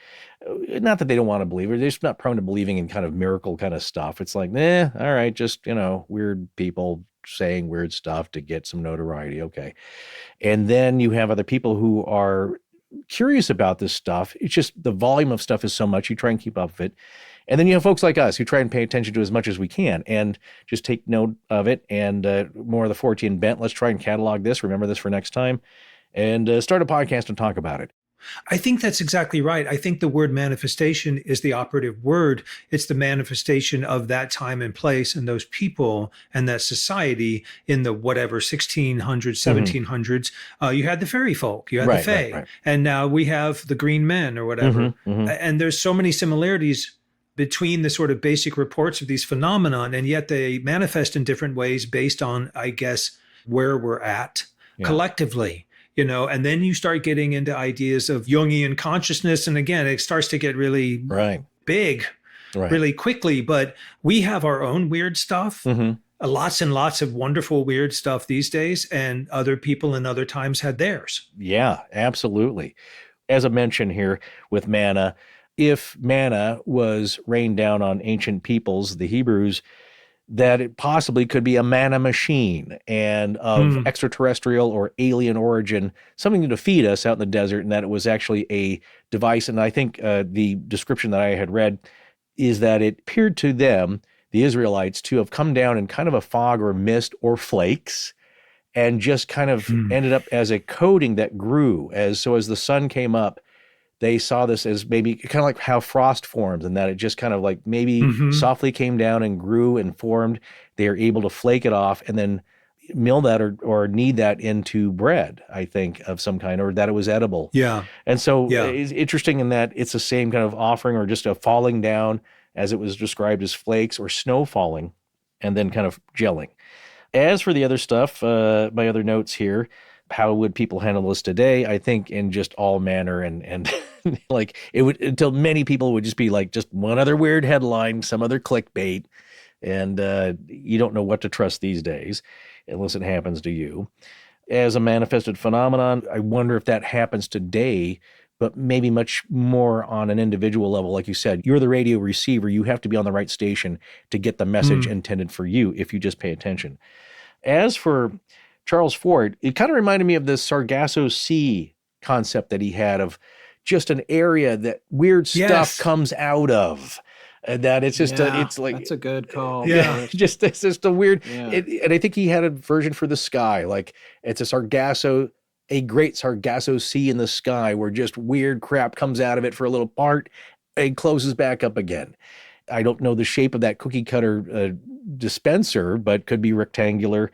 not that they don't want to believe, or they're just not prone to believing in kind of miracle kind of stuff. It's like, all right, just, weird people saying weird stuff to get some notoriety. Okay. And then you have other people who are curious about this stuff. It's just the volume of stuff is so much, you try and keep up with it. And then you have folks like us who try and pay attention to as much as we can and just take note of it. And more of the 14 bent, let's try and catalog this, remember this for next time, and start a podcast and talk about it. I think that's exactly right. I think the word manifestation is the operative word. It's the manifestation of that time and place and those people and that society in the whatever 1600s, 1700s. You had the fairy folk, you had the fae, right. And now we have the green men or whatever. And there's so many similarities between the sort of basic reports of these phenomenon, and yet they manifest in different ways based on, I guess, where we're at collectively. And then you start getting into ideas of Jungian consciousness. And again, it starts to get really big really quickly. But we have our own weird stuff, lots and lots of wonderful weird stuff these days. And other people in other times had theirs. Yeah, absolutely. As I mentioned here with manna, if manna was rained down on ancient peoples, the Hebrews, that it possibly could be a manna machine and of extraterrestrial or alien origin, something to feed us out in the desert, and that it was actually a device. And I think the description that I had read is that it appeared to them, the Israelites, to have come down in kind of a fog or mist or flakes and just kind of ended up as a coating that grew. As the sun came up, they saw this as maybe kind of like how frost forms, and that it just kind of like maybe softly came down and grew and formed. They are able to flake it off and then mill that or knead that into bread, I think, of some kind, or that it was edible. Yeah. And so it's interesting in that it's the same kind of offering or just a falling down as it was described as flakes or snow falling and then kind of gelling. As for the other stuff, my other notes here, How would people handle this today? I think in just all manner and like it would, until many people would just be like just one other weird headline, some other clickbait. And you don't know what to trust these days unless it happens to you. As a manifested phenomenon, I wonder if that happens today, but maybe much more on an individual level. Like you said, you're the radio receiver. You have to be on the right station to get the message intended for you if you just pay attention. As for Charles Fort, it kind of reminded me of the Sargasso Sea concept that he had of just an area that weird stuff comes out of. That it's just it's like that's a good call. Yeah, it's just a weird. And I think he had a version for the sky, like it's a great Sargasso Sea in the sky where just weird crap comes out of it for a little part and closes back up again. I don't know the shape of that cookie cutter dispenser, but could be rectangular.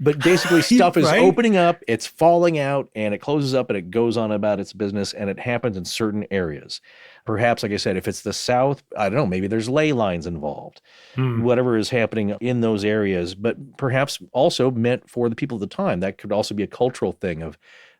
But basically stuff is opening up, it's falling out, and it closes up and it goes on about its business, and it happens in certain areas. Perhaps, like I said, if it's the South, I don't know, maybe there's ley lines involved, whatever is happening in those areas, but perhaps also meant for the people of the time. That could also be a cultural thing of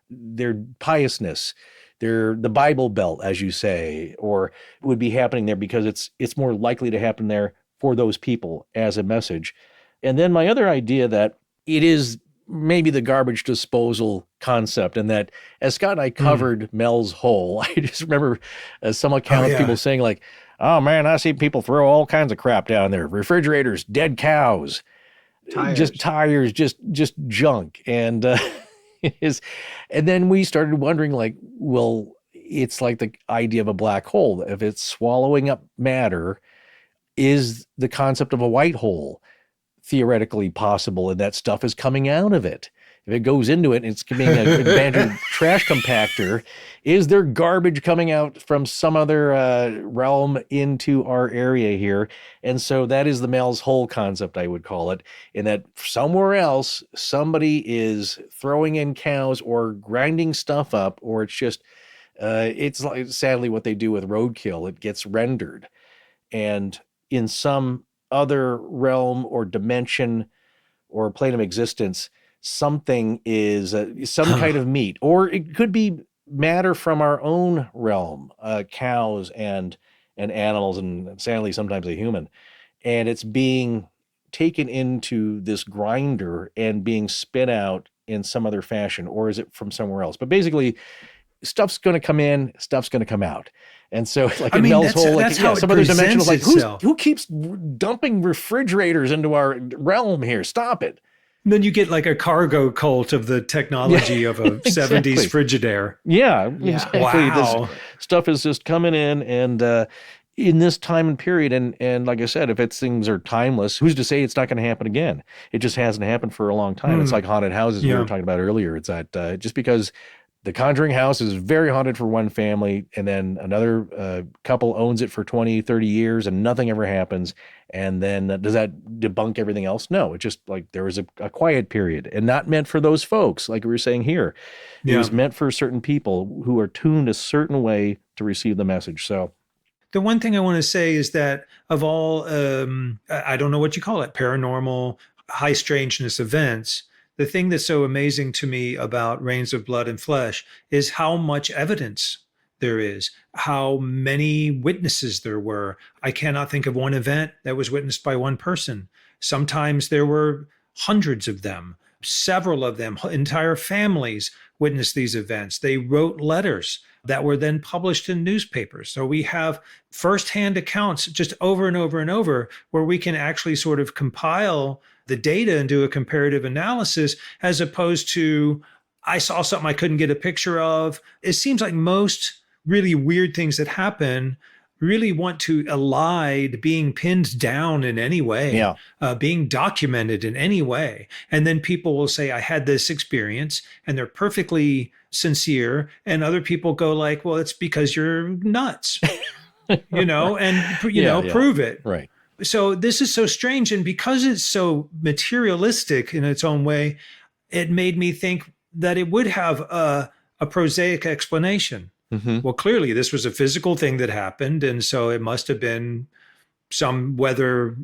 their piousness, the Bible Belt, as you say, or would be happening there because it's more likely to happen there for those people as a message. And then my other idea that it is maybe the garbage disposal concept, and that as Scott and I covered Mel's Hole, I just remember some account of people saying like, oh man, I see people throw all kinds of crap down there. Refrigerators, dead cows, tires, just junk. And and then we started wondering like, well, it's like the idea of a black hole. If it's swallowing up matter, is the concept of a white hole theoretically possible, and that stuff is coming out of it? If it goes into it and it's being an abandoned trash compactor, is there garbage coming out from some other realm into our area here? And so that is the Mel's Hole concept, I would call it, in that somewhere else, somebody is throwing in cows or grinding stuff up, or it's just, it's like sadly what they do with roadkill. It gets rendered. And in some other realm or dimension or plane of existence, something is some kind of meat, or it could be matter from our own realm, cows and animals, and sadly sometimes a human, and it's being taken into this grinder and being spit out in some other fashion, or is it from somewhere else? But basically, stuff's going to come in, stuff's going to come out. And so, like in Mel's Hole, like some other dimension, like who keeps dumping refrigerators into our realm here? Stop it. And then you get like a cargo cult of the technology of a 70s Frigidaire. Yeah, exactly. Wow. This stuff is just coming in, and in this time and period, and like I said, if things are timeless, who's to say it's not going to happen again? It just hasn't happened for a long time. It's like haunted houses we were talking about earlier. It's that just because the Conjuring house is very haunted for one family, and then another couple owns it for 20, 30 years, and nothing ever happens. And then does that debunk everything else? No, it's just like there was a quiet period, and not meant for those folks, like we were saying here. It was meant for certain people who are tuned a certain way to receive the message. So the one thing I want to say is that of all, I don't know what you call it, paranormal, high strangeness events, the thing that's so amazing to me about Rains of Blood and Flesh is how much evidence there is, how many witnesses there were. I cannot think of one event that was witnessed by one person. Sometimes there were hundreds of them, several of them, entire families witnessed these events. They wrote letters that were then published in newspapers. So we have firsthand accounts just over and over and over where we can actually sort of compile the data and do a comparative analysis, as opposed to, I saw something I couldn't get a picture of. It seems like most really weird things that happen really want to elide being pinned down in any way, being documented in any way. And then people will say, I had this experience, and they're perfectly sincere. And other people go like, well, it's because you're nuts, prove it. Right. So this is so strange. And because it's so materialistic in its own way, it made me think that it would have a prosaic explanation. Well, clearly this was a physical thing that happened. And so it must have been some weather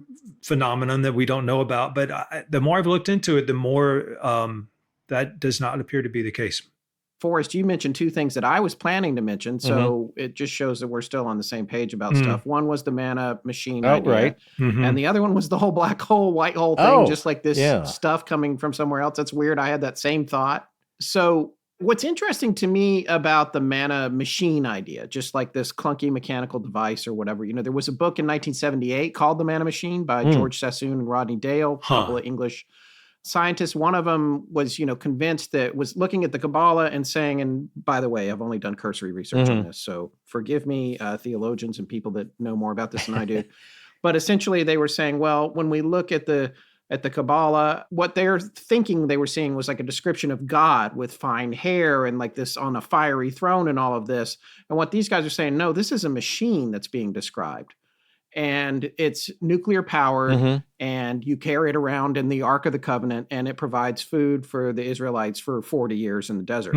phenomenon that we don't know about. But the more I've looked into it, the more that does not appear to be the case. Forrest, you mentioned two things that I was planning to mention, so it just shows that we're still on the same page about stuff. One was the mana machine idea, right. And the other one was the whole black hole, white hole thing, just like this stuff coming from somewhere else. That's weird. I had that same thought. So what's interesting to me about the mana machine idea, just like this clunky mechanical device or whatever, there was a book in 1978 called The Mana Machine by George Sassoon and Rodney Dale, a couple of English scientists. One of them was, convinced that was looking at the Kabbalah and saying, and by the way, I've only done cursory research on this, so forgive me, theologians and people that know more about this than I do. But essentially they were saying, well, when we look at the Kabbalah, what they're thinking they were seeing was like a description of God with fine hair and like this on a fiery throne and all of this. And what these guys are saying, no, this is a machine that's being described. And it's nuclear powered, and you carry it around in the Ark of the Covenant, and it provides food for the Israelites for 40 years in the desert.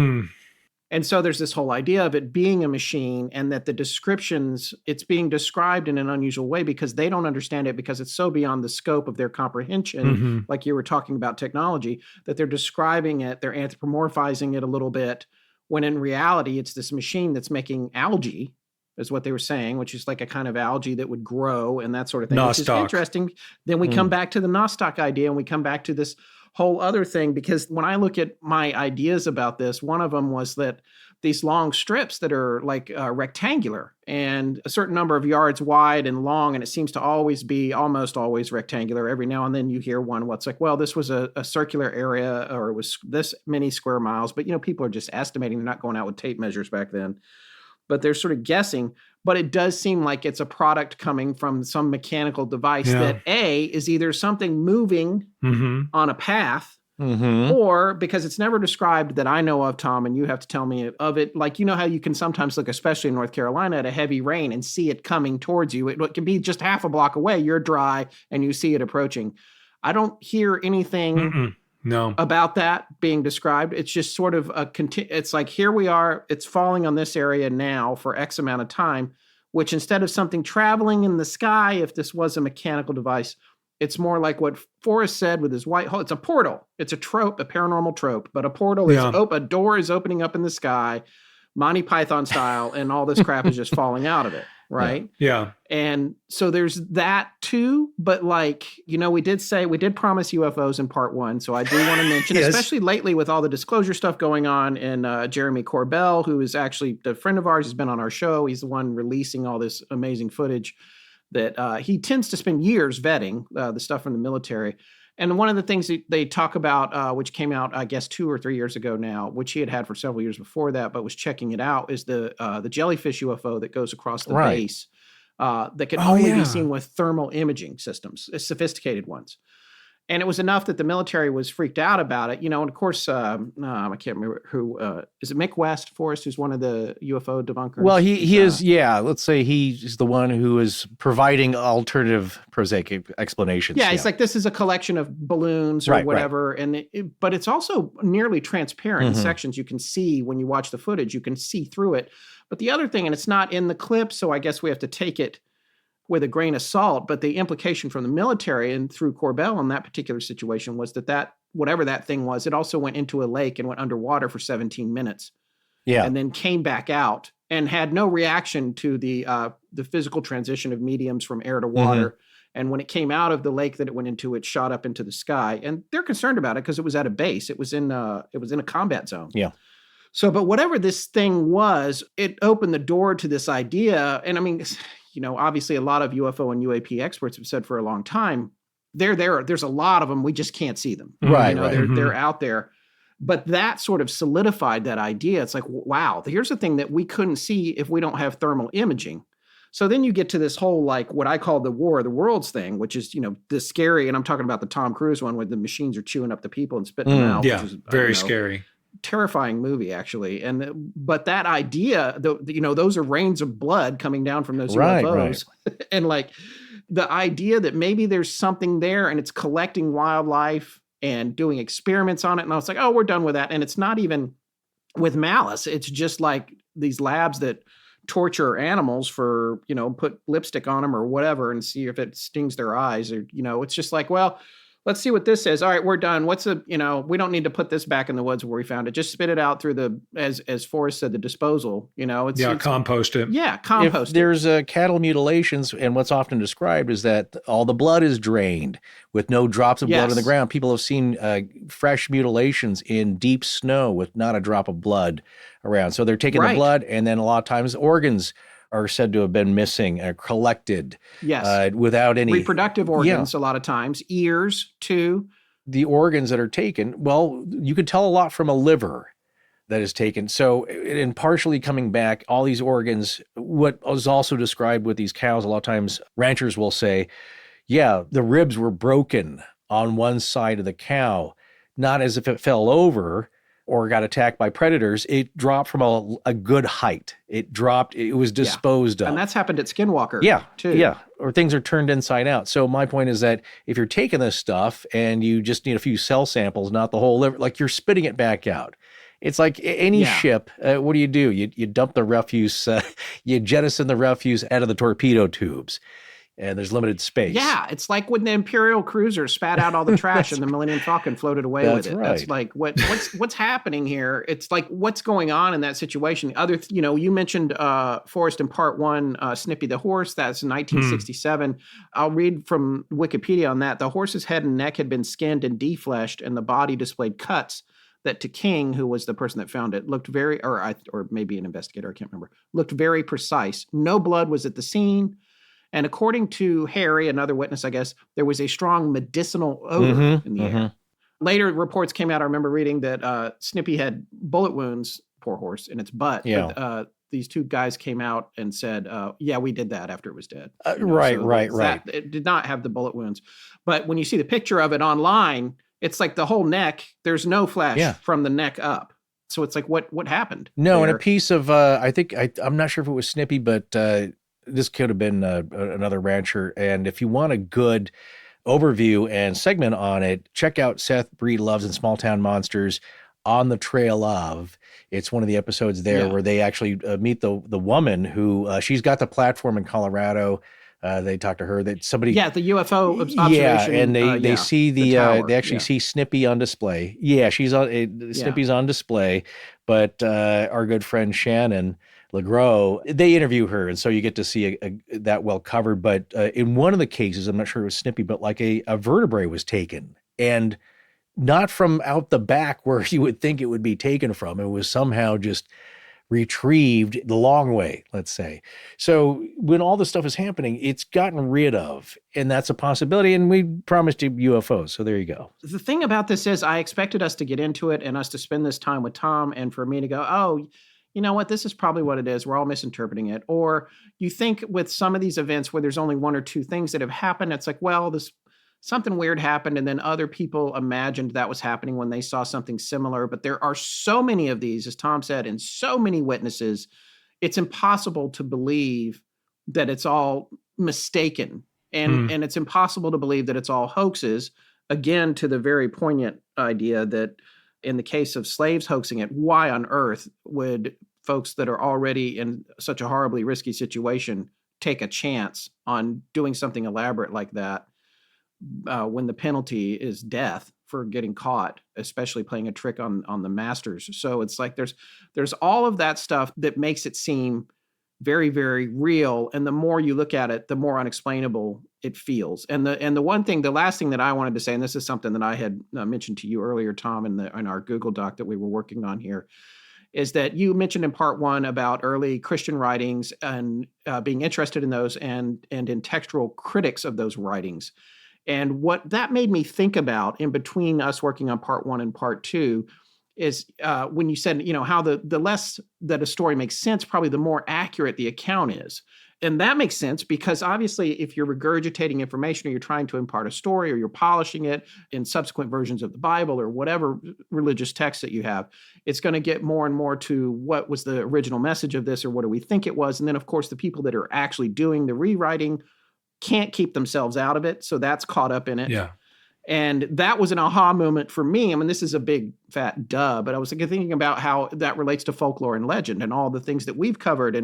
And so there's this whole idea of it being a machine, and that the descriptions, it's being described in an unusual way because they don't understand it, because it's so beyond the scope of their comprehension, like you were talking about technology, that they're describing it, they're anthropomorphizing it a little bit, when in reality it's this machine that's making algae, is what they were saying, which is like a kind of algae that would grow and that sort of thing, which is interesting. Then we come back to the Nostoc idea, and we come back to this whole other thing, because when I look at my ideas about this, one of them was that these long strips that are like rectangular and a certain number of yards wide and long, and it seems to always be almost always rectangular. Every now and then you hear one what's like, well, this was a circular area, or it was this many square miles, but people are just estimating. They're not going out with tape measures back then. But they're sort of guessing. But it does seem like it's a product coming from some mechanical device that A, is either something moving on a path, or because it's never described that I know of, Tom, and you have to tell me of it. Like, how you can sometimes look, especially in North Carolina, at a heavy rain and see it coming towards you. It can be just half a block away. You're dry and you see it approaching. I don't hear anything about that being described. It's just sort of it's like, here we are, it's falling on this area now for X amount of time, which instead of something traveling in the sky, if this was a mechanical device, it's more like what Forrest said with his white hole. It's a portal. It's a trope, a paranormal trope, but a portal is a door is opening up in the sky, Monty Python style, and all this crap is just falling out of it. Right. Yeah. And so there's that too. But like, we did promise UFOs in part 1. So I do want to mention, especially lately with all the disclosure stuff going on, and Jeremy Corbell, who is actually a friend of ours, has been on our show. He's the one releasing all this amazing footage that he tends to spend years vetting the stuff from the military. And one of the things that they talk about, which came out, I guess, 2 or 3 years ago now, which he had for several years before that, but was checking it out, is the jellyfish UFO that goes across the base that can only be seen with thermal imaging systems, sophisticated ones. And it was enough that the military was freaked out about it, and of course, I can't remember who, is it Mick West, Forrest, who's one of the UFO debunkers? Well, he is, let's say he's the one who is providing alternative prosaic explanations. Yeah, it's like, this is a collection of balloons or whatever, but it's also nearly transparent in sections. You can see, when you watch the footage, you can see through it. But the other thing, and it's not in the clip, so I guess we have to take it with a grain of salt, but the implication from the military and through Corbell in that particular situation was that whatever that thing was, it also went into a lake and went underwater for 17 minutes. Yeah. And then came back out and had no reaction to the physical transition of mediums from air to water. And when it came out of the lake that it went into, it shot up into the sky. And they're concerned about it because it was at a base. It was in a combat zone. Yeah. So, but whatever this thing was, it opened the door to this idea. And I mean, obviously a lot of UFO and UAP experts have said for a long time, they're there. There's a lot of them. We just can't see them. Right. They're out there. But that sort of solidified that idea. It's like, wow, here's the thing that we couldn't see if we don't have thermal imaging. So then you get to this whole, like, what I call the War of the Worlds thing, which is, the scary, and I'm talking about the Tom Cruise one where the machines are chewing up the people and spitting them out. Yeah, which is, very scary. Terrifying movie, actually. But that idea, those are rains of blood coming down from those UFOs. Right. And like the idea that maybe there's something there and it's collecting wildlife and doing experiments on it. And I was like, oh, we're done with that. And it's not even with malice. It's just like these labs that torture animals for, put lipstick on them or whatever and see if it stings their eyes, or, it's just like, well, let's see what this says. All right, we're done. We don't need to put this back in the woods where we found it. Just spit it out through as Forrest said, the disposal. It's compost it. Yeah, compost. If there's cattle mutilations, and what's often described is that all the blood is drained with no drops of blood on the ground. People have seen fresh mutilations in deep snow with not a drop of blood around. So they're taking the blood, and then a lot of times organs are said to have been missing or collected. Yes. Without any reproductive organs, a lot of times. Ears, too. The organs that are taken, well, you could tell a lot from a liver that is taken. So, in partially coming back, all these organs, what was also described with these cows, a lot of times ranchers will say, yeah, the ribs were broken on one side of the cow, not as if it fell over or got attacked by predators. It dropped from a good height. It dropped, it was disposed of. And that's happened at Skinwalker, too. Yeah, or things are turned inside out. So my point is that if you're taking this stuff and you just need a few cell samples, not the whole liver, like you're spitting it back out. It's like any ship, what do? You dump the refuse, you jettison the refuse out of the torpedo tubes. And there's limited space. Yeah, it's like when the Imperial cruiser spat out all the trash and the Millennium Falcon floated away with it. Right. That's like what's happening here. It's like what's going on in that situation. You mentioned Forrest in part 1, Snippy the horse. That's 1967. I'll read from Wikipedia on that. The horse's head and neck had been skinned and defleshed, and the body displayed cuts that to King, who was the person that found it, looked very, or maybe an investigator, I can't remember, looked very precise. No blood was at the scene. And according to Harry, another witness, I guess, there was a strong medicinal odor in the air. Later reports came out, I remember reading that Snippy had bullet wounds, poor horse, in its butt. Yeah. But, these two guys came out and said, we did that after it was dead. Right. It did not have the bullet wounds. But when you see the picture of it online, it's like the whole neck, there's no flesh from the neck up. So it's like, what happened? No, and a piece of, I'm not sure if it was Snippy, but this could have been another rancher. And if you want a good overview and segment on it, check out Seth Breedlove's and Small Town Monsters on the Trail of. It's one of the episodes there where they actually meet the woman who, she's got the platform in Colorado. They talk to her that somebody. Yeah, the UFO observation. Yeah, and they see the they actually see Snippy on display. Yeah, she's on Snippy's on display, but our good friend Shannon LeGros, they interview her, and so you get to see that well covered. But in one of the cases, I'm not sure it was Snippy, but like a vertebrae was taken, and not from out the back where you would think it would be taken from. It was somehow just retrieved the long way, let's say. So when all this stuff is happening, it's gotten rid of, and that's a possibility. And we promised you UFOs, so there you go. The thing about this is I expected us to get into it and us to spend this time with Tom, and for me to go, oh, you know what, this is probably what it is. We're all misinterpreting it. Or you think with some of these events where there's only one or two things that have happened, it's like, well, something weird happened, and then other people imagined that was happening when they saw something similar. But there are so many of these, as Tom said, and so many witnesses, it's impossible to believe that it's all mistaken. And it's impossible to believe that it's all hoaxes. Again, to the very poignant idea that in the case of slaves hoaxing it, why on earth would folks that are already in such a horribly risky situation take a chance on doing something elaborate like that? When the penalty is death for getting caught, especially playing a trick on the masters. So it's like there's all of that stuff that makes it seem very, very real. And the more you look at it, the more unexplainable it feels. And the one thing, the last thing that I wanted to say, and this is something that I had mentioned to you earlier, Tom, in our Google Doc that we were working on here, is that you mentioned in part 1 about early Christian writings and being interested in those and in textual critics of those writings. And what that made me think about in between us working on part 1 and part 2 is when you said, how the less that a story makes sense, probably the more accurate the account is. And that makes sense because obviously if you're regurgitating information or you're trying to impart a story or you're polishing it in subsequent versions of the Bible or whatever religious text that you have, it's going to get more and more to what was the original message of this or what do we think it was. And then, of course, the people that are actually doing the rewriting can't keep themselves out of it. So that's caught up in it. Yeah. And that was an aha moment for me. I mean, this is a big fat duh, but I was thinking about how that relates to folklore and legend and all the things that we've covered.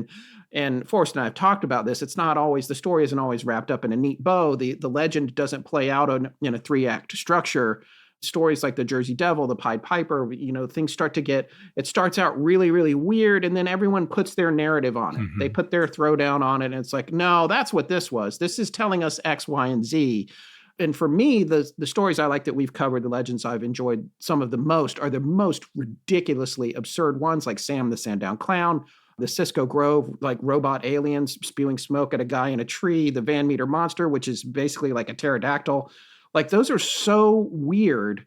And Forrest and I have talked about this. It's not always, the story isn't always wrapped up in a neat bow. The legend doesn't play out in a 3-act structure. Stories like the Jersey Devil, the Pied Piper, things it starts out really, really weird. And then everyone puts their narrative on it. Mm-hmm. They put their throwdown on it. And it's like, no, that's what this was. This is telling us X, Y, and Z. And for me, the stories I like that we've covered, the legends I've enjoyed some of the most, are the most ridiculously absurd ones, like Sam the Sandown Clown, the Cisco Grove, like robot aliens spewing smoke at a guy in a tree, the Van Meter Monster, which is basically like a pterodactyl. Like, those are so weird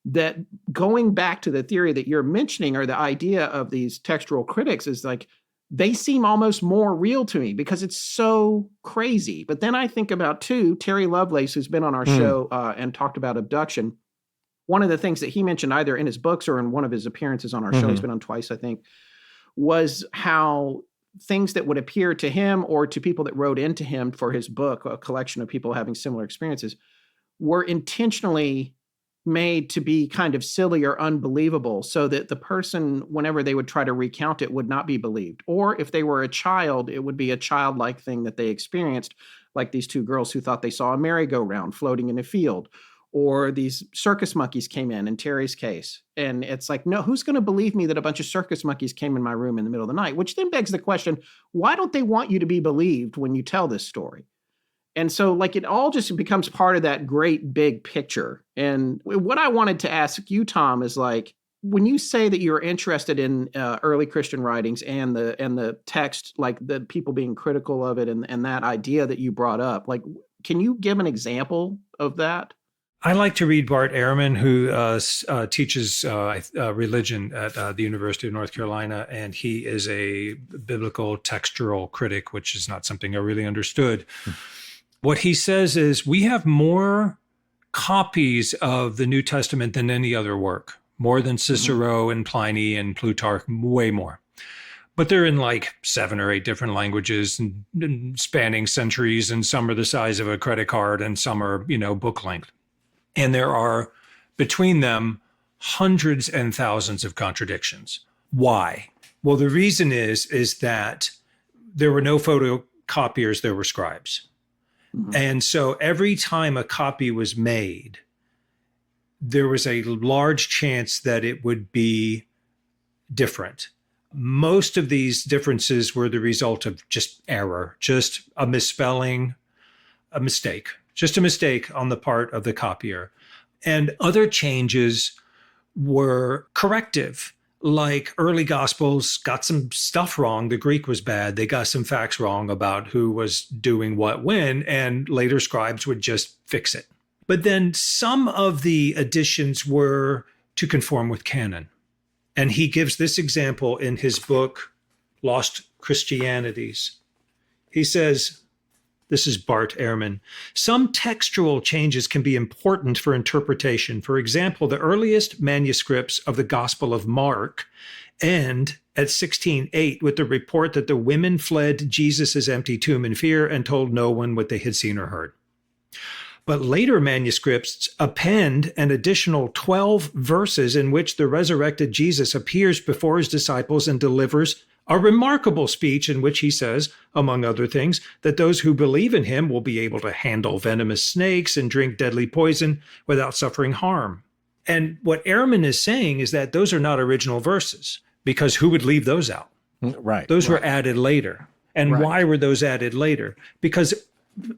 that, going back to the theory that you're mentioning, or the idea of these textual critics, is like, they seem almost more real to me because it's so crazy. But then I think about, too, Terry Lovelace, who's been on our show and talked about abduction. One of the things that he mentioned, either in his books or in one of his appearances on our show, he's been on twice, I think, was how things that would appear to him or to people that wrote into him for his book, a collection of people having similar experiences, were intentionally made to be kind of silly or unbelievable, so that the person, whenever they would try to recount it, would not be believed. Or if they were a child, it would be a childlike thing that they experienced, like these two girls who thought they saw a merry-go-round floating in a field, or these circus monkeys came in Terry's case. And it's like, no, who's going to believe me that a bunch of circus monkeys came in my room in the middle of the night? Which then begs the question, why don't they want you to be believed when you tell this story? And so, like, it all just becomes part of that great big picture. And what I wanted to ask you, Tom, is, like, when you say that you're interested in early Christian writings and the text, like the people being critical of it and that idea that you brought up, like, can you give an example of that? I like to read Bart Ehrman, who teaches religion at the University of North Carolina, and he is a biblical textual critic, which is not something I really understood. What he says is, we have more copies of the New Testament than any other work, more than Cicero and Pliny and Plutarch, way more. But they're in like 7 or 8 different languages and spanning centuries, and some are the size of a credit card and some are, book length. And there are, between them, hundreds and thousands of contradictions. Why? Well, the reason is that there were no photocopiers, there were scribes. And so every time a copy was made, there was a large chance that it would be different. Most of these differences were the result of just error, just a misspelling, a mistake on the part of the copier. And other changes were corrective. Like early Gospels got some stuff wrong. The Greek was bad. They got some facts wrong about who was doing what when, and later scribes would just fix it. But then some of the additions were to conform with canon. And he gives this example in his book, Lost Christianities. He says, this is Bart Ehrman, some textual changes can be important for interpretation. For example, the earliest manuscripts of the Gospel of Mark end at 16:8 with the report that the women fled Jesus' empty tomb in fear and told no one what they had seen or heard. But later manuscripts append an additional 12 verses in which the resurrected Jesus appears before his disciples and delivers a remarkable speech in which he says, among other things, that those who believe in him will be able to handle venomous snakes and drink deadly poison without suffering harm. And what Ehrman is saying is that those are not original verses, because who would leave those out? Right. Those were added later. And why were those added later? Because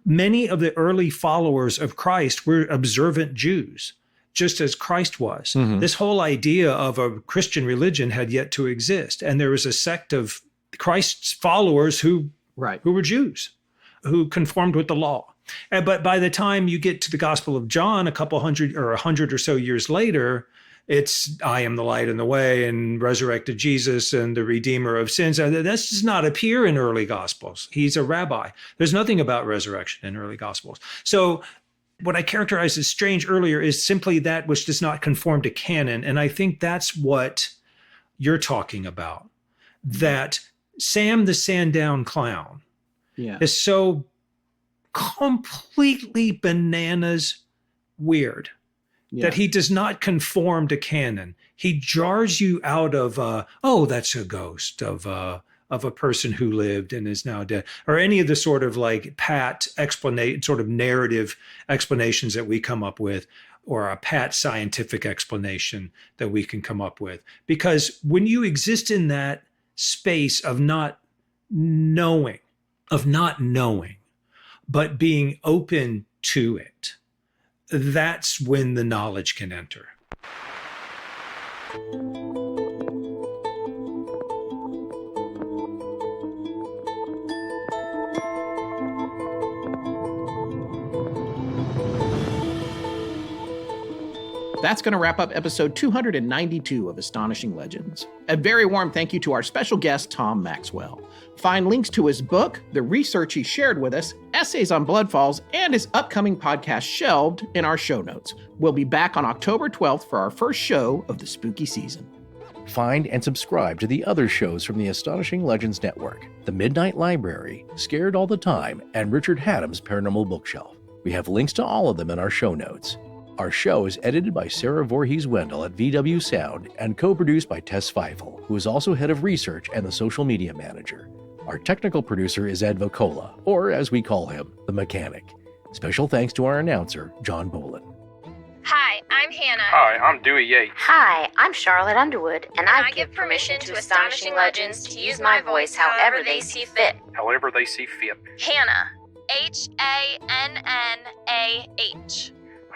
many of the early followers of Christ were observant Jews, just as Christ was. This whole idea of a Christian religion had yet to exist. And there was a sect of Christ's followers who were Jews, who conformed with the law. But by the time you get to the Gospel of John, a couple hundred or 100 or so years later, it's I am the light and the way and resurrected Jesus and the Redeemer of sins. That does not appear in early Gospels. He's a rabbi. There's nothing about resurrection in early Gospels. So what I characterized as strange earlier is simply that which does not conform to canon. And I think that's what you're talking about, that Sam the Sandown Clown is so completely bananas weird. Yeah. That he does not conform to canon. He jars you out of, that's a ghost of a person who lived and is now dead, or any of the sort of like pat sort of narrative explanations that we come up with, or a pat scientific explanation that we can come up with. Because when you exist in that space of not knowing, but being open to it, that's when the knowledge can enter. That's going to wrap up episode 292 of Astonishing Legends. A very warm thank you to our special guest, Tom Maxwell. Find links to his book, the research he shared with us, essays on Bloodfalls, and his upcoming podcast Shelved in our show notes. We'll be back on October 12th for our first show of the spooky season. Find and subscribe to the other shows from the Astonishing Legends Network, The Midnight Library, Scared All the Time, and Richard Haddam's Paranormal Bookshelf. We have links to all of them in our show notes. Our show is edited by Sarah Voorhees-Wendell at VW Sound and co-produced by Tess Feifel, who is also head of research and the social media manager. Our technical producer is Ed Vocola, or as we call him, the Mechanic. Special thanks to our announcer, John Bolin. Hi, I'm Hannah. Hi, I'm Dewey Yates. Hi, I'm Charlotte Underwood, and I give permission to Astonishing Legends to use my voice however they see fit. However they see fit. Hannah. Hannah.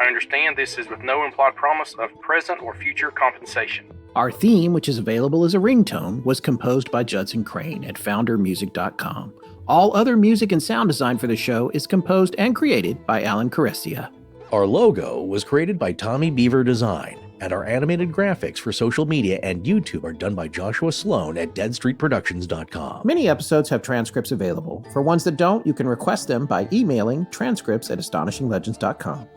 I understand this is with no implied promise of present or future compensation. Our theme, which is available as a ringtone, was composed by Judson Crane at foundermusic.com. All other music and sound design for the show is composed and created by Alan Carestia. Our logo was created by Tommy Beaver Design, and our animated graphics for social media and YouTube are done by Joshua Sloan at deadstreetproductions.com. Many episodes have transcripts available. For ones that don't, you can request them by emailing transcripts@astonishinglegends.com.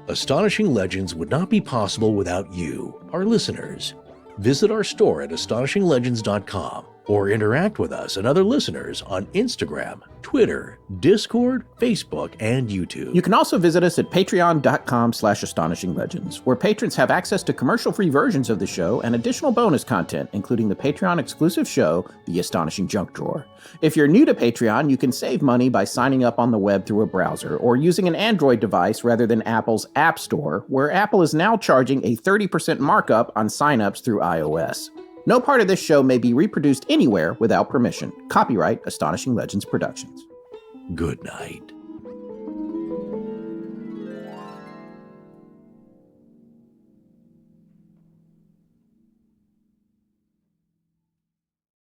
Astonishing Legends would not be possible without you, our listeners. Visit our store at astonishinglegends.com or interact with us and other listeners on Instagram, Twitter, Discord, Facebook, and YouTube. You can also visit us at patreon.com/astonishinglegends, where patrons have access to commercial-free versions of the show and additional bonus content, including the Patreon-exclusive show, The Astonishing Junk Drawer. If you're new to Patreon, you can save money by signing up on the web through a browser or using an Android device rather than Apple's App Store, where Apple is now charging a 30% markup on signups through iOS. No part of this show may be reproduced anywhere without permission. Copyright Astonishing Legends Productions. Good night.